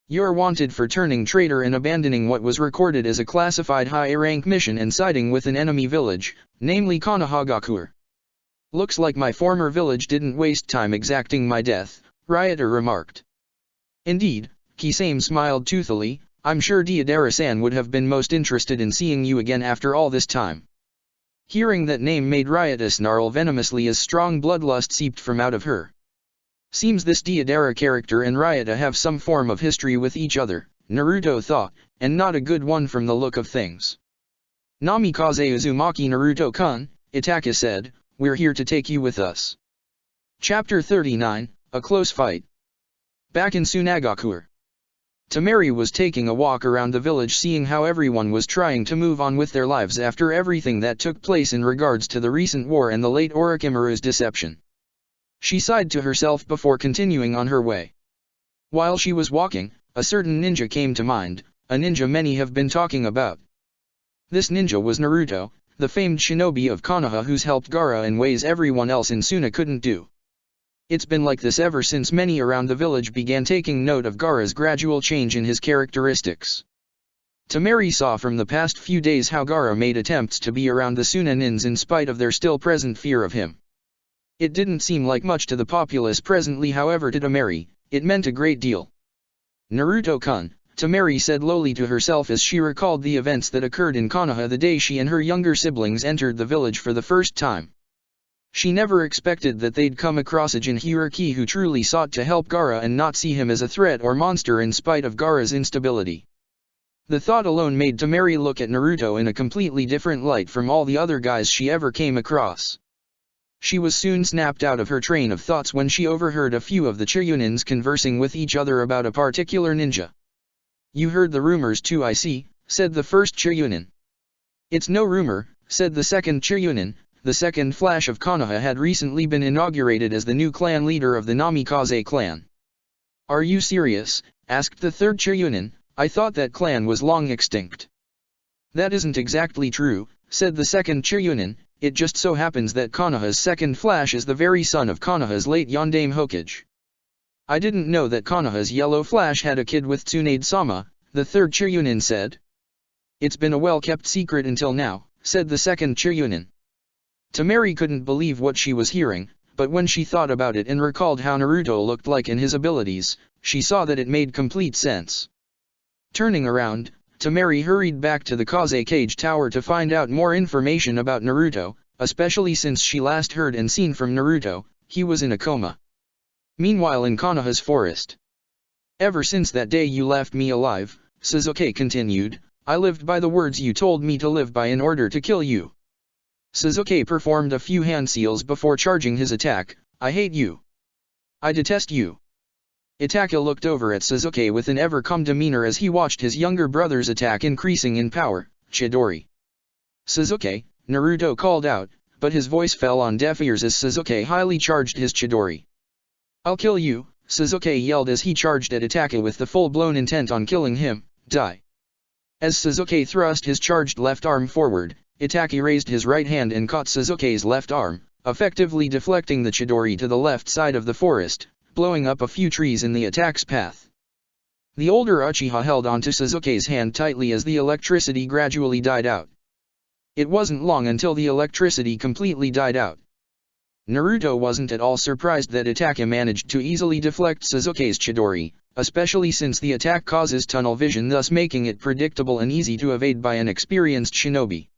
You're wanted for turning traitor and abandoning what was recorded as a classified high A-rank mission and siding with an enemy village, namely Konohagakure. Looks like my former village didn't waste time exacting my death, Ryota remarked. Indeed, Kisame smiled toothily, I'm sure Deidara-san would have been most interested in seeing you again after all this time. Hearing that name made Ryota snarl venomously as strong bloodlust seeped from out of her. Seems this Deidara character and Ryota have some form of history with each other, Naruto thought, and not a good one from the look of things. Namikaze Uzumaki Naruto-kun, Itachi said, we're here to take you with us. Chapter 39, A Close Fight. Back in Tsunagakure. Tamari was taking a walk around the village seeing how everyone was trying to move on with their lives after everything that took place in regards to the recent war and the late Orochimaru's deception. She sighed to herself before continuing on her way. While she was walking, a certain ninja came to mind, a ninja many have been talking about. This ninja was Naruto, the famed shinobi of Konoha who's helped Gaara in ways everyone else in Suna couldn't do. It's been like this ever since many around the village began taking note of Gaara's gradual change in his characteristics. Tamari saw from the past few days how Gaara made attempts to be around the Suna nins in spite of their still present fear of him. It didn't seem like much to the populace presently, however to Tamari, it meant a great deal. Naruto-kun, Temari said lowly to herself as she recalled the events that occurred in Konoha the day she and her younger siblings entered the village for the first time. She never expected that they'd come across a Jinhiriki who truly sought to help Gaara and not see him as a threat or monster in spite of Gaara's instability. The thought alone made Temari look at Naruto in a completely different light from all the other guys she ever came across. She was soon snapped out of her train of thoughts when she overheard a few of the Chiryunins conversing with each other about a particular ninja. "You heard the rumors too, I see," said the first Chiryunin. "It's no rumor," said the second Chiryunin. The second Flash of Konoha had recently been inaugurated as the new clan leader of the Namikaze clan. "Are you serious?" asked the third Chiryunin. "I thought that clan was long extinct." "That isn't exactly true," said the second Chiryunin. "It just so happens that Konoha's second Flash is the very son of Konoha's late Yondaime Hokage." "I didn't know that Konoha's Yellow Flash had a kid with Tsunade-sama," the third Chiryunin said. "It's been a well-kept secret until now," said the second Chiryunin. Temari couldn't believe what she was hearing, but when she thought about it and recalled how Naruto looked like and his abilities, she saw that it made complete sense. Turning around, Temari hurried back to the Kaze Cage Tower to find out more information about Naruto, especially since she last heard and seen from Naruto, he was in a coma. Meanwhile in Konoha's forest. "Ever since that day you left me alive," Sasuke continued, "I lived by the words you told me to live by in order to kill you." Sasuke performed a few hand seals before charging his attack. "I hate you. I detest you." Itachi looked over at Sasuke with an ever-calm demeanor as he watched his younger brother's attack increasing in power. "Chidori." "Sasuke," Naruto called out, but his voice fell on deaf ears as Sasuke highly charged his Chidori. "I'll kill you," Sasuke yelled as he charged at Itachi with the full-blown intent on killing him. "Die." As Sasuke thrust his charged left arm forward, Itachi raised his right hand and caught Sasuke's left arm, effectively deflecting the Chidori to the left side of the forest, blowing up a few trees in the attack's path. The older Uchiha held onto Sasuke's hand tightly as the electricity gradually died out. It wasn't long until the electricity completely died out. Naruto wasn't at all surprised that Itachi managed to easily deflect Sasuke's Chidori, especially since the attack causes tunnel vision, thus making it predictable and easy to evade by an experienced shinobi.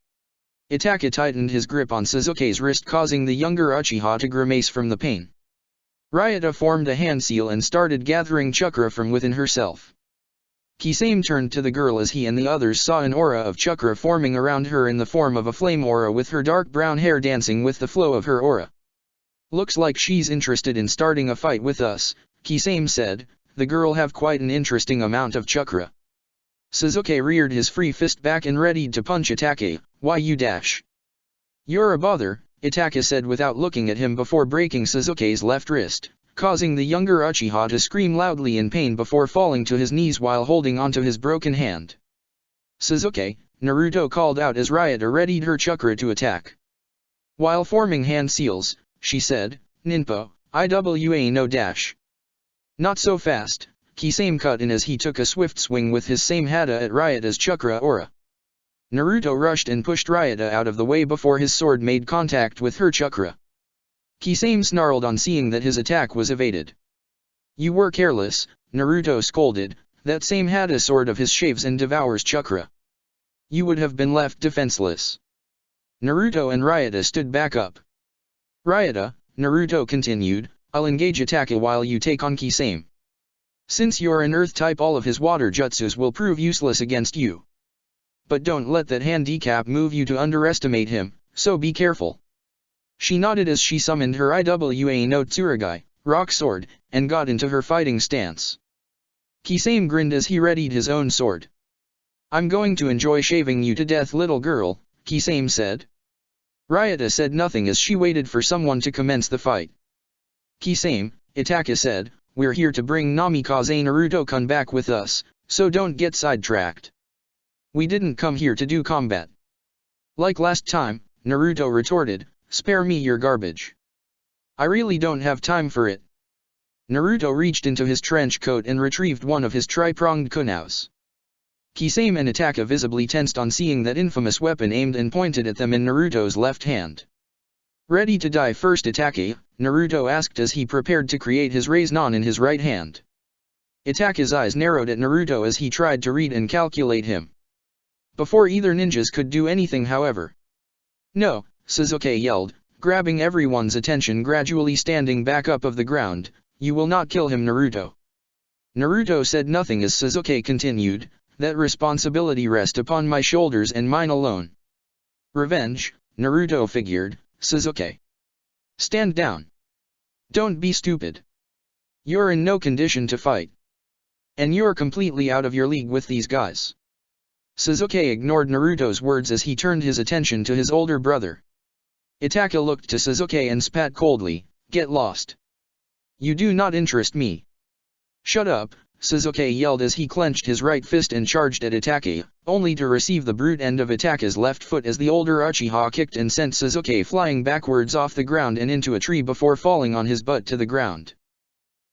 Itachi tightened his grip on Sasuke's wrist, causing the younger Uchiha to grimace from the pain. Ryota formed a hand seal and started gathering chakra from within herself. Kisame turned to the girl as he and the others saw an aura of chakra forming around her in the form of a flame aura, with her dark brown hair dancing with the flow of her aura. "Looks like she's interested in starting a fight with us," Kisame said. "The girl have quite an interesting amount of chakra." Sasuke reared his free fist back and readied to punch Itachi. "Why you dash? You're a bother," Itachi said without looking at him before breaking Sasuke's left wrist, causing the younger Uchiha to scream loudly in pain before falling to his knees while holding onto his broken hand. "Sasuke," Naruto called out as Ryota readied her chakra to attack. While forming hand seals, she said, "Ninpo, Iwa no dash." "Not so fast," Kisame cut in as he took a swift swing with his same hata at Ryota's chakra aura. Naruto rushed and pushed Ryota out of the way before his sword made contact with her chakra. Kisame snarled on seeing that his attack was evaded. "You were careless," Naruto scolded. "That same hata sword of his shaves and devours chakra. You would have been left defenseless." Naruto and Ryota stood back up. "Ryota," Naruto continued, "I'll engage Itachi while you take on Kisame. Since you're an earth type, all of his water jutsus will prove useless against you. But don't let that handicap move you to underestimate him, so be careful." She nodded as she summoned her Iwa no Tsurugi, rock sword, and got into her fighting stance. Kisame grinned as he readied his own sword. "I'm going to enjoy shaving you to death, little girl," Kisame said. Ryota said nothing as she waited for someone to commence the fight. "Kisame," Itachi said, "we're here to bring Namikaze Naruto-kun back with us, so don't get sidetracked. We didn't come here to do combat." "Like last time," Naruto retorted, "spare me your garbage. I really don't have time for it." Naruto reached into his trench coat and retrieved one of his tri-pronged kunaus. Kisame and Itachi visibly tensed on seeing that infamous weapon aimed and pointed at them in Naruto's left hand. "Ready to die first, Itachi?" Naruto asked as he prepared to create his Rasengan in his right hand. Itake's eyes narrowed at Naruto as he tried to read and calculate him. Before either ninjas could do anything, however. "No," Sasuke yelled, grabbing everyone's attention, gradually standing back up of the ground, "you will not kill him, Naruto." Naruto said nothing as Sasuke continued, "That responsibility rests upon my shoulders and mine alone." Revenge, Naruto figured. Sasuke, stand down. Don't be stupid. You're in no condition to fight. And you're completely out of your league with these guys. Sasuke ignored Naruto's words as he turned his attention to his older brother. Itachi looked to Sasuke and spat coldly, "Get lost. You do not interest me." "Shut up," Sasuke yelled as he clenched his right fist and charged at Itachi, only to receive the brute end of Itachi's left foot as the older Uchiha kicked and sent Sasuke flying backwards off the ground and into a tree before falling on his butt to the ground.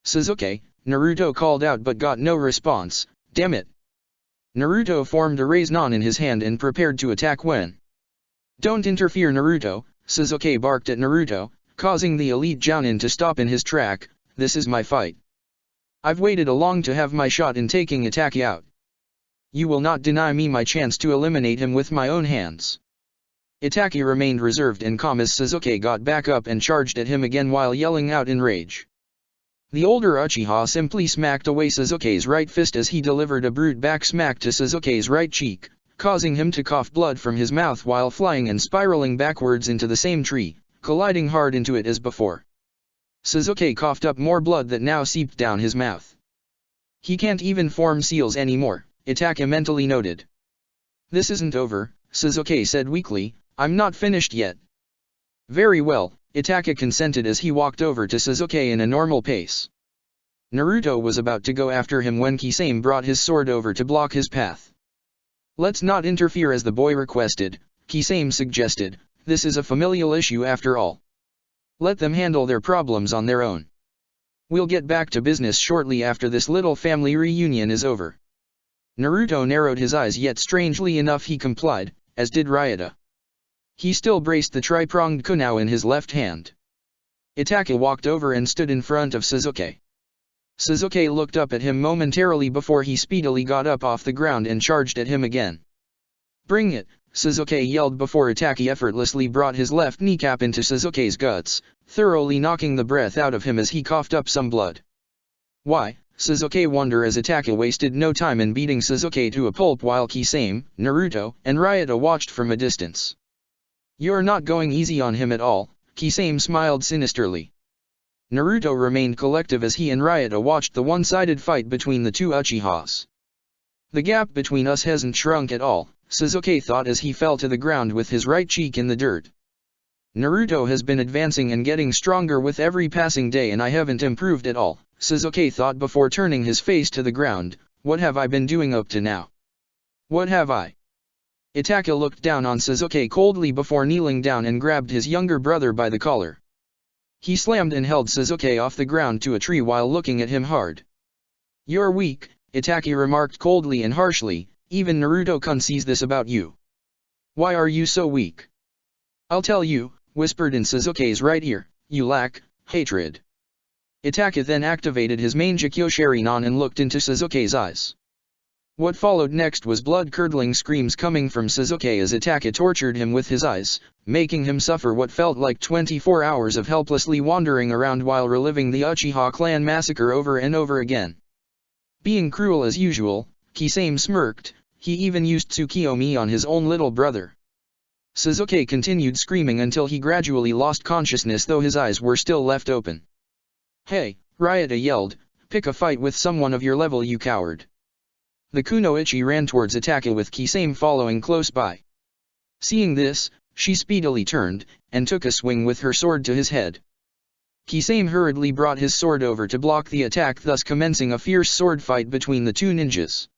"Sasuke," Naruto called out but got no response. "Damn it." Naruto formed a raise-non in his hand and prepared to attack when. "Don't interfere, Naruto," Sasuke barked at Naruto, causing the elite Jounin to stop in his track. "This is my fight. I've waited long to have my shot in taking Itachi out. You will not deny me my chance to eliminate him with my own hands." Itachi remained reserved and calm as Sasuke got back up and charged at him again while yelling out in rage. The older Uchiha simply smacked away Sasuke's right fist as he delivered a brute back smack to Sasuke's right cheek, causing him to cough blood from his mouth while flying and spiraling backwards into the same tree, colliding hard into it as before. Sasuke coughed up more blood that now seeped down his mouth. "He can't even form seals anymore," Itachi mentally noted. "This isn't over," Sasuke said weakly, "I'm not finished yet." "Very well," Itachi consented as he walked over to Sasuke in a normal pace. Naruto was about to go after him when Kisame brought his sword over to block his path. "Let's not interfere as the boy requested," Kisame suggested, "this is a familial issue after all. Let them handle their problems on their own. We'll get back to business shortly after this little family reunion is over." Naruto narrowed his eyes, yet strangely enough he complied, as did Ryota. He still braced the tri-pronged kunai in his left hand. Itachi walked over and stood in front of Sasuke. Sasuke looked up at him momentarily before he speedily got up off the ground and charged at him again. "Bring it," Sasuke yelled before Itachi effortlessly brought his left kneecap into Sasuke's guts, thoroughly knocking the breath out of him as he coughed up some blood. "Why?" Sasuke wondered as Itachi wasted no time in beating Sasuke to a pulp while Kisame, Naruto, and Ryota watched from a distance. "You're not going easy on him at all," Kisame smiled sinisterly. Naruto remained collective as he and Ryota watched the one-sided fight between the two Uchihas. "The gap between us hasn't shrunk at all," Sasuke thought as he fell to the ground with his right cheek in the dirt. "Naruto has been advancing and getting stronger with every passing day and I haven't improved at all," Sasuke thought before turning his face to the ground. "What have I been doing up to now? What have I?" Itachi looked down on Sasuke coldly before kneeling down and grabbed his younger brother by the collar. He slammed and held Sasuke off the ground to a tree while looking at him hard. "You're weak," Itachi remarked coldly and harshly, "even Naruto-kun sees this about you. Why are you so weak?" "I'll tell you," whispered in Sasuke's right ear, "you lack hatred." Itachi then activated his main Jikyo Sharingan and looked into Sasuke's eyes. What followed next was blood-curdling screams coming from Sasuke as Itachi tortured him with his eyes, making him suffer what felt like 24 hours of helplessly wandering around while reliving the Uchiha clan massacre over and over again. Being cruel as usual, Kisame smirked. He even used Tsukiyomi on his own little brother. Sasuke continued screaming until he gradually lost consciousness, though his eyes were still left open. "Hey," Ryota yelled, "pick a fight with someone of your level, you coward." The Kunoichi ran towards Itachi with Kisame following close by. Seeing this, she speedily turned, and took a swing with her sword to his head. Kisame hurriedly brought his sword over to block the attack, thus commencing a fierce sword fight between the two ninjas.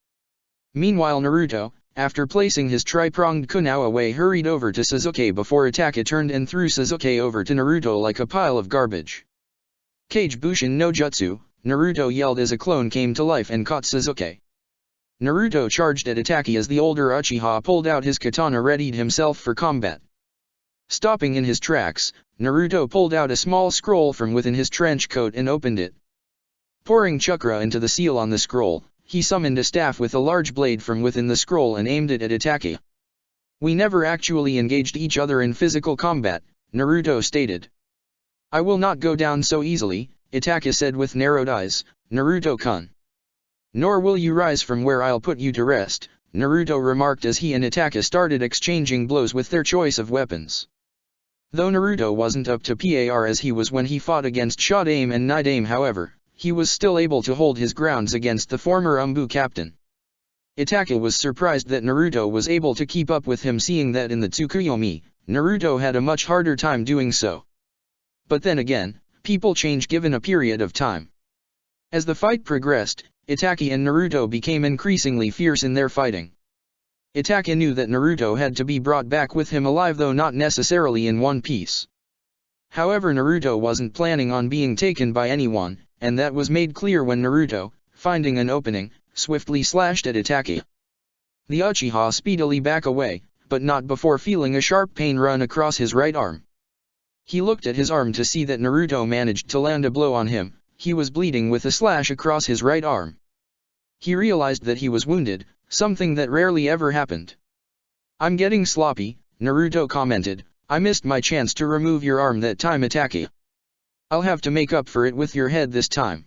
Meanwhile Naruto, after placing his tri-pronged kunai away, hurried over to Sasuke before Itachi turned and threw Sasuke over to Naruto like a pile of garbage. "Kage Bushin no Jutsu," Naruto yelled as a clone came to life and caught Sasuke. Naruto charged at Itachi as the older Uchiha pulled out his katana, readied himself for combat. Stopping in his tracks, Naruto pulled out a small scroll from within his trench coat and opened it. Pouring chakra into the seal on the scroll, he summoned a staff with a large blade from within the scroll and aimed it at Itachi. "We never actually engaged each other in physical combat," Naruto stated. "I will not go down so easily," Itachi said with narrowed eyes, "Naruto-kun. Nor will you rise from where I'll put you to rest," Naruto remarked as he and Itachi started exchanging blows with their choice of weapons. Though Naruto wasn't up to par as he was when he fought against Shadaime and Nidaime, however, he was still able to hold his grounds against the former Umbu captain. Itachi was surprised that Naruto was able to keep up with him, seeing that in the Tsukuyomi, Naruto had a much harder time doing so. But then again, people change given a period of time. As the fight progressed, Itachi and Naruto became increasingly fierce in their fighting. Itachi knew that Naruto had to be brought back with him alive, though not necessarily in one piece. However, Naruto wasn't planning on being taken by anyone, and that was made clear when Naruto, finding an opening, swiftly slashed at Itachi. The Uchiha speedily back away, but not before feeling a sharp pain run across his right arm. He looked at his arm to see that Naruto managed to land a blow on him. He was bleeding with a slash across his right arm. He realized that he was wounded, something that rarely ever happened. "I'm getting sloppy," Naruto commented. "I missed my chance to remove your arm that time, Itachi. I'll have to make up for it with your head this time."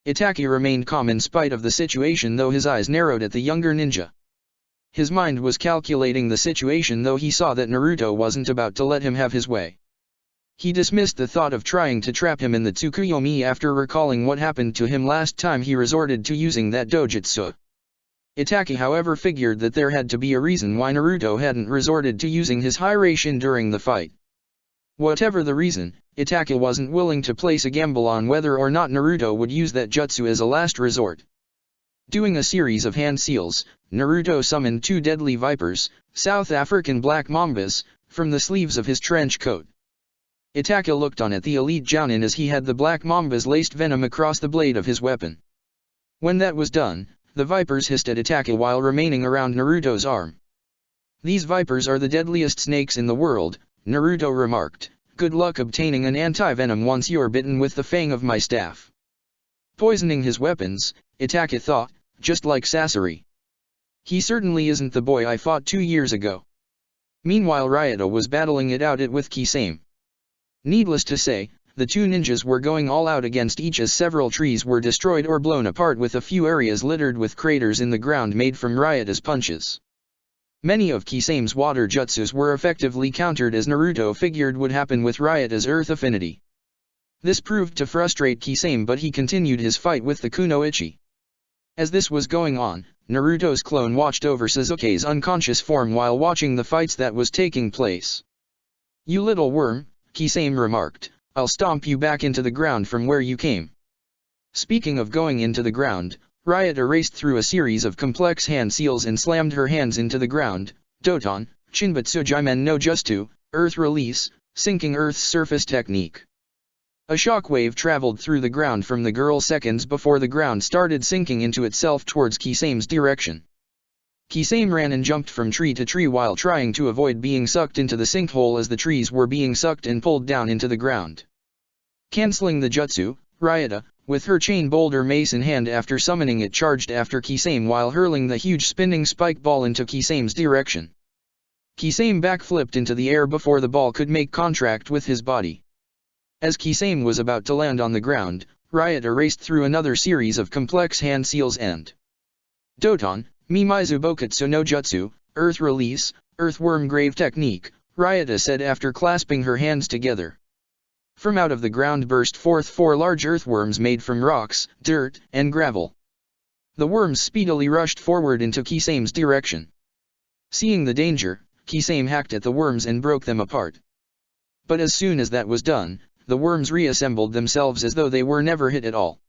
Itachi remained calm in spite of the situation, though his eyes narrowed at the younger ninja. His mind was calculating the situation, though he saw that Naruto wasn't about to let him have his way. He dismissed the thought of trying to trap him in the Tsukuyomi after recalling what happened to him last time he resorted to using that dojutsu. Itachi, however, figured that there had to be a reason why Naruto hadn't resorted to using his Hiraishin during the fight. Whatever the reason, Itachi wasn't willing to place a gamble on whether or not Naruto would use that jutsu as a last resort. Doing a series of hand seals, Naruto summoned 2 deadly vipers, South African black mambas, from the sleeves of his trench coat. Itachi looked on at the elite Jounin as he had the black mambas laced venom across the blade of his weapon. When that was done, the vipers hissed at Itachi while remaining around Naruto's arm. "These vipers are the deadliest snakes in the world," Naruto remarked. "Good luck obtaining an anti-venom once you're bitten with the fang of my staff." Poisoning his weapons, Itachi thought, just like Sasori. He certainly isn't the boy I fought 2 years ago. Meanwhile, Ryota was battling it out with Kisame. Needless to say, the 2 ninjas were going all out against each as several trees were destroyed or blown apart, with a few areas littered with craters in the ground made from Ryota's punches. Many of Kisame's water jutsus were effectively countered, as Naruto figured would happen with Ryota's earth affinity. This proved to frustrate Kisame, but he continued his fight with the Kunoichi. As this was going on, Naruto's clone watched over Sasuke's unconscious form while watching the fights that was taking place. "You little worm," Kisame remarked, "I'll stomp you back into the ground from where you came." Speaking of going into the ground, Ryota raced through a series of complex hand seals and slammed her hands into the ground. Doton, Shinbutsu Jimen no Jutsu, Earth Release, Sinking Earth's Surface Technique. A shockwave traveled through the ground from the girl seconds before the ground started sinking into itself towards Kisame's direction. Kisame ran and jumped from tree to tree while trying to avoid being sucked into the sinkhole as the trees were being sucked and pulled down into the ground. Canceling the jutsu, Ryota, with her chain boulder mace in hand after summoning it, charged after Kisame while hurling the huge spinning spike ball into Kisame's direction. Kisame backflipped into the air before the ball could make contact with his body. As Kisame was about to land on the ground, Ryota raced through another series of complex hand seals and Doton, Mimaizu Bokatsu no Jutsu, Earth Release, Earthworm Grave Technique, Ryota said after clasping her hands together. From out of the ground burst forth 4 large earthworms made from rocks, dirt, and gravel. The worms speedily rushed forward into Kisame's direction. Seeing the danger, Kisame hacked at the worms and broke them apart. But as soon as that was done, the worms reassembled themselves as though they were never hit at all.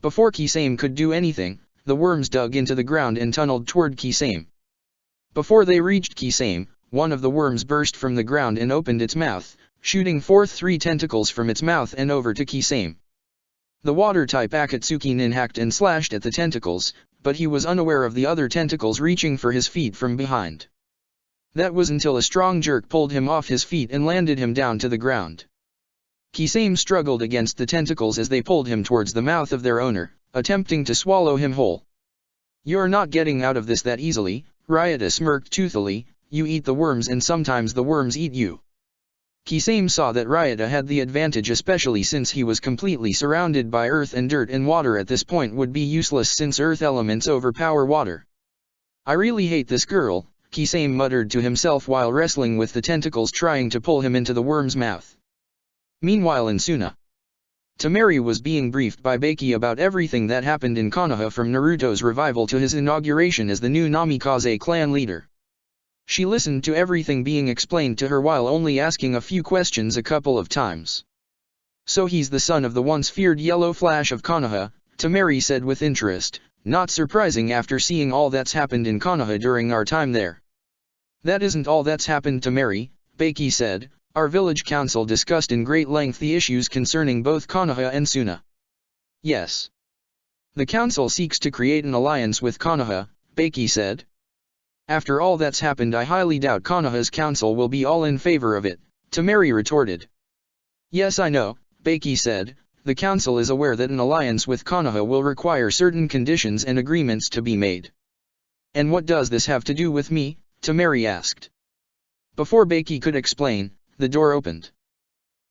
Before Kisame could do anything, the worms dug into the ground and tunneled toward Kisame. Before they reached Kisame, one of the worms burst from the ground and opened its mouth, shooting forth 3 tentacles from its mouth and over to Kisame. The water-type Akatsuki nin hacked and slashed at the tentacles, but he was unaware of the other tentacles reaching for his feet from behind. That was until a strong jerk pulled him off his feet and landed him down to the ground. Kisame struggled against the tentacles as they pulled him towards the mouth of their owner, attempting to swallow him whole. "You're not getting out of this that easily," Ryota smirked toothily, "you eat the worms and sometimes the worms eat you." Kisame saw that Ryota had the advantage, especially since he was completely surrounded by earth and dirt, and water at this point would be useless since earth elements overpower water. "I really hate this girl," Kisame muttered to himself while wrestling with the tentacles trying to pull him into the worm's mouth. Meanwhile in Suna, Temari was being briefed by Baki about everything that happened in Konoha, from Naruto's revival to his inauguration as the new Namikaze clan leader. She listened to everything being explained to her while only asking a few questions a couple of times. "So he's the son of the once feared Yellow Flash of Konoha," Temari said with interest, "not surprising after seeing all that's happened in Konoha during our time there." "That isn't all that's happened, Temari," Baki said. "Our village council discussed in great length the issues concerning both Konoha and Suna." "Yes. The council seeks to create an alliance with Konoha," Baki said. "After all that's happened, I highly doubt Konoha's council will be all in favor of it," Temari retorted. "Yes, I know," Baki said. "The council is aware that an alliance with Konoha will require certain conditions and agreements to be made." "And what does this have to do with me?" Temari asked. Before Baki could explain, the door opened.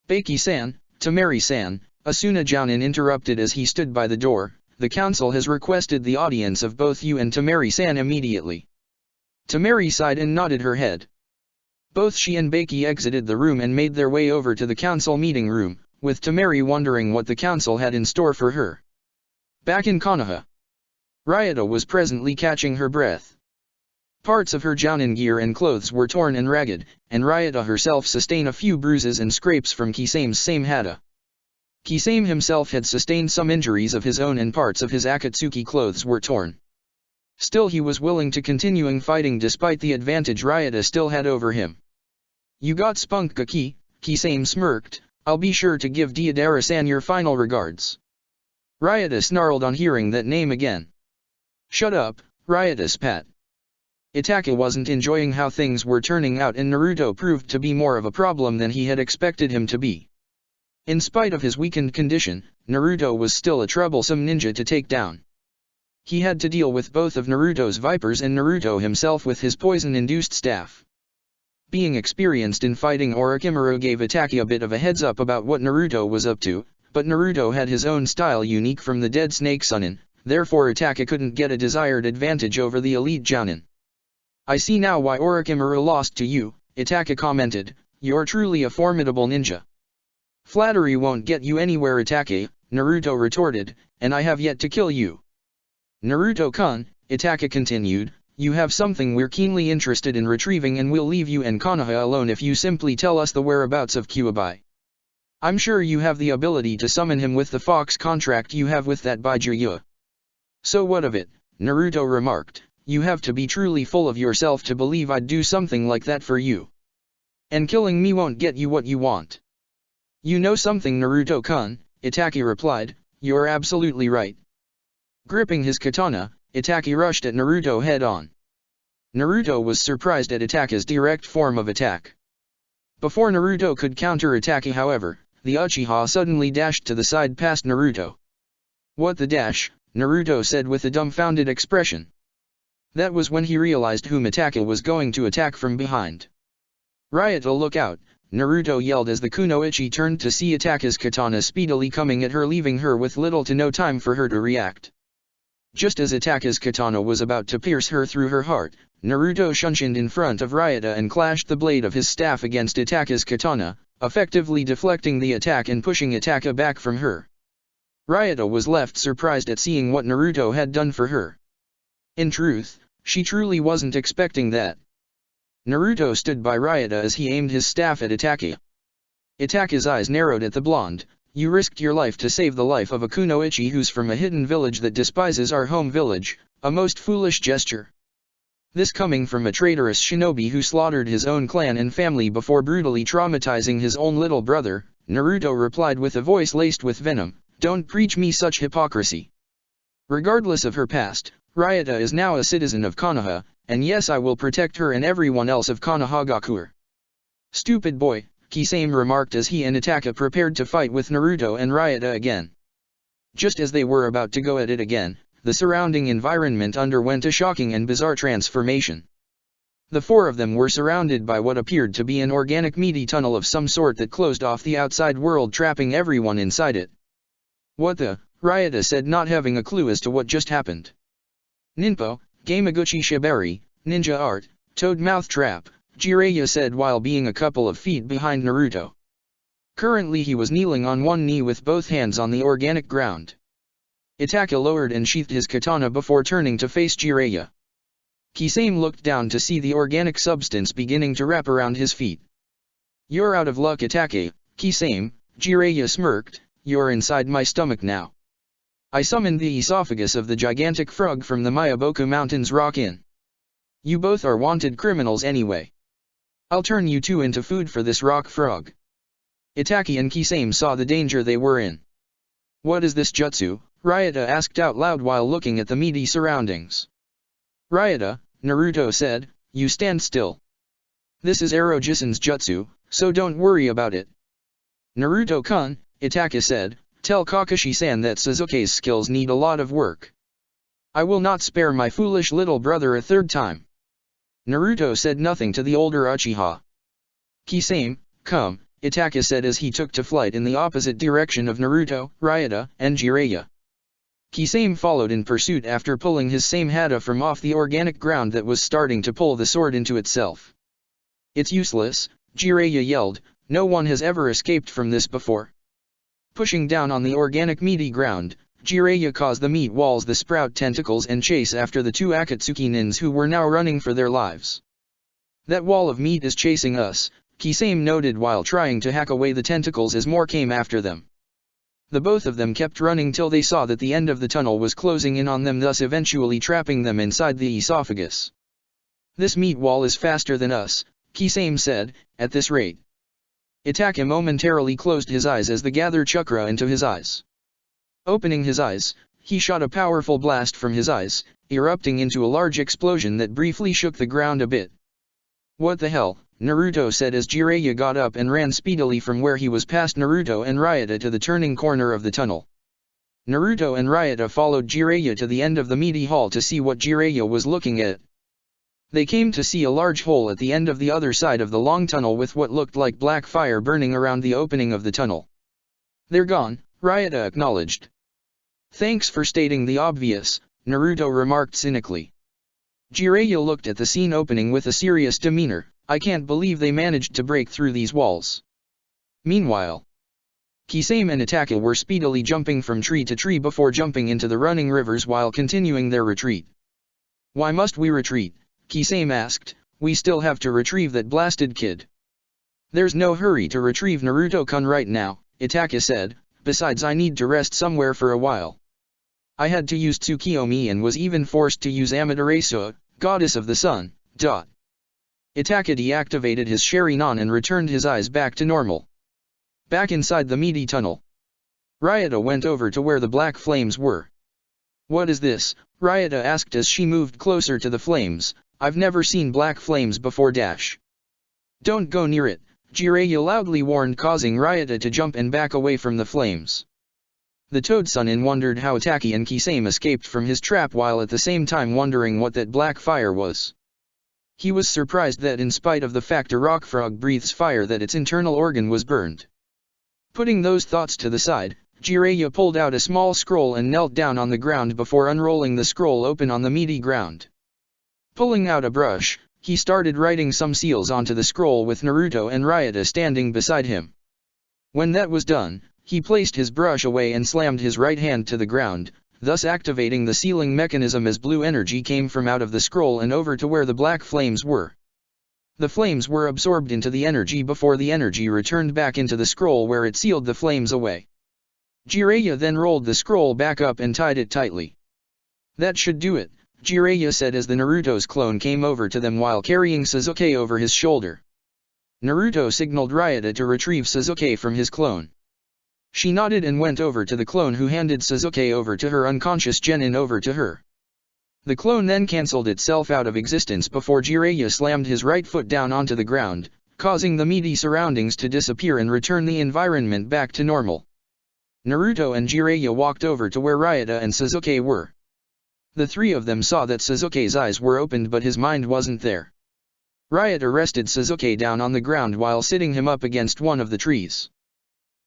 "Baki-san, Temari-san," Asuna Jounin interrupted as he stood by the door, "the council has requested the audience of both you and Temari-san immediately." Temari sighed and nodded her head. Both she and Baki exited the room and made their way over to the council meeting room, with Temari wondering what the council had in store for her. Back in Konoha, Ryota was presently catching her breath. Parts of her Jounin gear and clothes were torn and ragged, and Ryota herself sustained a few bruises and scrapes from Kisame's same hata. Kisame himself had sustained some injuries of his own and parts of his Akatsuki clothes were torn. Still he was willing to continuing fighting despite the advantage Ryota still had over him. "You got spunk Gaki," Kisame smirked. "I'll be sure to give Deidara-san your final regards." Ryota snarled on hearing that name again. "Shut up," Ryota spat. Itachi wasn't enjoying how things were turning out, and Naruto proved to be more of a problem than he had expected him to be. In spite of his weakened condition, Naruto was still a troublesome ninja to take down. He had to deal with both of Naruto's vipers and Naruto himself with his poison-induced staff. Being experienced in fighting, Orochimaru gave Itachi a bit of a heads up about what Naruto was up to, but Naruto had his own style unique from the dead Snake Sunin, therefore Itachi couldn't get a desired advantage over the elite Jounin. "I see now why Orochimaru lost to you," Itachi commented. "You're truly a formidable ninja." "Flattery won't get you anywhere, Itachi," Naruto retorted, "and I have yet to kill you." "Naruto-kun," Itachi continued, "you have something we're keenly interested in retrieving, and we'll leave you and Konoha alone if you simply tell us the whereabouts of Kyuubi. I'm sure you have the ability to summon him with the fox contract you have with that Baijuya." "So what of it?" Naruto remarked. "You have to be truly full of yourself to believe I'd do something like that for you. And killing me won't get you what you want." "You know something, Naruto-kun," Itachi replied, "you're absolutely right." Gripping his katana, Itachi rushed at Naruto head-on. Naruto was surprised at Itachi's direct form of attack. Before Naruto could counter Itachi, however, the Uchiha suddenly dashed to the side past Naruto. "What the dash?" Naruto said with a dumbfounded expression. That was when he realized whom Itachi was going to attack from behind. "Ryota, look out!" Naruto yelled as the kunoichi turned to see Itachi's katana speedily coming at her, leaving her with little to no time for her to react. Just as Itachi's katana was about to pierce her through her heart, Naruto shunshined in front of Ryota and clashed the blade of his staff against Itachi's katana, effectively deflecting the attack and pushing Itachi back from her. Ryota was left surprised at seeing what Naruto had done for her. In truth, she truly wasn't expecting that. Naruto stood by Ryota as he aimed his staff at Itachi. Itachi's eyes narrowed at the blonde. "You risked your life to save the life of a kunoichi who's from a hidden village that despises our home village, a most foolish gesture." This coming from a traitorous shinobi who slaughtered his own clan and family before brutally traumatizing his own little brother, Naruto replied with a voice laced with venom, "Don't preach me such hypocrisy. Regardless of her past, Ryota is now a citizen of Konoha, and yes, I will protect her and everyone else of Konohagakure." "Stupid boy," Kisame remarked as he and Itaka prepared to fight with Naruto and Ryota again. Just as they were about to go at it again, the surrounding environment underwent a shocking and bizarre transformation. The four of them were surrounded by what appeared to be an organic meaty tunnel of some sort that closed off the outside world, trapping everyone inside it. What the? Ryota said, not having a clue as to what just happened. Ninpo, Gamaguchi Shibari, ninja art, toad mouth trap, Jiraiya said while being a couple of feet behind Naruto. Currently he was kneeling on one knee with both hands on the organic ground. Itaka lowered and sheathed his katana before turning to face Jiraiya. Kisame looked down to see the organic substance beginning to wrap around his feet. You're out of luck, Itaka, Kisame, Jiraiya smirked, you're inside my stomach now. I summoned the esophagus of the gigantic frog from the Miyaboku Mountains rock in. You both are wanted criminals anyway. I'll turn you two into food for this rock frog. Itaki and Kisame saw the danger they were in. What is this jutsu? Ryota asked out loud while looking at the meaty surroundings. Ryota, Naruto said, you stand still. This is Arojisan's jutsu, so don't worry about it. Naruto-kun, Itaka said, tell Kakashi-san that Sasuke's skills need a lot of work. I will not spare my foolish little brother a third time. Naruto said nothing to the older Uchiha. Kisame, come, Itaka said as he took to flight in the opposite direction of Naruto, Ryota, and Jiraiya. Kisame followed in pursuit after pulling his same hata from off the organic ground that was starting to pull the sword into itself. It's useless, Jiraiya yelled, no one has ever escaped from this before. Pushing down on the organic meaty ground, Jiraiya caused the meat walls to sprout tentacles and chase after the two Akatsuki nins who were now running for their lives. That wall of meat is chasing us, Kisame noted while trying to hack away the tentacles as more came after them. The both of them kept running till they saw that the end of the tunnel was closing in on them, thus eventually trapping them inside the esophagus. This meat wall is faster than us, Kisame said, at this rate. Itaka momentarily closed his eyes as the gathered chakra into his eyes. Opening his eyes, he shot a powerful blast from his eyes, erupting into a large explosion that briefly shook the ground a bit. What the hell? Naruto said as Jiraiya got up and ran speedily from where he was past Naruto and Ryota to the turning corner of the tunnel. Naruto and Ryota followed Jiraiya to the end of the meaty hall to see what Jiraiya was looking at. They came to see a large hole at the end of the other side of the long tunnel with what looked like black fire burning around the opening of the tunnel. They're gone, Ryota acknowledged. Thanks for stating the obvious, Naruto remarked cynically. Jiraiya looked at the scene opening with a serious demeanor. I can't believe they managed to break through these walls. Meanwhile, Kisame and Itaka were speedily jumping from tree to tree before jumping into the running rivers while continuing their retreat. Why must we retreat? Kisame asked, we still have to retrieve that blasted kid. There's no hurry to retrieve Naruto-kun right now, Itaka said, besides I need to rest somewhere for a while. I had to use Tsukiyomi and was even forced to use Amaterasu, goddess of the sun, Itaka deactivated his Sharingan and returned his eyes back to normal. Back inside the meaty tunnel, Ryota went over to where the black flames were. What is this? Ryota asked as she moved closer to the flames. I've never seen black flames before. Don't go near it, Jiraiya loudly warned, causing Ryota to jump and back away from the flames. The Toad-Sunin wondered how Itaki and Kisame escaped from his trap while at the same time wondering what that black fire was. He was surprised that in spite of the fact a rock frog breathes fire that its internal organ was burned. Putting those thoughts to the side, Jiraiya pulled out a small scroll and knelt down on the ground before unrolling the scroll open on the meaty ground. Pulling out a brush, he started writing some seals onto the scroll with Naruto and Ryota standing beside him. When that was done, he placed his brush away and slammed his right hand to the ground, thus activating the sealing mechanism as blue energy came from out of the scroll and over to where the black flames were. The flames were absorbed into the energy before the energy returned back into the scroll where it sealed the flames away. Jiraiya then rolled the scroll back up and tied it tightly. That should do it, Jiraiya said as the Naruto's clone came over to them while carrying Sasuke over his shoulder. Naruto signaled Ryota to retrieve Sasuke from his clone. She nodded and went over to the clone, who handed Sasuke over to her unconscious genin over to her. The clone then cancelled itself out of existence before Jiraiya slammed his right foot down onto the ground, causing the meaty surroundings to disappear and return the environment back to normal. Naruto and Jiraiya walked over to where Ryota and Sasuke were. The three of them saw that Sasuke's eyes were opened but his mind wasn't there. Ryota rested Sasuke down on the ground while sitting him up against one of the trees.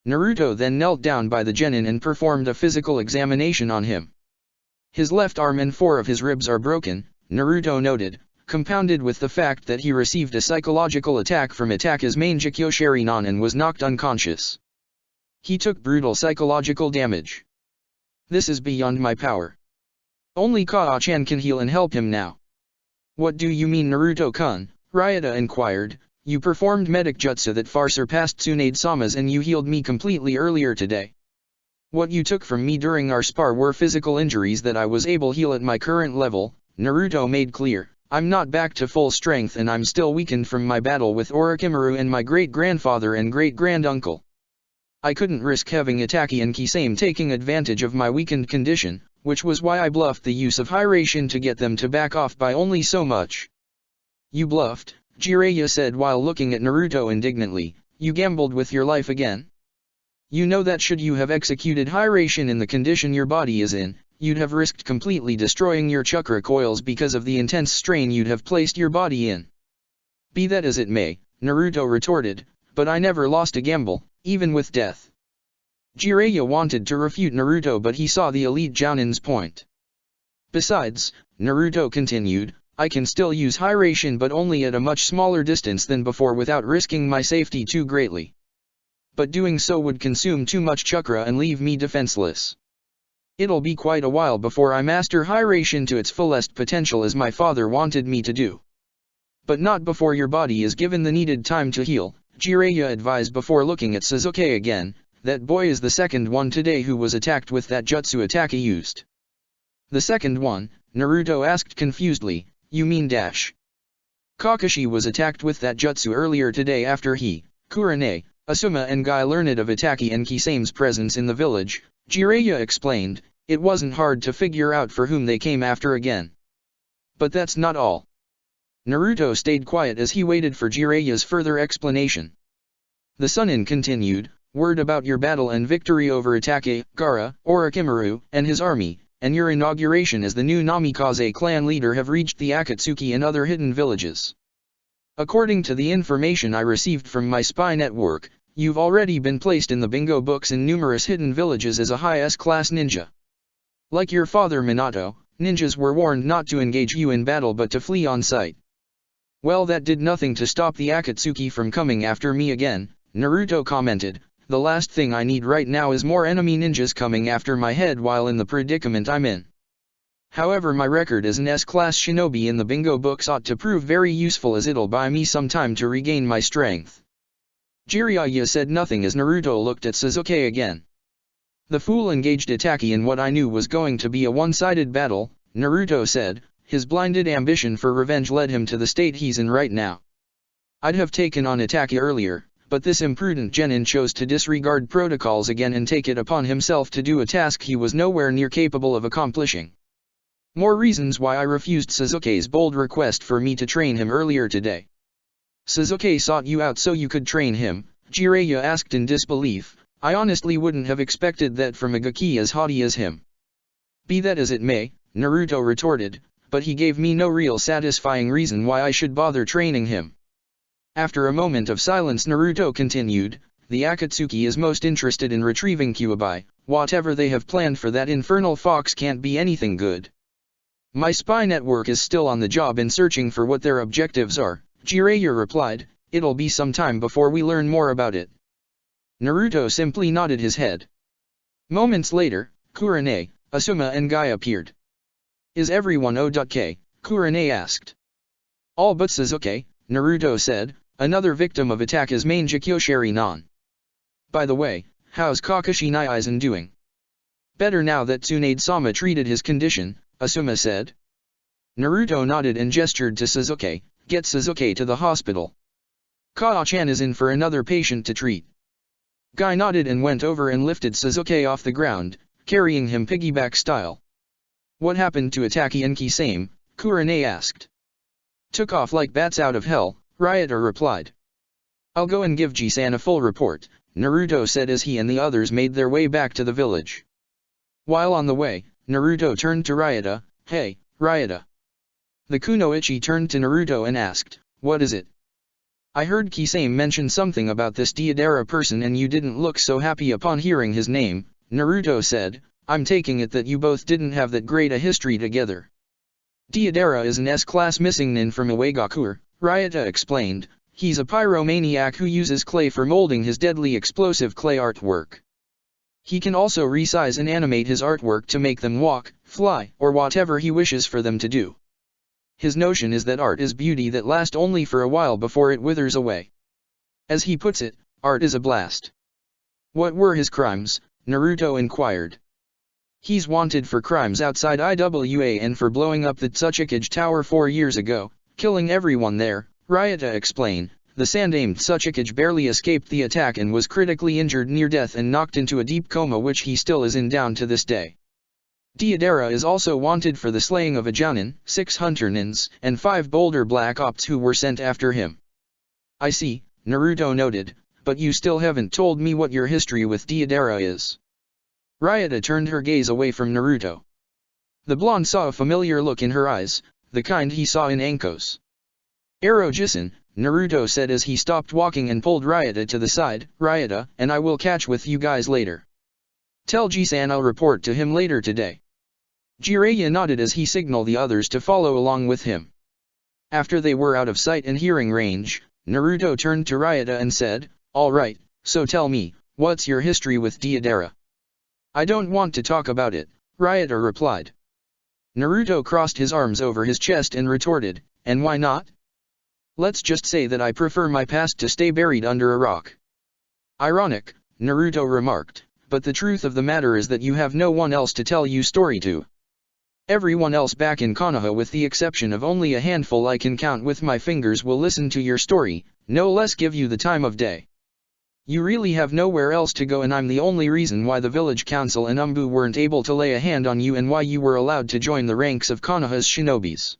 Naruto then knelt down by the genin and performed a physical examination on him. His left arm and 4 of his ribs are broken, Naruto noted, compounded with the fact that he received a psychological attack from Itachi's main Jikyo Sharingan and was knocked unconscious. He took brutal psychological damage. This is beyond my power. Only Kaa-chan can heal and help him now. What do you mean, Naruto-kun? Ryota inquired. You performed medic jutsu that far surpassed Tsunade-sama's and you healed me completely earlier today. What you took from me during our spar were physical injuries that I was able to heal at my current level, Naruto made clear. I'm not back to full strength and I'm still weakened from my battle with Orochimaru and my great-grandfather and great-granduncle. I couldn't risk having Itachi and Kisame taking advantage of my weakened condition, which was why I bluffed the use of Hiraishin to get them to back off by only so much. You bluffed, Jiraiya said while looking at Naruto indignantly. You gambled with your life again? You know that should you have executed Hiraishin in the condition your body is in, you'd have risked completely destroying your chakra coils because of the intense strain you'd have placed your body in. Be that as it may, Naruto retorted, but I never lost a gamble, even with death. Jiraiya wanted to refute Naruto but he saw the elite Jounin's point. Besides, Naruto continued, I can still use Hiraishin but only at a much smaller distance than before without risking my safety too greatly. But doing so would consume too much chakra and leave me defenseless. It'll be quite a while before I master Hiraishin to its fullest potential as my father wanted me to do. But not before your body is given the needed time to heal, Jiraiya advised before looking at Sasuke again. That boy is the second one today who was attacked with that jutsu Itachi used. The second one, Naruto asked confusedly, you mean dash? Kakashi was attacked with that jutsu earlier today after he, Kurane, Asuma and Guy learned of Itachi and Kisame's presence in the village, Jiraiya explained. It wasn't hard to figure out for whom they came after again. But that's not all. Naruto stayed quiet as he waited for Jiraiya's further explanation. The Sannin continued. Word about your battle and victory over Itachi, Gaara, Orochimaru, and his army, and your inauguration as the new Namikaze clan leader have reached the Akatsuki and other hidden villages. According to the information I received from my spy network, you've already been placed in the bingo books in numerous hidden villages as a high S-class ninja. Like your father Minato, ninjas were warned not to engage you in battle but to flee on sight. Well, that did nothing to stop the Akatsuki from coming after me again, Naruto commented. The last thing I need right now is more enemy ninjas coming after my head while in the predicament I'm in. However, my record as an S-class shinobi in the bingo books ought to prove very useful as it'll buy me some time to regain my strength. Jiraiya said nothing as Naruto looked at Sasuke again. The fool engaged Itachi in what I knew was going to be a one-sided battle, Naruto said. His blinded ambition for revenge led him to the state he's in right now. I'd have taken on Itachi earlier, but this imprudent genin chose to disregard protocols again and take it upon himself to do a task he was nowhere near capable of accomplishing. More reasons why I refused Sasuke's bold request for me to train him earlier today. Sasuke sought you out so you could train him, Jiraiya asked in disbelief. I honestly wouldn't have expected that from a Gaki as haughty as him. Be that as it may, Naruto retorted, but he gave me no real satisfying reason why I should bother training him. After a moment of silence Naruto continued, the Akatsuki is most interested in retrieving Kyuubi, whatever they have planned for that infernal fox can't be anything good. My spy network is still on the job in searching for what their objectives are, Jiraiya replied, it'll be some time before we learn more about it. Naruto simply nodded his head. Moments later, Kurane, Asuma and Guy appeared. Is everyone OK? Kurane asked. All but Sasuke, Naruto said, another victim of Itachi's main Jikyo Sharingan. By the way, how's Kakashi Aizen doing? Better now that Tsunade-sama treated his condition, Asuma said. Naruto nodded and gestured to Sasuke, get Sasuke to the hospital. Kaa-chan is in for another patient to treat. Guy nodded and went over and lifted Sasuke off the ground, carrying him piggyback style. What happened to Itachi and Kisame? Kurane asked. Took off like bats out of hell, Ryota replied. I'll go and give Ji-san a full report, Naruto said as he and the others made their way back to the village. While on the way, Naruto turned to Ryota. Hey, Ryota. The kunoichi turned to Naruto and asked, what is it? I heard Kisame mention something about this Deidara person and you didn't look so happy upon hearing his name, Naruto said. I'm taking it that you both didn't have that great a history together. Deidara is an S-class missing nin from Iwagakur, Ryota explained. He's a pyromaniac who uses clay for molding his deadly explosive clay artwork. He can also resize and animate his artwork to make them walk, fly, or whatever he wishes for them to do. His notion is that art is beauty that lasts only for a while before it withers away. As he puts it, art is a blast. What were his crimes? Naruto inquired. He's wanted for crimes outside IWA and for blowing up the Tsuchikage Tower 4 years ago, killing everyone there, Ryota explained. The Sandaime Tsuchikage barely escaped the attack and was critically injured near death and knocked into a deep coma which he still is in down to this day. Deidara is also wanted for the slaying of a Jounin, 6 hunter nins, and 5 Boulder Black Ops who were sent after him. I see, Naruto noted, but you still haven't told me what your history with Deidara is. Ryota turned her gaze away from Naruto. The blonde saw a familiar look in her eyes, the kind he saw in Anko's. Ero-jisan, Naruto said as he stopped walking and pulled Ryota to the side. Ryota, and I will catch with you guys later. Tell Ji-san I'll report to him later today. Jiraiya nodded as he signaled the others to follow along with him. After they were out of sight and hearing range, Naruto turned to Ryota and said, Alright, so tell me, what's your history with Deidara? I don't want to talk about it, Ryota replied. Naruto crossed his arms over his chest and retorted, and why not? Let's just say that I prefer my past to stay buried under a rock. Ironic, Naruto remarked, but the truth of the matter is that you have no one else to tell you story to. Everyone else back in Konoha with the exception of only a handful I can count with my fingers will listen to your story, no less give you the time of day. You really have nowhere else to go and I'm the only reason why the village council and Umbu weren't able to lay a hand on you and why you were allowed to join the ranks of Konoha's shinobis.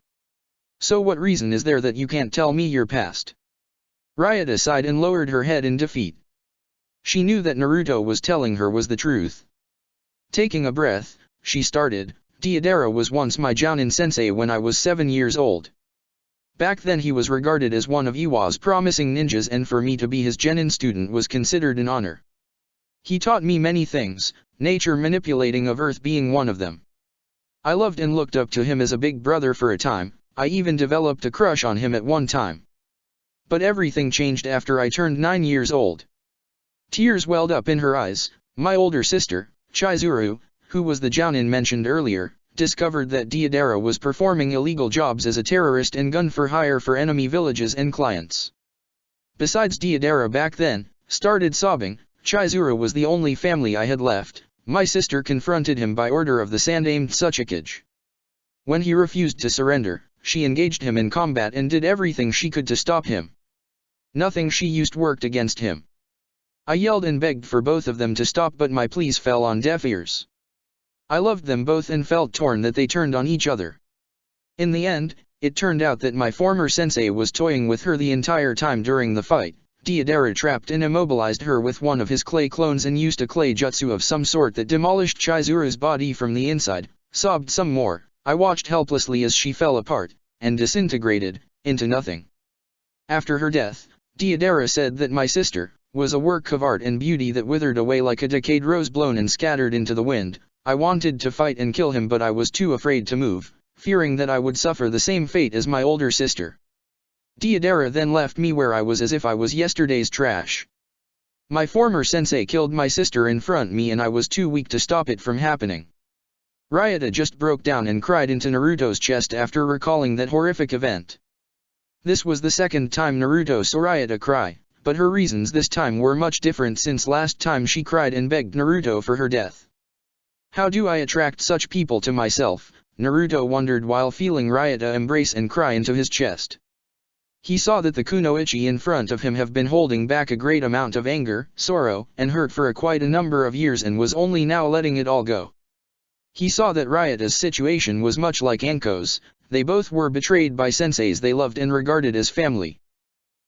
So what reason is there that you can't tell me your past? Ryota sighed and lowered her head in defeat. She knew that Naruto was telling her was the truth. Taking a breath, she started, Deidara was once my Jounin sensei when I was 7 years old. Back then he was regarded as one of Iwa's promising ninjas and for me to be his genin student was considered an honor. He taught me many things, nature manipulating of earth being one of them. I loved and looked up to him as a big brother for a time. I even developed a crush on him at one time. But everything changed after I turned 9 years old. Tears welled up in her eyes. My older sister, Chizuru, who was the Jounin mentioned earlier, discovered that Deidara was performing illegal jobs as a terrorist and gun for hire for enemy villages and clients. Besides Deidara back then, started sobbing. Chizuru was the only family I had left. My sister confronted him by order of the Sandaime Tsuchikage. When he refused to surrender, she engaged him in combat and did everything she could to stop him. Nothing she used worked against him. I yelled and begged for both of them to stop but my pleas fell on deaf ears. I loved them both and felt torn that they turned on each other. In the end, it turned out that my former sensei was toying with her the entire time during the fight. Deidara trapped and immobilized her with one of his clay clones and used a clay jutsu of some sort that demolished Chizuru's body from the inside, sobbed some more. I watched helplessly as she fell apart, and disintegrated, into nothing. After her death, Deidara said that my sister was a work of art and beauty that withered away like a decayed rose blown and scattered into the wind. I wanted to fight and kill him but I was too afraid to move, fearing that I would suffer the same fate as my older sister. Deidara then left me where I was as if I was yesterday's trash. My former sensei killed my sister in front of me and I was too weak to stop it from happening. Ryota just broke down and cried into Naruto's chest after recalling that horrific event. This was the second time Naruto saw Ryota cry, but her reasons this time were much different since last time she cried and begged Naruto for her death. How do I attract such people to myself? Naruto wondered while feeling Ryota embrace and cry into his chest. He saw that the kunoichi in front of him have been holding back a great amount of anger, sorrow, and hurt for quite a number of years and was only now letting it all go. He saw that Ryota's situation was much like Anko's. They both were betrayed by senseis they loved and regarded as family.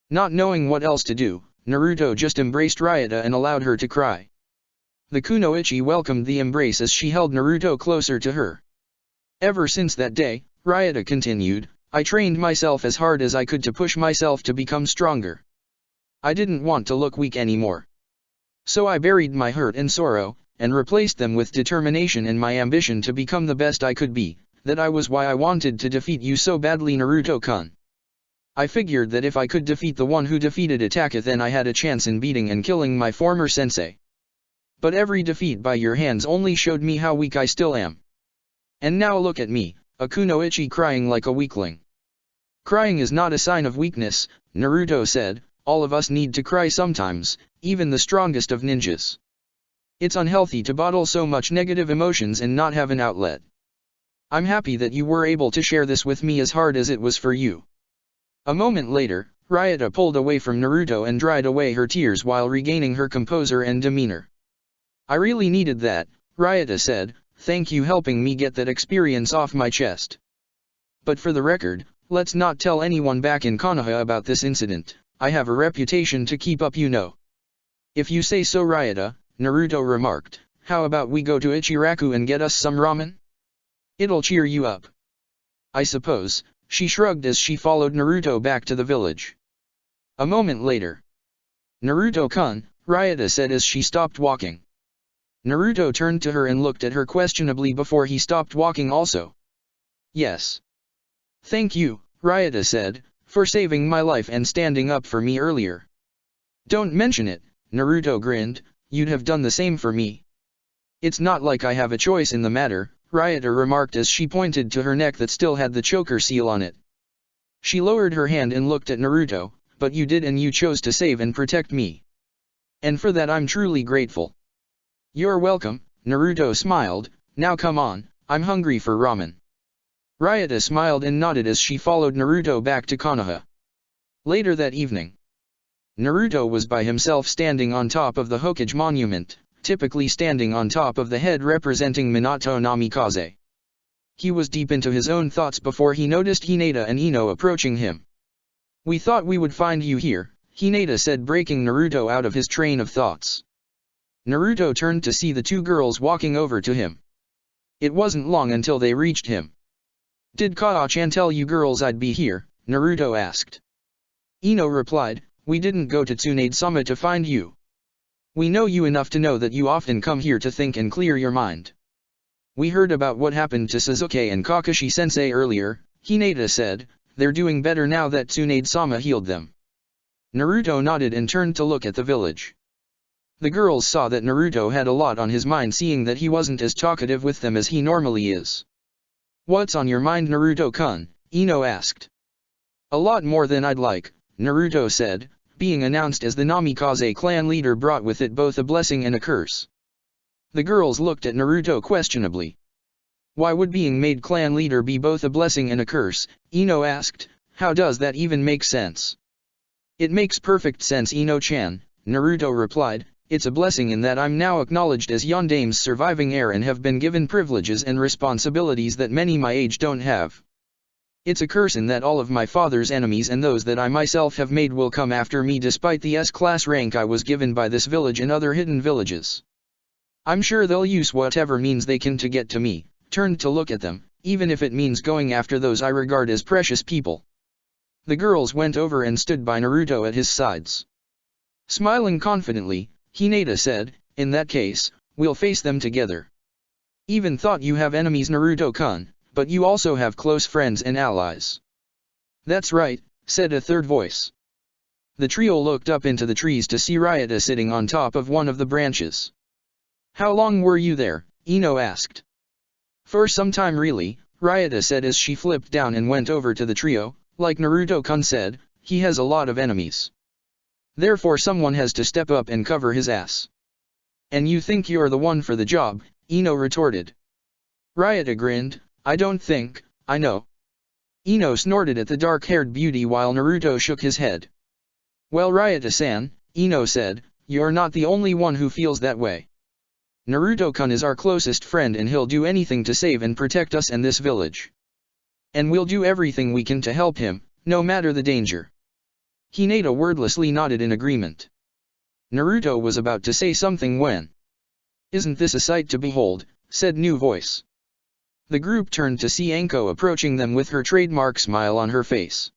Not knowing what else to do, Naruto just embraced Ryota and allowed her to cry. The kunoichi welcomed the embrace as she held Naruto closer to her. Ever since that day, Ryota continued, I trained myself as hard as I could to push myself to become stronger. I didn't want to look weak anymore. So I buried my hurt and sorrow, and replaced them with determination and my ambition to become the best I could be. That was why I wanted to defeat you so badly, Naruto-kun. I figured that if I could defeat the one who defeated Itachi, then I had a chance in beating and killing my former sensei. But every defeat by your hands only showed me how weak I still am. And now look at me, a kunoichi crying like a weakling. Crying is not a sign of weakness, Naruto said. All of us need to cry sometimes, even the strongest of ninjas. It's unhealthy to bottle so much negative emotions and not have an outlet. I'm happy that you were able to share this with me as hard as it was for you. A moment later, Ryota pulled away from Naruto and dried away her tears while regaining her composure and demeanor. I really needed that, Ryota said, thank you helping me get that experience off my chest. But for the record, let's not tell anyone back in Konoha about this incident. I have a reputation to keep up, you know. If you say so, Ryota, Naruto remarked, how about we go to Ichiraku and get us some ramen? It'll cheer you up. I suppose, she shrugged as she followed Naruto back to the village. A moment later. Naruto-kun, Ryota said as she stopped walking. Naruto turned to her and looked at her questionably before he stopped walking also. Yes. Thank you, Ryota said, for saving my life and standing up for me earlier. Don't mention it, Naruto grinned, you'd have done the same for me. It's not like I have a choice in the matter, Ryota remarked as she pointed to her neck that still had the choker seal on it. She lowered her hand and looked at Naruto, but you did, and you chose to save and protect me. And for that I'm truly grateful. You're welcome, Naruto smiled, now come on, I'm hungry for ramen. Ryota smiled and nodded as she followed Naruto back to Konoha. Later that evening. Naruto was by himself standing on top of the Hokage monument, typically standing on top of the head representing Minato Namikaze. He was deep into his own thoughts before he noticed Hinata and Ino approaching him. We thought we would find you here, Hinata said, breaking Naruto out of his train of thoughts. Naruto turned to see the two girls walking over to him. It wasn't long until they reached him. Did Kao-chan tell you girls I'd be here? Naruto asked. Ino replied, we didn't go to Tsunade-sama to find you. We know you enough to know that you often come here to think and clear your mind. We heard about what happened to Sasuke and Kakashi-sensei earlier, Hinata said, they're doing better now that Tsunade-sama healed them. Naruto nodded and turned to look at the village. The girls saw that Naruto had a lot on his mind, seeing that he wasn't as talkative with them as he normally is. What's on your mind, Naruto-kun? Ino asked. A lot more than I'd like, Naruto said. Being announced as the Namikaze clan leader brought with it both a blessing and a curse. The girls looked at Naruto questionably. Why would being made clan leader be both a blessing and a curse? Ino asked. How does that even make sense? It makes perfect sense, Ino-chan, Naruto replied. It's a blessing in that I'm now acknowledged as Yondaime's surviving heir and have been given privileges and responsibilities that many my age don't have. It's a curse in that all of my father's enemies and those that I myself have made will come after me despite the S-class rank I was given by this village and other hidden villages. I'm sure they'll use whatever means they can to get to me, turned to look at them, even if it means going after those I regard as precious people. The girls went over and stood by Naruto at his sides. Smiling confidently, Hinata said, in that case, we'll face them together. Even thought you have enemies, Naruto-kun, but you also have close friends and allies. That's right, said a third voice. The trio looked up into the trees to see Ryota sitting on top of one of the branches. How long were you there? Ino asked. For some time really, Ryota said as she flipped down and went over to the trio. Like Naruto-kun said, he has a lot of enemies. Therefore someone has to step up and cover his ass. And you think you're the one for the job, Ino retorted. Ryota grinned, I don't think, I know. Ino snorted at the dark-haired beauty while Naruto shook his head. Well, Ryota-san, Ino said, you're not the only one who feels that way. Naruto-kun is our closest friend and he'll do anything to save and protect us and this village. And we'll do everything we can to help him, no matter the danger. Hinata wordlessly nodded in agreement. Naruto was about to say something when, "Isn't this a sight to behold?" said new voice. The group turned to see Anko approaching them with her trademark smile on her face.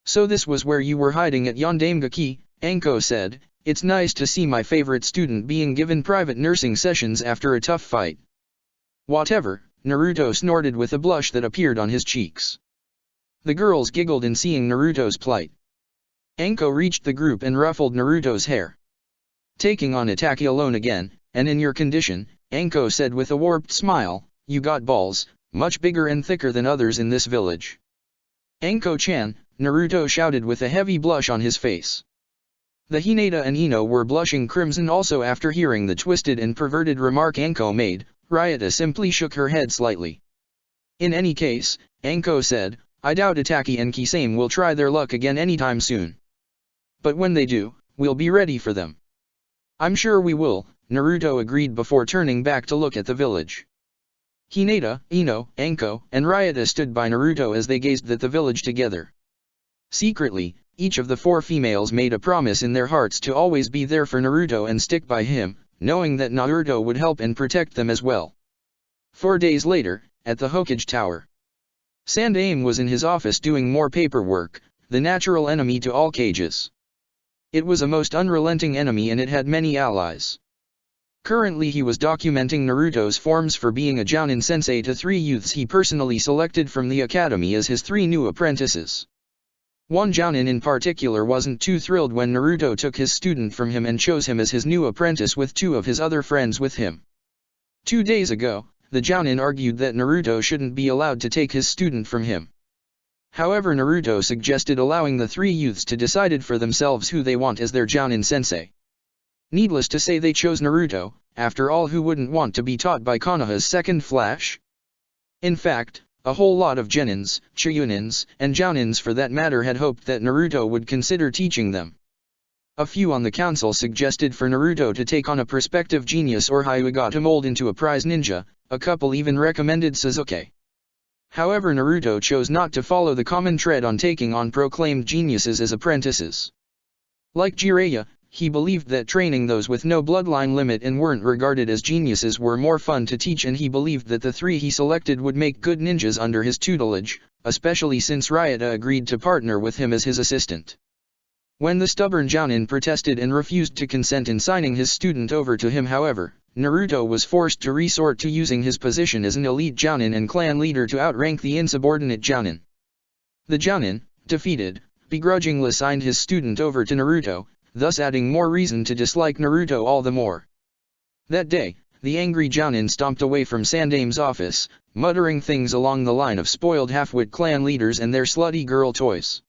"So this was where you were hiding at Yondaime Hokage," Anko said. "It's nice to see my favorite student being given private nursing sessions after a tough fight." "Whatever," Naruto snorted with a blush that appeared on his cheeks. The girls giggled in seeing Naruto's plight. Anko reached the group and ruffled Naruto's hair. "Taking on Itachi alone again, and in your condition," Anko said with a warped smile, "you got balls, much bigger and thicker than others in this village." "Anko-chan," Naruto shouted with a heavy blush on his face. The Hinata and Ino were blushing crimson also after hearing the twisted and perverted remark Anko made. Ryota simply shook her head slightly. "In any case," Anko said, "I doubt Itachi and Kisame will try their luck again anytime soon. But when they do, we'll be ready for them." "I'm sure we will," Naruto agreed before turning back to look at the village. Hinata, Ino, Anko, and Ryota stood by Naruto as they gazed at the village together. Secretly, each of the four females made a promise in their hearts to always be there for Naruto and stick by him, knowing that Naruto would help and protect them as well. 4 days later, at the Hokage Tower. Sandaime was in his office doing more paperwork, the natural enemy to all cages. It was a most unrelenting enemy and it had many allies. Currently he was documenting Naruto's forms for being a Jounin sensei to 3 youths he personally selected from the academy as his 3 new apprentices. One Jounin in particular wasn't too thrilled when Naruto took his student from him and chose him as his new apprentice with 2 of his other friends with him. 2 days ago, the Jounin argued that Naruto shouldn't be allowed to take his student from him. However, Naruto suggested allowing the 3 youths to decide for themselves who they want as their Jounin sensei. Needless to say they chose Naruto, after all who wouldn't want to be taught by Konoha's second Flash? In fact, a whole lot of Genins, Chiyunins, and Jounins for that matter had hoped that Naruto would consider teaching them. A few on the council suggested for Naruto to take on a prospective genius or Hyuga to mold into a prize ninja, a couple even recommended Sasuke. However, Naruto chose not to follow the common trend on taking on proclaimed geniuses as apprentices. Like Jiraiya, he believed that training those with no bloodline limit and weren't regarded as geniuses were more fun to teach, and he believed that the 3 he selected would make good ninjas under his tutelage, especially since Ryota agreed to partner with him as his assistant. When the stubborn Jounin protested and refused to consent in signing his student over to him, however, Naruto was forced to resort to using his position as an elite Jounin and clan leader to outrank the insubordinate Jounin. The Jounin, defeated, begrudgingly signed his student over to Naruto, thus adding more reason to dislike Naruto all the more. That day, the angry Jounin stomped away from Sandaime's office, muttering things along the line of spoiled half-wit clan leaders and their slutty girl toys.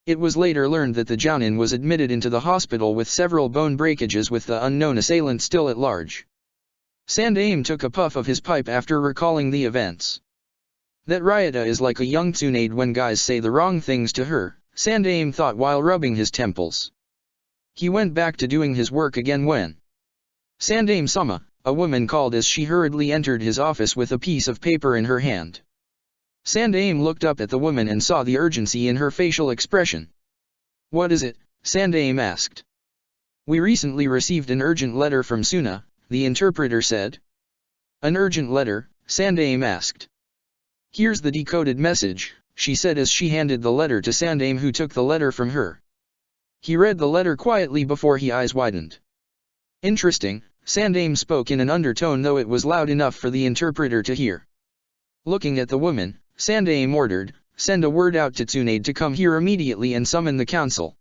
It was later learned that the Jounin was admitted into the hospital with several bone breakages with the unknown assailant still at large. Sandaime took a puff of his pipe after recalling the events. That Ryota is like a young Tsunade when guys say the wrong things to her, Sandaime thought while rubbing his temples. He went back to doing his work again when Sandaime-sama, a woman called as she hurriedly entered his office with a piece of paper in her hand. Sandaime looked up at the woman and saw the urgency in her facial expression. "What is it?" Sandaime asked. "We recently received an urgent letter from Suna," the interpreter said. "An urgent letter?" Sandaime asked. "Here's the decoded message," she said as she handed the letter to Sandaime, who took the letter from her. He read the letter quietly before his eyes widened. "Interesting," Sandaime spoke in an undertone, though it was loud enough for the interpreter to hear. Looking at the woman, Sandaime ordered, "Send a word out to Tsunade to come here immediately and summon the council.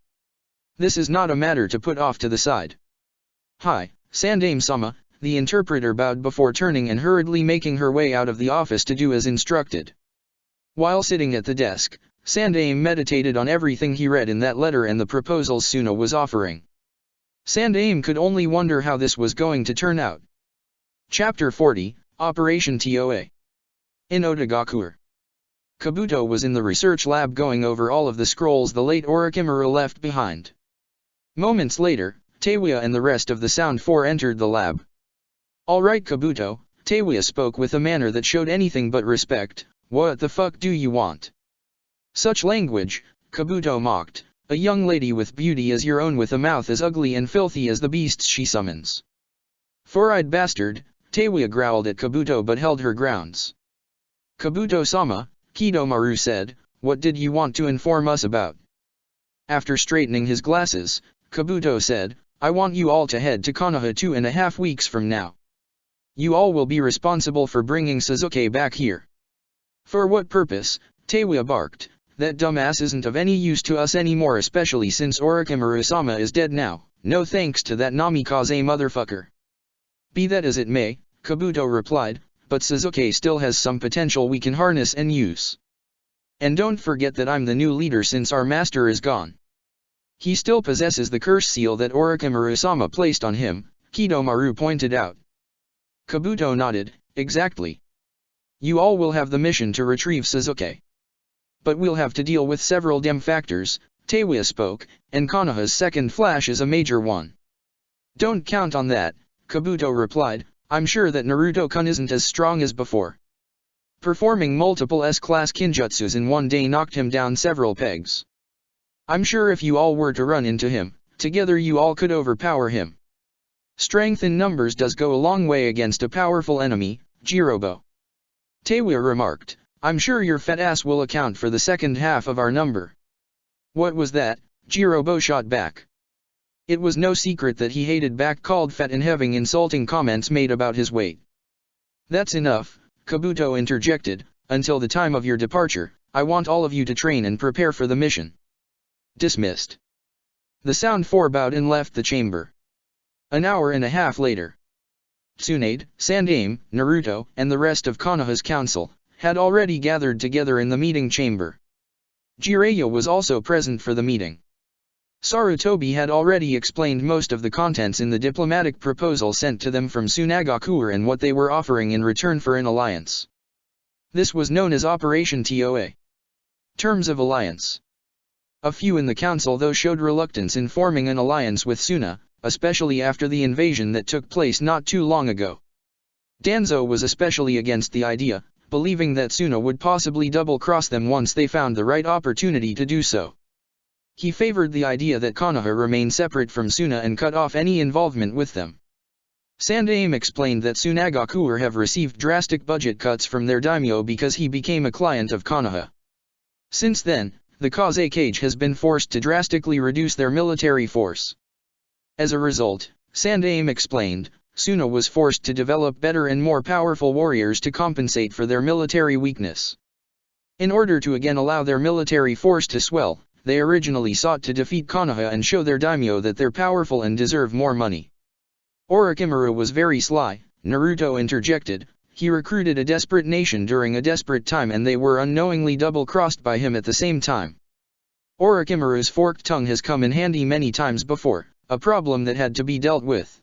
This is not a matter to put off to the side." "Hi, Sandaime-sama," the interpreter bowed before turning and hurriedly making her way out of the office to do as instructed. While sitting at the desk, Sandaime meditated on everything he read in that letter and the proposals Suna was offering. Sandaime could only wonder how this was going to turn out. Chapter 40, Operation TOA. In Otagakure. Kabuto was in the research lab going over all of the scrolls the late Orochimaru left behind. Moments later, Teiwa and the rest of the Sound Four entered the lab. "All right, Kabuto," Teiwa spoke with a manner that showed anything but respect. "What the fuck do you want?" "Such language," Kabuto mocked, A young lady with beauty as your own with a mouth as ugly and filthy as the beasts she summons. Four-eyed bastard, Teiwa growled at Kabuto but held her grounds. Kabuto-sama, Kidomaru said, what did you want to inform us about? After straightening his glasses, Kabuto said, I want you all to head to Konoha 2.5 weeks from now. You all will be responsible for bringing Sasuke back here. For what purpose? Teiwa barked. That dumbass isn't of any use to us anymore, especially since Orochimaru-sama is dead now, no thanks to that Namikaze motherfucker. Be that as it may, Kabuto replied, but Sasuke still has some potential we can harness and use. And don't forget that I'm the new leader since our master is gone. He still possesses the curse seal that Orochimaru-sama placed on him, Kidomaru pointed out. Kabuto nodded, exactly. You all will have the mission to retrieve Sasuke. But we'll have to deal with several factors, Teiwa spoke, and Konoha's second flash is a major one. Don't count on that, Kabuto replied, I'm sure that Naruto-kun isn't as strong as before. Performing multiple S-class kinjutsus in one day knocked him down several pegs. I'm sure if you all were to run into him, together you all could overpower him. Strength in numbers does go a long way against a powerful enemy, Jirobo. Teiwa remarked, I'm sure your fat ass will account for the second half of our number. What was that? Jirobo shot back. It was no secret that he hated back called fat and having insulting comments made about his weight. That's enough, Kabuto interjected, until the time of your departure, I want all of you to train and prepare for the mission. Dismissed. The sound forebowed and left the chamber. An hour and a half later. Tsunade, Sandaime, Naruto, and the rest of Konoha's council had already gathered together in the meeting chamber. Jiraiya was also present for the meeting. Sarutobi had already explained most of the contents in the diplomatic proposal sent to them from Tsunagakure and what they were offering in return for an alliance. This was known as Operation TOA. Terms of alliance. A few in the council though showed reluctance in forming an alliance with Suna, especially after the invasion that took place not too long ago. Danzo was especially against the idea, believing that Suna would possibly double-cross them once they found the right opportunity to do so. He favored the idea that Konoha remain separate from Suna and cut off any involvement with them. Sandaime explained that Tsunagakure have received drastic budget cuts from their daimyo because he became a client of Konoha. Since then, the Kazekage has been forced to drastically reduce their military force. As a result, Sandaime explained, Suna was forced to develop better and more powerful warriors to compensate for their military weakness. In order to again allow their military force to swell, they originally sought to defeat Konoha and show their daimyo that they're powerful and deserve more money. Orochimaru was very sly, Naruto interjected, he recruited a desperate nation during a desperate time and they were unknowingly double-crossed by him at the same time. Orochimaru's forked tongue has come in handy many times before, a problem that had to be dealt with.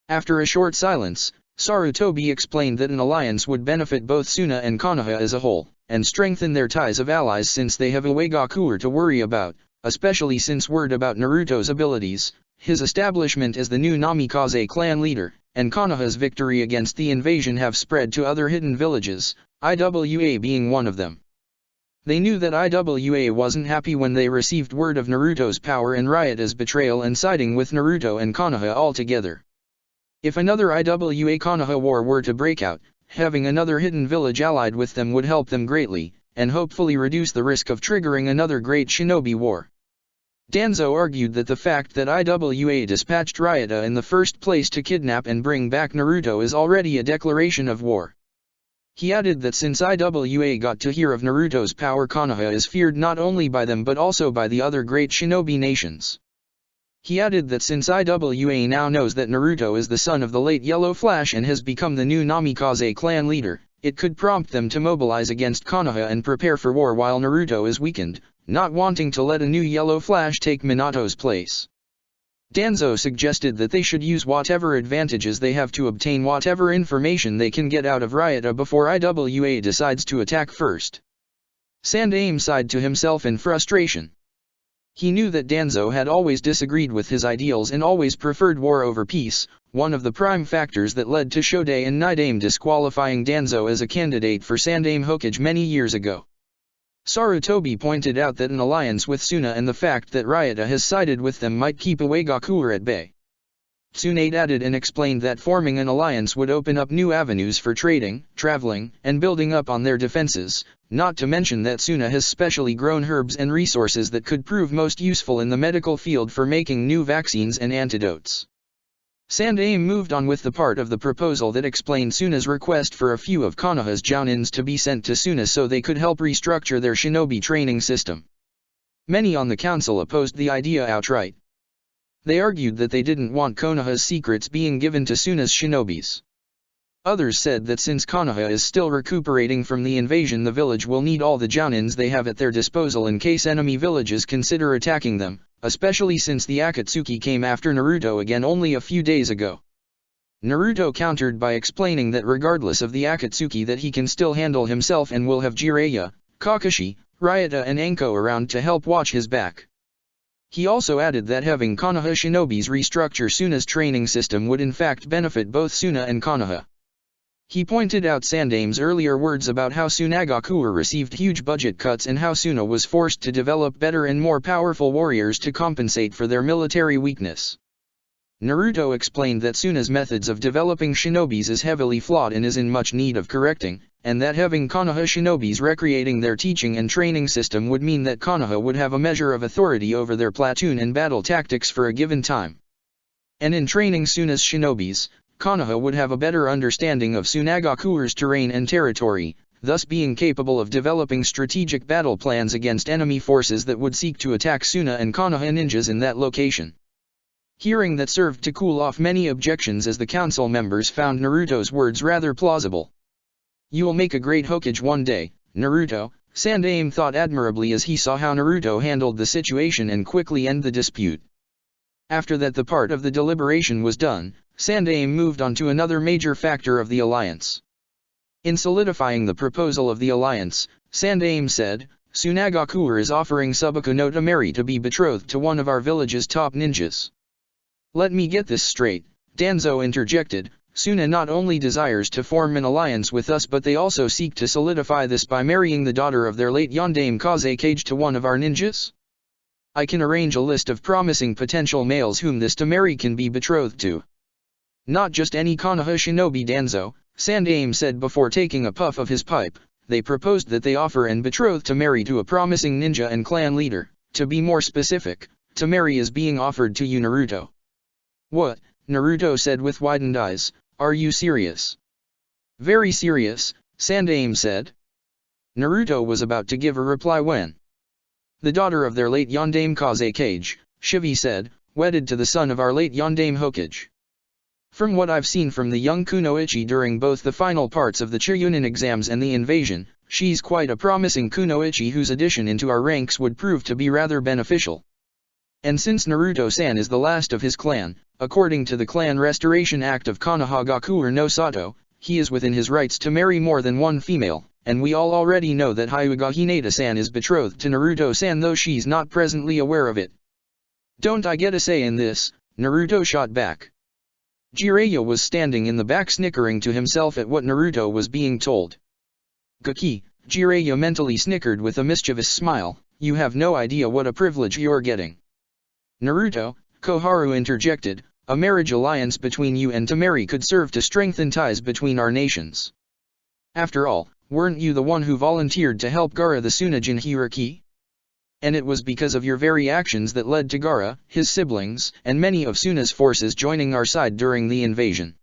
After a short silence, Sarutobi explained that an alliance would benefit both Suna and Konoha as a whole, and strengthen their ties of allies since they have Uegakure to worry about, especially since word about Naruto's abilities, his establishment as the new Namikaze clan leader, and Konoha's victory against the invasion have spread to other hidden villages, Iwa being one of them. They knew that Iwa wasn't happy when they received word of Naruto's power and Ryuta's betrayal and siding with Naruto and Konoha altogether. If another Iwa-Konoha war were to break out, having another hidden village allied with them would help them greatly, and hopefully reduce the risk of triggering another great shinobi war. Danzo argued that the fact that Iwa dispatched Ryuta in the first place to kidnap and bring back Naruto is already a declaration of war. He added that since Iwa got to hear of Naruto's power, Konoha is feared not only by them but also by the other great shinobi nations. He added that since Iwa now knows that Naruto is the son of the late Yellow Flash and has become the new Namikaze clan leader, it could prompt them to mobilize against Konoha and prepare for war while Naruto is weakened, not wanting to let a new Yellow Flash take Minato's place. Danzo suggested that they should use whatever advantages they have to obtain whatever information they can get out of Ryuta before Iwa decides to attack first. Sandaime sighed to himself in frustration. He knew that Danzo had always disagreed with his ideals and always preferred war over peace, one of the prime factors that led to Shode and Nidaime disqualifying Danzo as a candidate for Yondaime Hokage many years ago. Sarutobi pointed out that an alliance with Suna and the fact that Ryota has sided with them might keep Uegakuer at bay. Tsunade added and explained that forming an alliance would open up new avenues for trading, traveling, and building up on their defenses, not to mention that Suna has specially grown herbs and resources that could prove most useful in the medical field for making new vaccines and antidotes. Sandaime moved on with the part of the proposal that explained Suna's request for a few of Konoha's Jounins to be sent to Suna so they could help restructure their shinobi training system. Many on the council opposed the idea outright. They argued that they didn't want Konoha's secrets being given to Suna's shinobis. Others said that since Konoha is still recuperating from the invasion, the village will need all the Jounins they have at their disposal in case enemy villages consider attacking them, especially since the Akatsuki came after Naruto again only a few days ago. Naruto countered by explaining that regardless of the Akatsuki that he can still handle himself and will have Jiraiya, Kakashi, Ryota and Anko around to help watch his back. He also added that having Konoha shinobis restructure Suna's training system would in fact benefit both Suna and Konoha. He pointed out Sandaime's earlier words about how Sunagakuer received huge budget cuts and how Suna was forced to develop better and more powerful warriors to compensate for their military weakness. Naruto explained that Suna's methods of developing shinobis is heavily flawed and is in much need of correcting, and that having Konoha shinobis recreating their teaching and training system would mean that Konoha would have a measure of authority over their platoon and battle tactics for a given time. And in training Suna's shinobis, Konoha would have a better understanding of Sunagakuer's terrain and territory, thus being capable of developing strategic battle plans against enemy forces that would seek to attack Suna and Konoha ninjas in that location. Hearing that served to cool off many objections as the council members found Naruto's words rather plausible. "You'll make a great Hokage one day, Naruto," Sandaime thought admirably as he saw how Naruto handled the situation and quickly end the dispute. After that the part of the deliberation was done, Sandaime moved on to another major factor of the alliance. In solidifying the proposal of the alliance, Sandaime said, "Sunagakuer is offering Subaku no Tamari to be betrothed to one of our village's top ninjas." "Let me get this straight," Danzo interjected. "Suna not only desires to form an alliance with us but they also seek to solidify this by marrying the daughter of their late Yondaime Hokage to one of our ninjas? I can arrange a list of promising potential males whom this Tamari can be betrothed to." "Not just any Konoha shinobi, Danzo," Sandaime said before taking a puff of his pipe. "They proposed that they offer and betroth Tamari to a promising ninja and clan leader. To be more specific, Tamari is being offered to you, Naruto." "What?" Naruto said with widened eyes. "Are you serious?" "Very serious," Sandaime said. Naruto was about to give a reply when the daughter of their late Yondaime Hokage, Shivi said, "wedded to the son of our late Yondaime Hokage. From what I've seen from the young Kunoichi during both the final parts of the Chunin exams and the invasion, she's quite a promising Kunoichi whose addition into our ranks would prove to be rather beneficial. And since Naruto-san is the last of his clan, according to the Clan Restoration Act of Konohagakuer no Sato, he is within his rights to marry more than one female, and we all already know that Hyuga Hinata-san is betrothed to Naruto-san though she's not presently aware of it." "Don't I get a say in this?" Naruto shot back. Jiraiya was standing in the back snickering to himself at what Naruto was being told. "Gaki," Jiraiya mentally snickered with a mischievous smile, "you have no idea what a privilege you're getting." "Naruto," Koharu interjected, "a marriage alliance between you and Tamari could serve to strengthen ties between our nations. After all, weren't you the one who volunteered to help Gaara the Sunajin hierarchy? And it was because of your very actions that led to Gaara, his siblings, and many of Suna's forces joining our side during the invasion."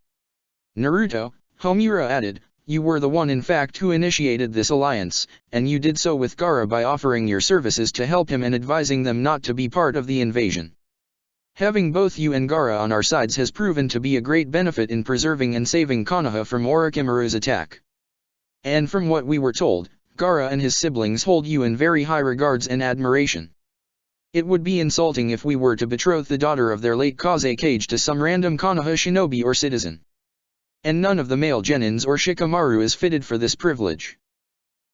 "Naruto," Homura added, "you were the one in fact who initiated this alliance, and you did so with Gaara by offering your services to help him and advising them not to be part of the invasion. Having both you and Gaara on our sides has proven to be a great benefit in preserving and saving Konoha from Orochimaru's attack. And from what we were told, Gaara and his siblings hold you in very high regards and admiration. It would be insulting if we were to betroth the daughter of their late Hokage to some random Konoha shinobi or citizen. And none of the male genins or Shikamaru is fitted for this privilege.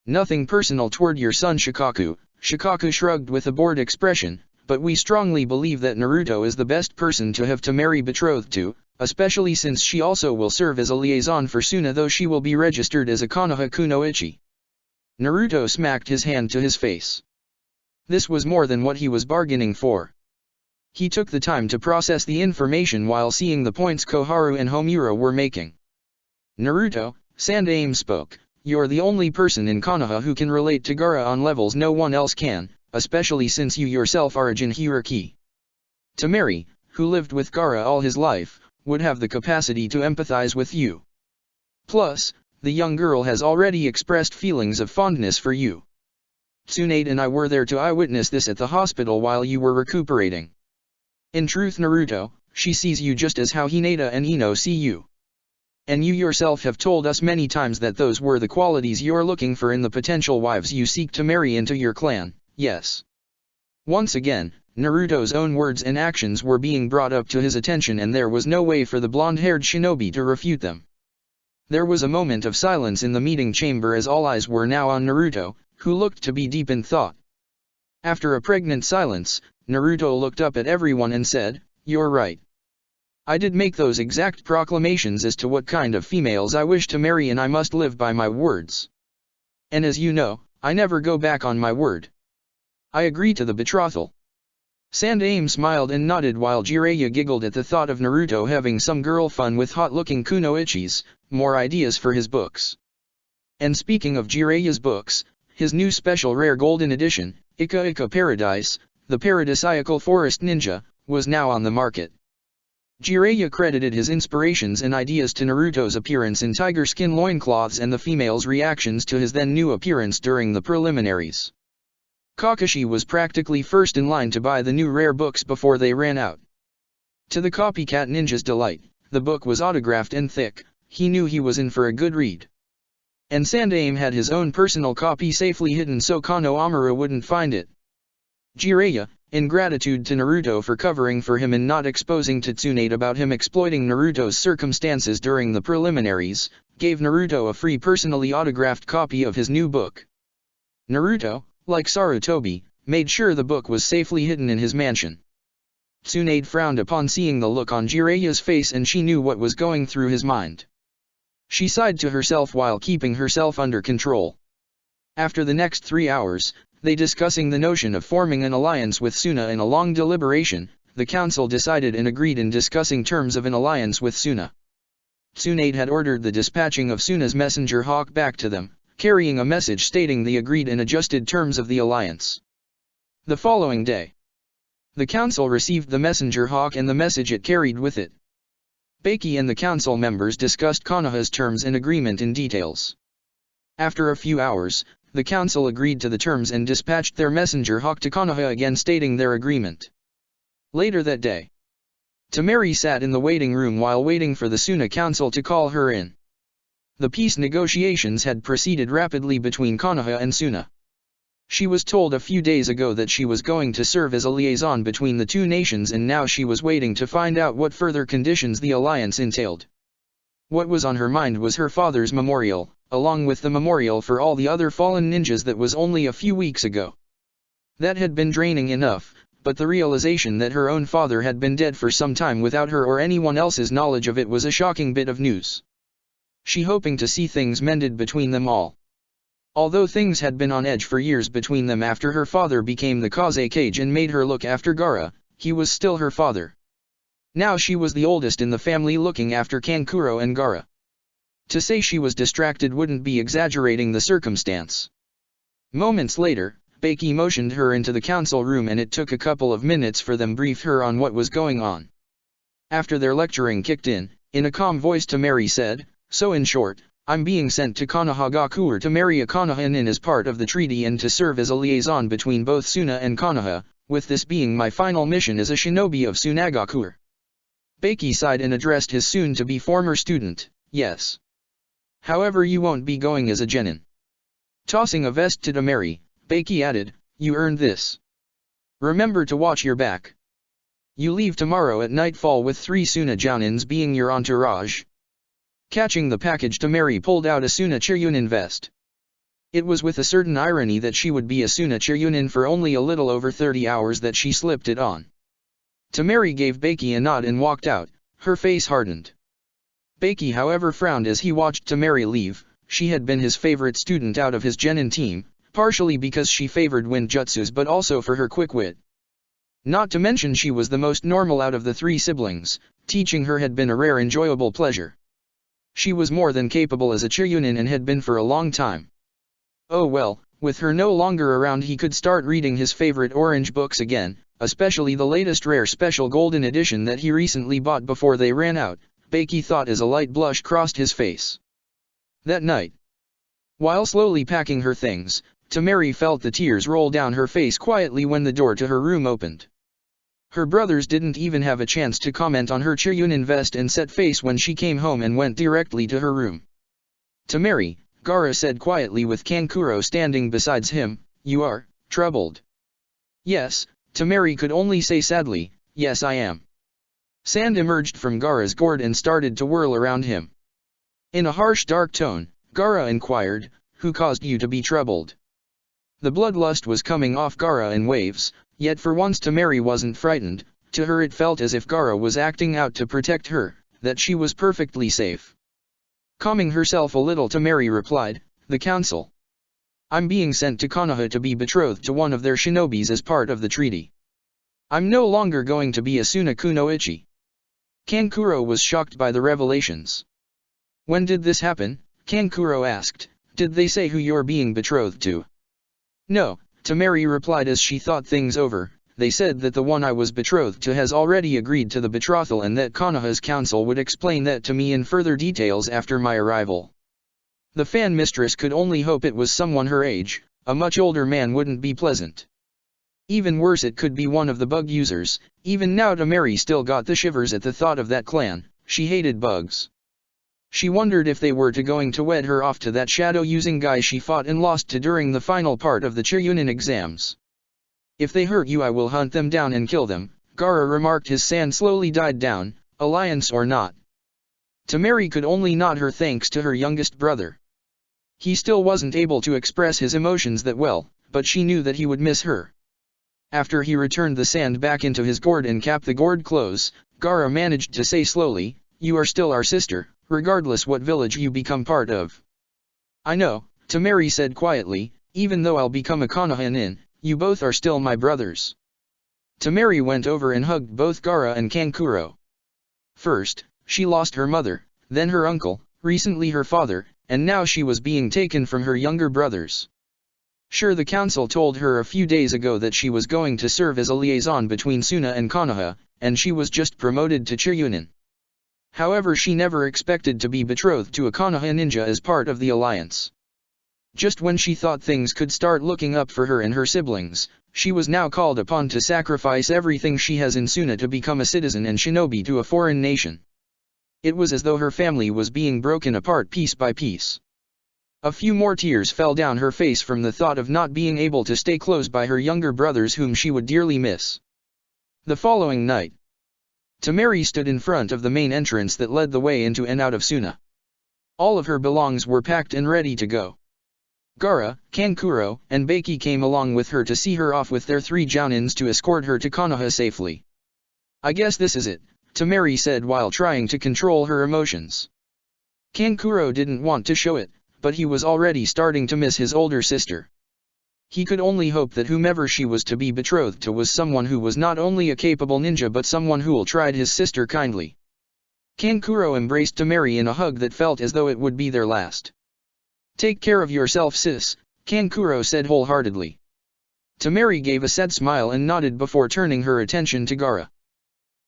Nothing personal toward your son Shikaku," Shikaku shrugged with a bored expression, "but we strongly believe that Naruto is the best person to have Tamari betrothed to, especially since she also will serve as a liaison for Suna though she will be registered as a Konoha Kunoichi." Naruto smacked his hand to his face. This was more than what he was bargaining for. He took the time to process the information while seeing the points Koharu and Homura were making. Naruto, Sandaime spoke, you're the only person in Konoha who can relate to Gaara on levels no one else can, especially since you yourself are a Jinhuriki. Temari, who lived with Gaara all his life, would have the capacity to empathize with you. Plus, the young girl has already expressed feelings of fondness for you. Tsunade and I were there to eyewitness this at the hospital while you were recuperating. In truth, Naruto, she sees you just as how Hinata and Ino see you. And you yourself have told us many times that those were the qualities you're looking for in the potential wives you seek to marry into your clan, yes. Once again, Naruto's own words and actions were being brought up to his attention, and there was no way for the blonde-haired shinobi to refute them. There was a moment of silence in the meeting chamber as all eyes were now on Naruto, who looked to be deep in thought. After a pregnant silence, Naruto looked up at everyone and said, "You're right. I did make those exact proclamations as to what kind of females I wish to marry, and I must live by my words. And as you know, I never go back on my word. I agree to the betrothal." Sandaime smiled and nodded while Jiraiya giggled at the thought of Naruto having some girl fun with hot-looking kunoichis, more ideas for his books. And speaking of Jiraiya's books, his new special rare golden edition, Ika Ika Paradise, the Paradisiacal Forest Ninja, was now on the market. Jiraiya credited his inspirations and ideas to Naruto's appearance in tiger skin loincloths and the females' reactions to his then new appearance during the preliminaries. Kakashi was practically first in line to buy the new rare books before they ran out. To the copycat ninja's delight, the book was autographed and thick. He knew he was in for a good read. And Sandaime had his own personal copy safely hidden so Kano Amuro wouldn't find it. Jiraiya, in gratitude to Naruto for covering for him and not exposing to Tsunade about him exploiting Naruto's circumstances during the preliminaries, gave Naruto a free personally autographed copy of his new book. Naruto, like Sarutobi, made sure the book was safely hidden in his mansion. Tsunade frowned upon seeing the look on Jiraiya's face, and she knew what was going through his mind. She sighed to herself while keeping herself under control. After the next 3 hours, they discussing the notion of forming an alliance with Suna. In a long deliberation, the council decided and agreed in discussing terms of an alliance with Suna. Tsunade had ordered the dispatching of Suna's messenger hawk back to them, carrying a message stating the agreed and adjusted terms of the alliance. The following day, the council received the messenger hawk and the message it carried with it. Baki and the council members discussed Konoha's terms and agreement in details. After a few hours, the council agreed to the terms and dispatched their messenger hawk to Konoha again stating their agreement. Later that day, Temari sat in the waiting room while waiting for the Suna council to call her in. The peace negotiations had proceeded rapidly between Konoha and Suna. She was told a few days ago that she was going to serve as a liaison between the two nations, and now she was waiting to find out what further conditions the alliance entailed. What was on her mind was her father's memorial, along with the memorial for all the other fallen ninjas that was only a few weeks ago. That had been draining enough, but the realization that her own father had been dead for some time without her or anyone else's knowledge of it was a shocking bit of news. She hoping to see things mended between them all. Although things had been on edge for years between them after her father became the Kazekage and made her look after Gaara, he was still her father. Now she was the oldest in the family looking after Kankuro and Gaara. To say she was distracted wouldn't be exaggerating the circumstance. Moments later, Baki motioned her into the council room, and it took a couple of minutes for them brief her on what was going on. After their lecturing kicked in a calm voice Temari said, "So in short, I'm being sent to Konohagakure to marry a Konohanin as part of the treaty and to serve as a liaison between both Suna and Konoha, with this being my final mission as a shinobi of Sunagakure." Baki sighed and addressed his soon-to-be former student, "Yes. However, you won't be going as a genin." Tossing a vest to Temari, Baki added, "You earned this. Remember to watch your back. You leave tomorrow at nightfall with 3 Suna Jounins being your entourage." Catching the package, Temari pulled out a Suna Chiryunin vest. It was with a certain irony that she would be a Suna Chiryunin for only a little over 30 hours that she slipped it on. Temari gave Baki a nod and walked out, her face hardened. Baki however frowned as he watched Temari leave. she had been his favorite student out of his genin team, partially because she favored wind jutsus but also for her quick wit. Not to mention she was the most normal out of the three siblings, teaching her had been a rare enjoyable pleasure. She was more than capable as a Chiryunin and had been for a long time. Oh well, with her no longer around he could start reading his favorite orange books again, especially the latest rare special golden edition that he recently bought before they ran out, Beiki thought as a light blush crossed his face. That night, while slowly packing her things, Temari felt the tears roll down her face quietly when the door to her room opened. Her brothers didn't even have a chance to comment on her Chiryunin vest and set face when she came home and went directly to her room. Temari, Gaara said quietly with Kankuro standing beside him, "You are troubled." Yes, Temari could only say sadly, "Yes I am." Sand emerged from Gaara's gourd and started to whirl around him. In a harsh dark tone, Gaara inquired, "Who caused you to be troubled?" The bloodlust was coming off Gaara in waves, yet for once Temari wasn't frightened. To her it felt as if Gaara was acting out to protect her, that she was perfectly safe. Calming herself a little, Temari replied, "The council. I'm being sent to Konoha to be betrothed to one of their shinobis as part of the treaty. I'm no longer going to be a Sunaku no Ichi." Kankuro was shocked by the revelations. "When did this happen?" Kankuro asked. "Did they say who you're being betrothed to?" "No," Temari replied as she thought things over. "They said that the one I was betrothed to has already agreed to the betrothal and that Konoha's council would explain that to me in further details after my arrival." The fan mistress could only hope it was someone her age. A much older man wouldn't be pleasant. Even worse, it could be one of the bug users. Even now Temari still got the shivers at the thought of that clan. She hated bugs. She wondered if they were going to wed her off to that shadow-using guy she fought and lost to during the final part of the Chiryunin exams. "If they hurt you I will hunt them down and kill them," Gaara remarked. His sand slowly died down. Alliance or not? Temari could only nod her thanks to her youngest brother. He still wasn't able to express his emotions that well, but she knew that he would miss her. After he returned the sand back into his gourd and capped the gourd close, Gaara managed to say slowly, "You are still our sister, regardless what village you become part of." "I know," Temari said quietly, "even though I'll become a Konoha-nin, you both are still my brothers." Temari went over and hugged both Gaara and Kankuro. First, she lost her mother, then her uncle, recently her father, and now she was being taken from her younger brothers. Sure, the council told her a few days ago that she was going to serve as a liaison between Suna and Konoha, and she was just promoted to Chiryunin. However, she never expected to be betrothed to a Konoha ninja as part of the alliance. Just when she thought things could start looking up for her and her siblings, she was now called upon to sacrifice everything she has in Suna to become a citizen and shinobi to a foreign nation. It was as though her family was being broken apart piece by piece. A few more tears fell down her face from the thought of not being able to stay close by her younger brothers whom she would dearly miss. The following night, Temari stood in front of the main entrance that led the way into and out of Suna. All of her belongings were packed and ready to go. Gaara, Kankuro, and Beiki came along with her to see her off with their 3 jounins to escort her to Konoha safely. "I guess this is it," Temari said while trying to control her emotions. Kankuro didn't want to show it, but he was already starting to miss his older sister. He could only hope that whomever she was to be betrothed to was someone who was not only a capable ninja but someone who'll treat his sister kindly. Kankuro embraced Temari in a hug that felt as though it would be their last. "Take care of yourself, sis," Kankuro said wholeheartedly. Temari gave a sad smile and nodded before turning her attention to Gaara.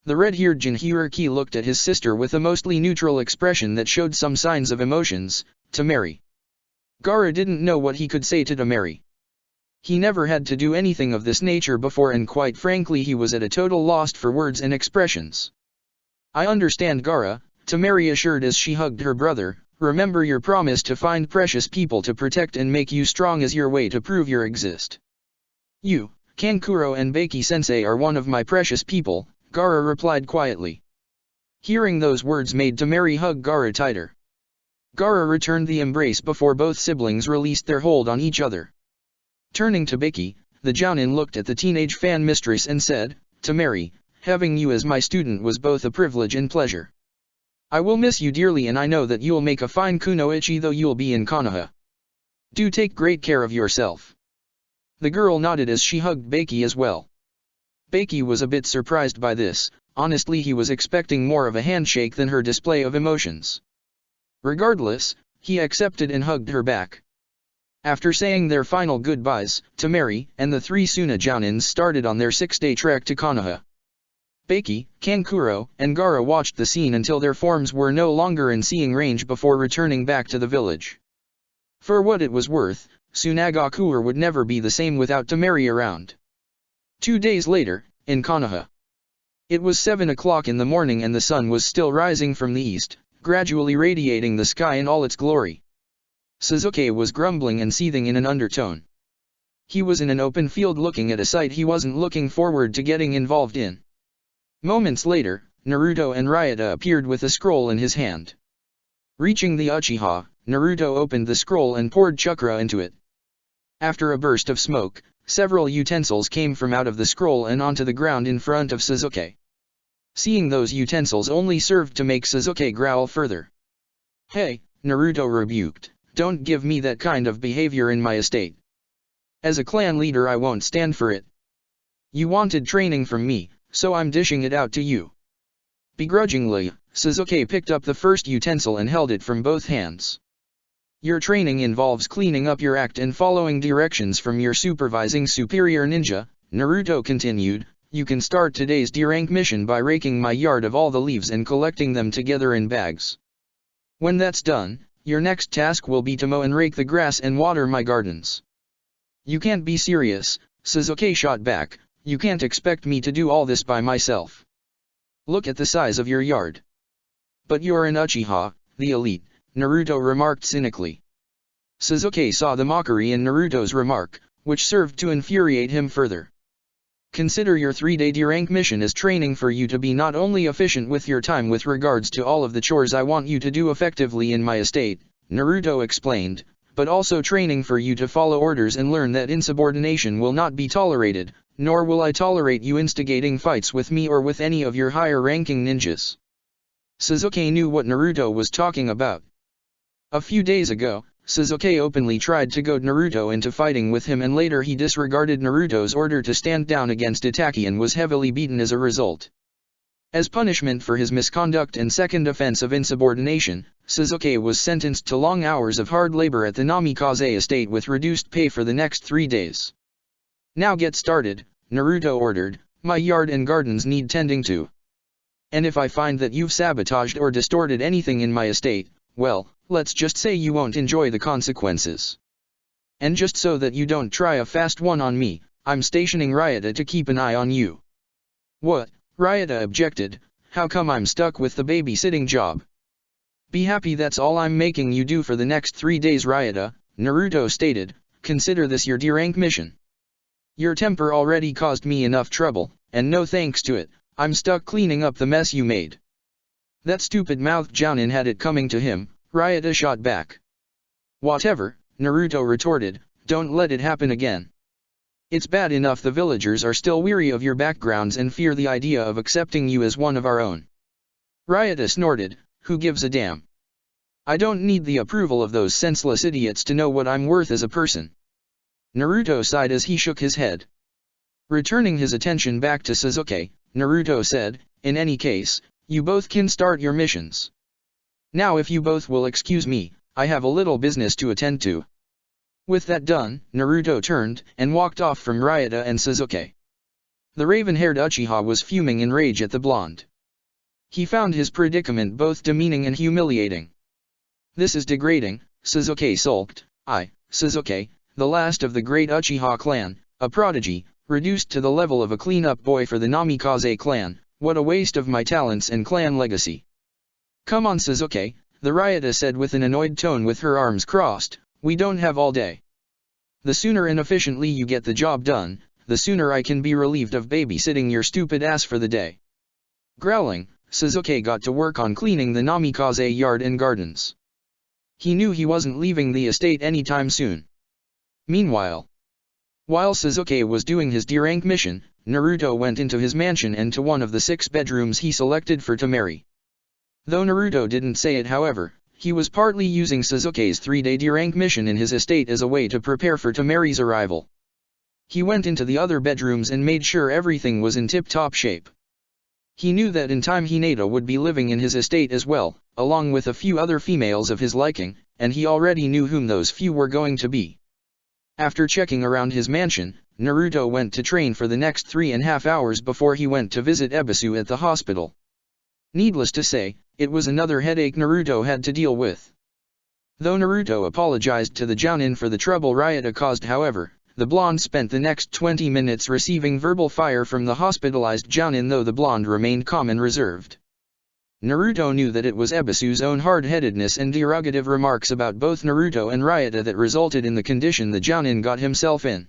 The red-haired Jinhiriki looked at his sister with a mostly neutral expression that showed some signs of emotions. Temari. Gaara didn't know what he could say to Temari. He never had to do anything of this nature before, and quite frankly he was at a total loss for words and expressions. "I understand, Gaara," Temari assured as she hugged her brother. "Remember your promise to find precious people to protect and make you strong as your way to prove you exist." "You, Kankuro and Beiki-sensei are one of my precious people," Gaara replied quietly. Hearing those words made Temari hug Gaara tighter. Gaara returned the embrace before both siblings released their hold on each other. Turning to Beiki, the jounin looked at the teenage fan mistress and said, "Temari, having you as my student was both a privilege and pleasure. I will miss you dearly, and I know that you'll make a fine kunoichi though you'll be in Konoha. Do take great care of yourself. The girl nodded as she hugged Beiki as well. Beiki was a bit surprised by this. Honestly, he was expecting more of a handshake than her display of emotions. Regardless, he accepted and hugged her back. After saying their final goodbyes, Tamari and the three Suna Jounins started on their 6-day trek to Konoha. Beiki, Kankuro, and Gaara watched the scene until their forms were no longer in seeing range before returning back to the village. For what it was worth, Sunagakuer would never be the same without Tamari around. 2 days later, in Konoha. It was 7 o'clock in the morning and the sun was still rising from the east, gradually radiating the sky in all its glory. Sasuke was grumbling and seething in an undertone. He was in an open field looking at a sight he wasn't looking forward to getting involved in. Moments later, Naruto and Ryota appeared with a scroll in his hand. Reaching the Uchiha, Naruto opened the scroll and poured chakra into it. After a burst of smoke, several utensils came from out of the scroll and onto the ground in front of Sasuke. Seeing those utensils only served to make Sasuke growl further. "Hey," Naruto rebuked, "don't give me that kind of behavior in my estate. As a clan leader I won't stand for it. You wanted training from me, so I'm dishing it out to you." Begrudgingly, Sasuke picked up the first utensil and held it from both hands. "Your training involves cleaning up your act and following directions from your supervising superior ninja," Naruto continued. "You can start today's D-rank mission by raking my yard of all the leaves and collecting them together in bags. When that's done, your next task will be to mow and rake the grass and water my gardens." "You can't be serious," Sasuke shot back. "You can't expect me to do all this by myself. Look at the size of your yard." "But you're an Uchiha, the elite," Naruto remarked cynically. Sasuke saw the mockery in Naruto's remark, which served to infuriate him further. "Consider your 3-day D-rank mission as training for you to be not only efficient with your time with regards to all of the chores I want you to do effectively in my estate," Naruto explained, "but also training for you to follow orders and learn that insubordination will not be tolerated, nor will I tolerate you instigating fights with me or with any of your higher-ranking ninjas." Sasuke knew what Naruto was talking about. A few days ago, Sasuke openly tried to goad Naruto into fighting with him, and later he disregarded Naruto's order to stand down against Itachi and was heavily beaten as a result. As punishment for his misconduct and second offense of insubordination, Sasuke was sentenced to long hours of hard labor at the Namikaze estate with reduced pay for the next 3 days. "Now get started," Naruto ordered. "My yard and gardens need tending to. And if I find that you've sabotaged or distorted anything in my estate, well, let's just say you won't enjoy the consequences. And just so that you don't try a fast one on me, I'm stationing Ryota to keep an eye on you." "What?" Ryota objected. "How come I'm stuck with the babysitting job?" "Be happy that's all I'm making you do for the next 3 days, Ryota," Naruto stated. "Consider this your D-rank mission. Your temper already caused me enough trouble, and no thanks to it, I'm stuck cleaning up the mess you made." "That stupid-mouthed Jounin had it coming to him," Ryota shot back. "Whatever," Naruto retorted, "don't let it happen again. It's bad enough the villagers are still weary of your backgrounds and fear the idea of accepting you as one of our own." Ryota snorted, "Who gives a damn? I don't need the approval of those senseless idiots to know what I'm worth as a person." Naruto sighed as he shook his head. Returning his attention back to Sasuke, Naruto said, "In any case, you both can start your missions. Now if you both will excuse me, I have a little business to attend to." With that done, Naruto turned and walked off from Ryota and Sasuke. The raven-haired Uchiha was fuming in rage at the blonde. He found his predicament both demeaning and humiliating. "This is degrading," Sasuke sulked. Sasuke, the last of the great Uchiha clan, a prodigy, reduced to the level of a clean-up boy for the Namikaze clan, what a waste of my talents and clan legacy." "Come on, Sasuke," the Ryota said with an annoyed tone with her arms crossed, "we don't have all day. The sooner and efficiently you get the job done, the sooner I can be relieved of babysitting your stupid ass for the day." Growling, Sasuke got to work on cleaning the Namikaze yard and gardens. He knew he wasn't leaving the estate anytime soon. Meanwhile, while Sasuke was doing his D-rank mission, Naruto went into his mansion and to one of the 6 bedrooms he selected for Tamari. Though Naruto didn't say it however, he was partly using Sasuke's 3-day D-rank mission in his estate as a way to prepare for Temeri's arrival. He went into the other bedrooms and made sure everything was in tip-top shape. He knew that in time Hinata would be living in his estate as well, along with a few other females of his liking, and he already knew whom those few were going to be. After checking around his mansion, Naruto went to train for the next 3.5 hours before he went to visit Ebisu at the hospital. Needless to say, it was another headache Naruto had to deal with. Though Naruto apologized to the Jounin for the trouble Ryota caused however, the blonde spent the next 20 minutes receiving verbal fire from the hospitalized Jounin though the blonde remained calm and reserved. Naruto knew that it was Ebisu's own hard-headedness and derogative remarks about both Naruto and Ryota that resulted in the condition the Jounin got himself in.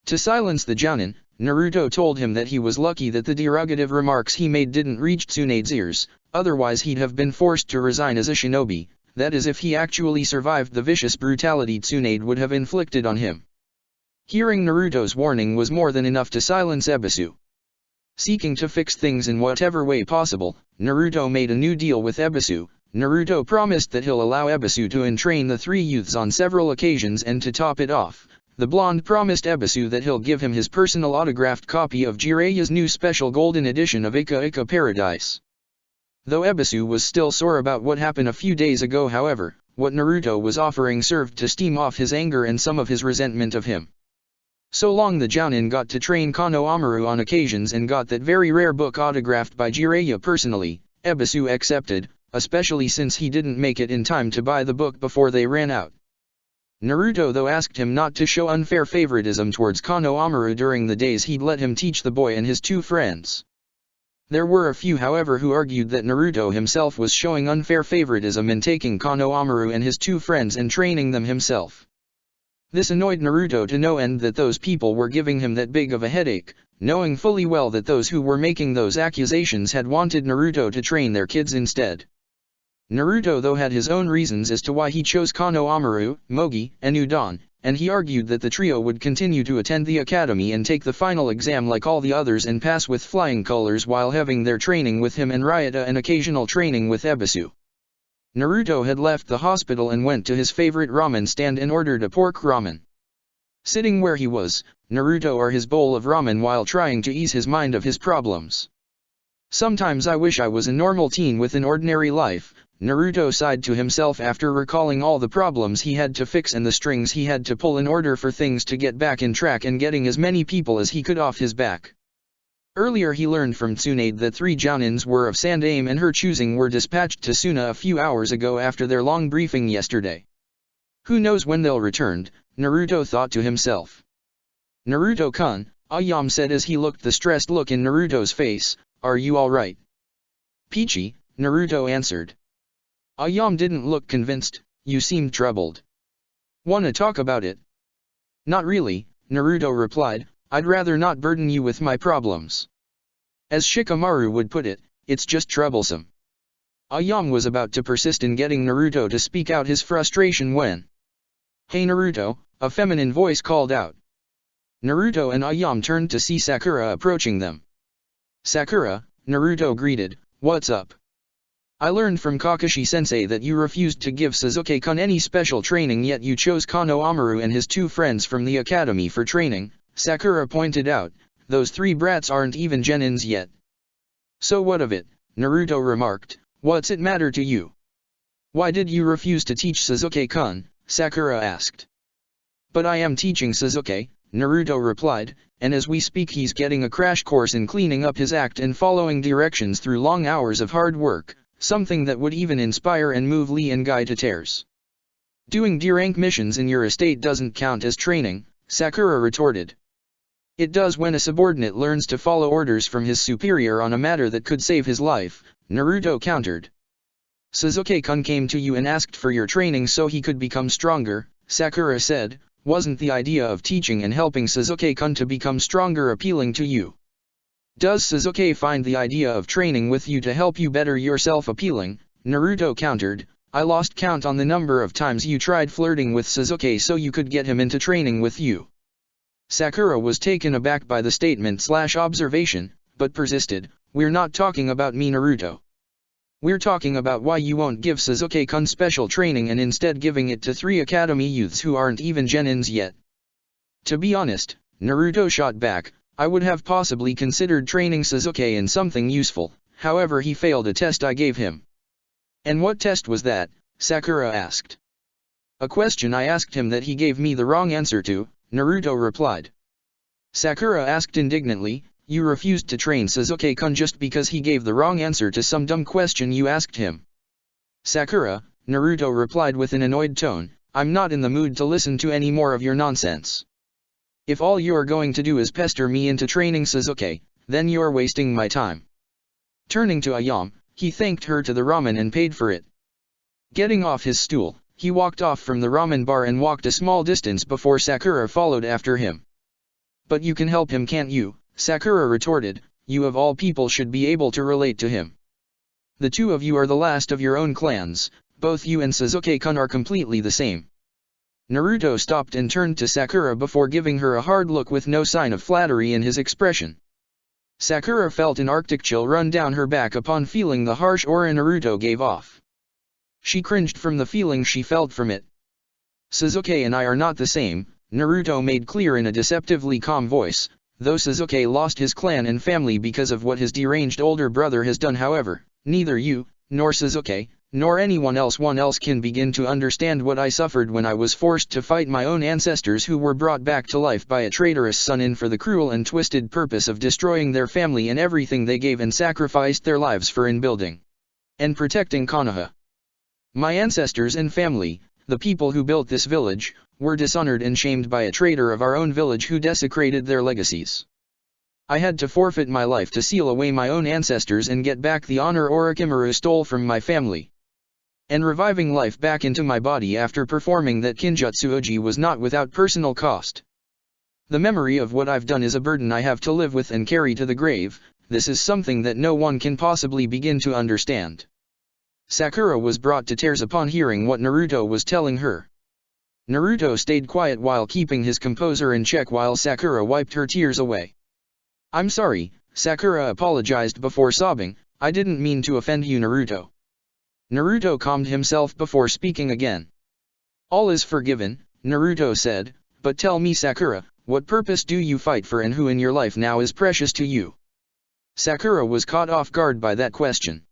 To silence the Jounin, Naruto told him that he was lucky that the derogative remarks he made didn't reach Tsunade's ears, otherwise he'd have been forced to resign as a shinobi, that is if he actually survived the vicious brutality Tsunade would have inflicted on him. Hearing Naruto's warning was more than enough to silence Ebisu. Seeking to fix things in whatever way possible, Naruto made a new deal with Ebisu. Naruto promised that he'll allow Ebisu to entrain the three youths on several occasions and to top it off, the blonde promised Ebisu that he'll give him his personal autographed copy of Jiraiya's new special golden edition of Ika Ika Paradise. Though Ebisu was still sore about what happened a few days ago however, what Naruto was offering served to steam off his anger and some of his resentment of him. So long the Jounin got to train Kano Amaru on occasions and got that very rare book autographed by Jiraiya personally, Ebisu accepted, especially since he didn't make it in time to buy the book before they ran out. Naruto though asked him not to show unfair favoritism towards Kano Amaru during the days he'd let him teach the boy and his two friends. There were a few however who argued that Naruto himself was showing unfair favoritism in taking Kano Amaru and his two friends and training them himself. This annoyed Naruto to no end that those people were giving him that big of a headache, knowing fully well that those who were making those accusations had wanted Naruto to train their kids instead. Naruto though had his own reasons as to why he chose Kano Amaru, Mogi, and Udon, and he argued that the trio would continue to attend the academy and take the final exam like all the others and pass with flying colors while having their training with him and Ryota and occasional training with Ebisu. Naruto had left the hospital and went to his favorite ramen stand and ordered a pork ramen. Sitting where he was, Naruto ate his bowl of ramen while trying to ease his mind of his problems. Sometimes I wish I was a normal teen with an ordinary life, Naruto sighed to himself after recalling all the problems he had to fix and the strings he had to pull in order for things to get back in track and getting as many people as he could off his back. Earlier he learned from Tsunade that 3 Jounins were of Sandaime and her choosing were dispatched to Suna a few hours ago after their long briefing yesterday. Who knows when they'll return, Naruto thought to himself. Naruto-kun, Ayame said as he looked the stressed look in Naruto's face, are you alright? Peachy, Naruto answered. Ayame didn't look convinced, you seemed troubled. Wanna talk about it? Not really, Naruto replied, I'd rather not burden you with my problems. As Shikamaru would put it, it's just troublesome. Ayame was about to persist in getting Naruto to speak out his frustration when... Hey Naruto, a feminine voice called out. Naruto and Ayame turned to see Sakura approaching them. Sakura, Naruto greeted, what's up? I learned from Kakashi-sensei that you refused to give Sasuke-kun any special training yet you chose Kano Amaru and his 2 friends from the academy for training, Sakura pointed out, those 3 brats aren't even genins yet. So what of it, Naruto remarked, what's it matter to you? Why did you refuse to teach Sasuke-kun, Sakura asked. But I am teaching Sasuke, Naruto replied, and as we speak he's getting a crash course in cleaning up his act and following directions through long hours of hard work, something that would even inspire and move Lee and Guy to tears. Doing D-rank missions in your estate doesn't count as training, Sakura retorted. It does when a subordinate learns to follow orders from his superior on a matter that could save his life, Naruto countered. Sasuke-kun came to you and asked for your training so he could become stronger, Sakura said, wasn't the idea of teaching and helping Sasuke-kun to become stronger appealing to you? Does Sasuke find the idea of training with you to help you better yourself appealing, Naruto countered, I lost count on the number of times you tried flirting with Sasuke so you could get him into training with you. Sakura was taken aback by the statement/observation, but persisted, we're not talking about me Naruto. We're talking about why you won't give Sasuke-kun special training and instead giving it to 3 academy youths who aren't even genins yet. To be honest, Naruto shot back, I would have possibly considered training Sasuke in something useful, however he failed a test I gave him. And what test was that? Sakura asked. A question I asked him that he gave me the wrong answer to, Naruto replied. Sakura asked indignantly, you refused to train Sasuke-kun just because he gave the wrong answer to some dumb question you asked him. Sakura, Naruto replied with an annoyed tone, I'm not in the mood to listen to any more of your nonsense. If all you are going to do is pester me into training Sasuke, then you're wasting my time. Turning to Ayame, he thanked her to the ramen and paid for it. Getting off his stool, he walked off from the ramen bar and walked a small distance before Sakura followed after him. But you can help him, can't you? Sakura retorted, you of all people should be able to relate to him. The two of you are the last of your own clans, both you and Sasuke-kun are completely the same. Naruto stopped and turned to Sakura before giving her a hard look with no sign of flattery in his expression. Sakura felt an arctic chill run down her back upon feeling the harsh aura Naruto gave off. She cringed from the feeling she felt from it. Sasuke and I are not the same, Naruto made clear in a deceptively calm voice. Though Sasuke lost his clan and family because of what his deranged older brother has done, however, neither you, nor Sasuke, nor anyone else can begin to understand what I suffered when I was forced to fight my own ancestors who were brought back to life by a traitorous Sannin for the cruel and twisted purpose of destroying their family and everything they gave and sacrificed their lives for in building and protecting Konoha. My ancestors and family, the people who built this village, were dishonored and shamed by a traitor of our own village who desecrated their legacies. I had to forfeit my life to seal away my own ancestors and get back the honor Orochimaru stole from my family. And reviving life back into my body after performing that Kinjutsu Oji was not without personal cost. The memory of what I've done is a burden I have to live with and carry to the grave. This is something that no one can possibly begin to understand. Sakura was brought to tears upon hearing what Naruto was telling her. Naruto stayed quiet while keeping his composure in check while Sakura wiped her tears away. I'm sorry, Sakura apologized before sobbing, I didn't mean to offend you, Naruto. Naruto calmed himself before speaking again. All is forgiven, Naruto said, but tell me, Sakura, what purpose do you fight for and who in your life now is precious to you? Sakura was caught off guard by that question.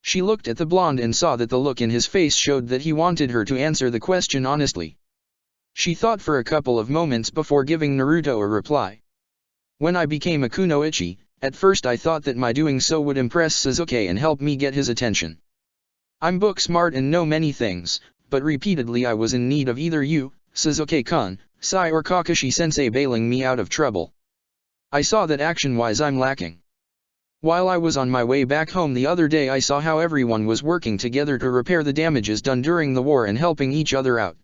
She looked at the blonde and saw that the look in his face showed that he wanted her to answer the question honestly. She thought for a couple of moments before giving Naruto a reply. When I became a kunoichi, at first I thought that my doing so would impress Sasuke and help me get his attention. I'm book smart and know many things, but repeatedly I was in need of either you, Sasuke-kun, Sai or Kakashi-sensei bailing me out of trouble. I saw that action-wise I'm lacking. While I was on my way back home the other day I saw how everyone was working together to repair the damages done during the war and helping each other out.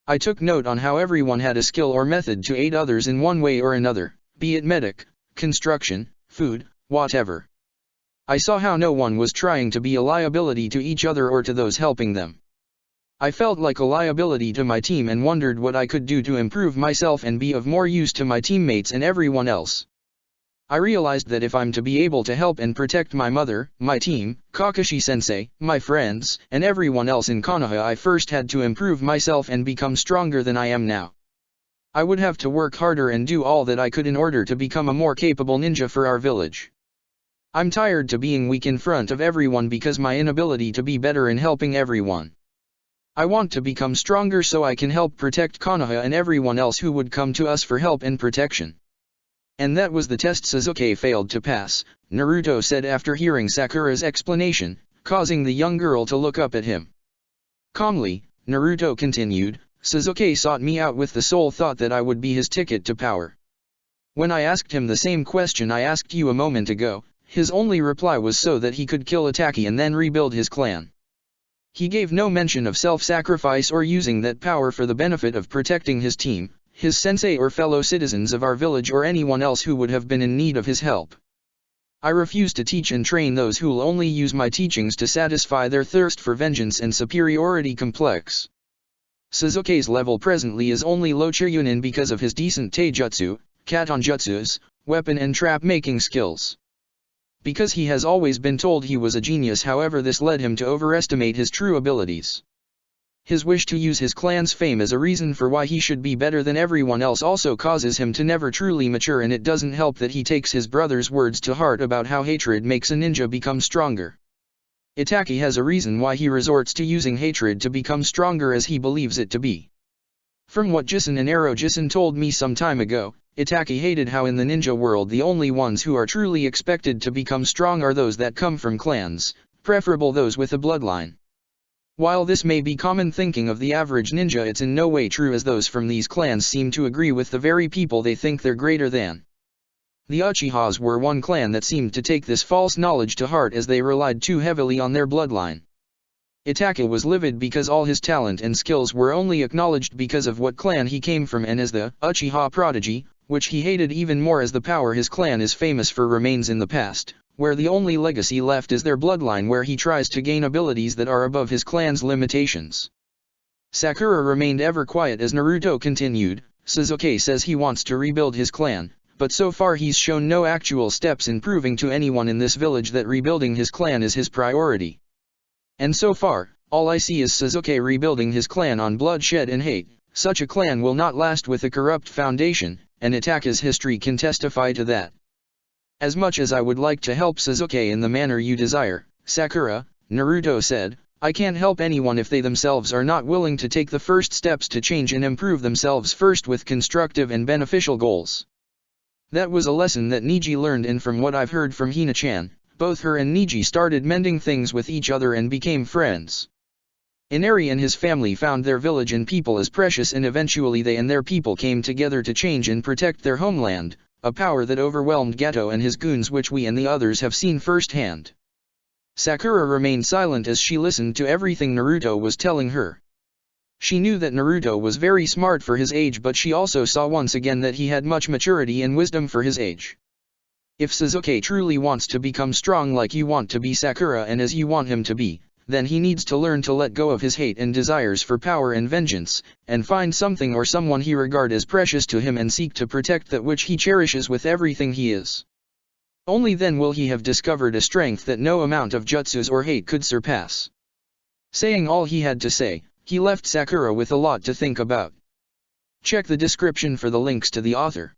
I took note on how everyone had a skill or method to aid others in one way or another, be it medic, construction, food, whatever. I saw how no one was trying to be a liability to each other or to those helping them. I felt like a liability to my team and wondered what I could do to improve myself and be of more use to my teammates and everyone else. I realized that if I'm to be able to help and protect my mother, my team, Kakashi-sensei, my friends, and everyone else in Konoha, I first had to improve myself and become stronger than I am now. I would have to work harder and do all that I could in order to become a more capable ninja for our village. I'm tired to being weak in front of everyone because my inability to be better in helping everyone. I want to become stronger so I can help protect Konoha and everyone else who would come to us for help and protection. And that was the test Sasuke failed to pass, Naruto said after hearing Sakura's explanation, causing the young girl to look up at him. Calmly, Naruto continued, Sasuke sought me out with the sole thought that I would be his ticket to power. When I asked him the same question I asked you a moment ago, his only reply was so that he could kill Itachi and then rebuild his clan. He gave no mention of self-sacrifice or using that power for the benefit of protecting his team, his sensei or fellow citizens of our village or anyone else who would have been in need of his help. I refuse to teach and train those who'll only use my teachings to satisfy their thirst for vengeance and superiority complex. Sasuke's level presently is only low Chunin because of his decent taijutsu, katonjutsus, weapon and trap making skills. because he has always been told he was a genius. However, this led him to overestimate his true abilities. His wish to use his clan's fame as a reason for why he should be better than everyone else also causes him to never truly mature, and it doesn't help that he takes his brother's words to heart about how hatred makes a ninja become stronger. Itachi has a reason why he resorts to using hatred to become stronger, as he believes it to be. From what Jisun and Ero Jisun told me some time ago, Itachi hated how in the ninja world the only ones who are truly expected to become strong are those that come from clans, preferable those with a bloodline. While this may be common thinking of the average ninja, it's in no way true, as those from these clans seem to agree with the very people they think they're greater than. The Uchihas were one clan that seemed to take this false knowledge to heart, as they relied too heavily on their bloodline. Itachi was livid because all his talent and skills were only acknowledged because of what clan he came from, and as the Uchiha prodigy, which he hated even more as the power his clan is famous for remains in the past, where the only legacy left is their bloodline, where he tries to gain abilities that are above his clan's limitations. Sakura remained ever quiet as Naruto continued. Sasuke says he wants to rebuild his clan, but so far he's shown no actual steps in proving to anyone in this village that rebuilding his clan is his priority. And so far, all I see is Sasuke rebuilding his clan on bloodshed and hate. Such a clan will not last with a corrupt foundation, and Itachi's history can testify to that. As much as I would like to help Sasuke in the manner you desire, Sakura, Naruto said, I can't help anyone if they themselves are not willing to take the first steps to change and improve themselves first with constructive and beneficial goals. That was a lesson that Niji learned, and from what I've heard from Hina-chan, both her and Niji started mending things with each other and became friends. Inari and his family found their village and people as precious, and eventually they and their people came together to change and protect their homeland, a power that overwhelmed Gato and his goons, which we and the others have seen firsthand. Sakura remained silent as she listened to everything Naruto was telling her. She knew that Naruto was very smart for his age, but she also saw once again that he had much maturity and wisdom for his age. If Sasuke truly wants to become strong like you want to be, Sakura, and as you want him to be, then he needs to learn to let go of his hate and desires for power and vengeance, and find something or someone he regards as precious to him and seek to protect that which he cherishes with everything he is. Only then will he have discovered a strength that no amount of jutsus or hate could surpass. Saying all he had to say, he left Sakura with a lot to think about. Check the description for the links to the author.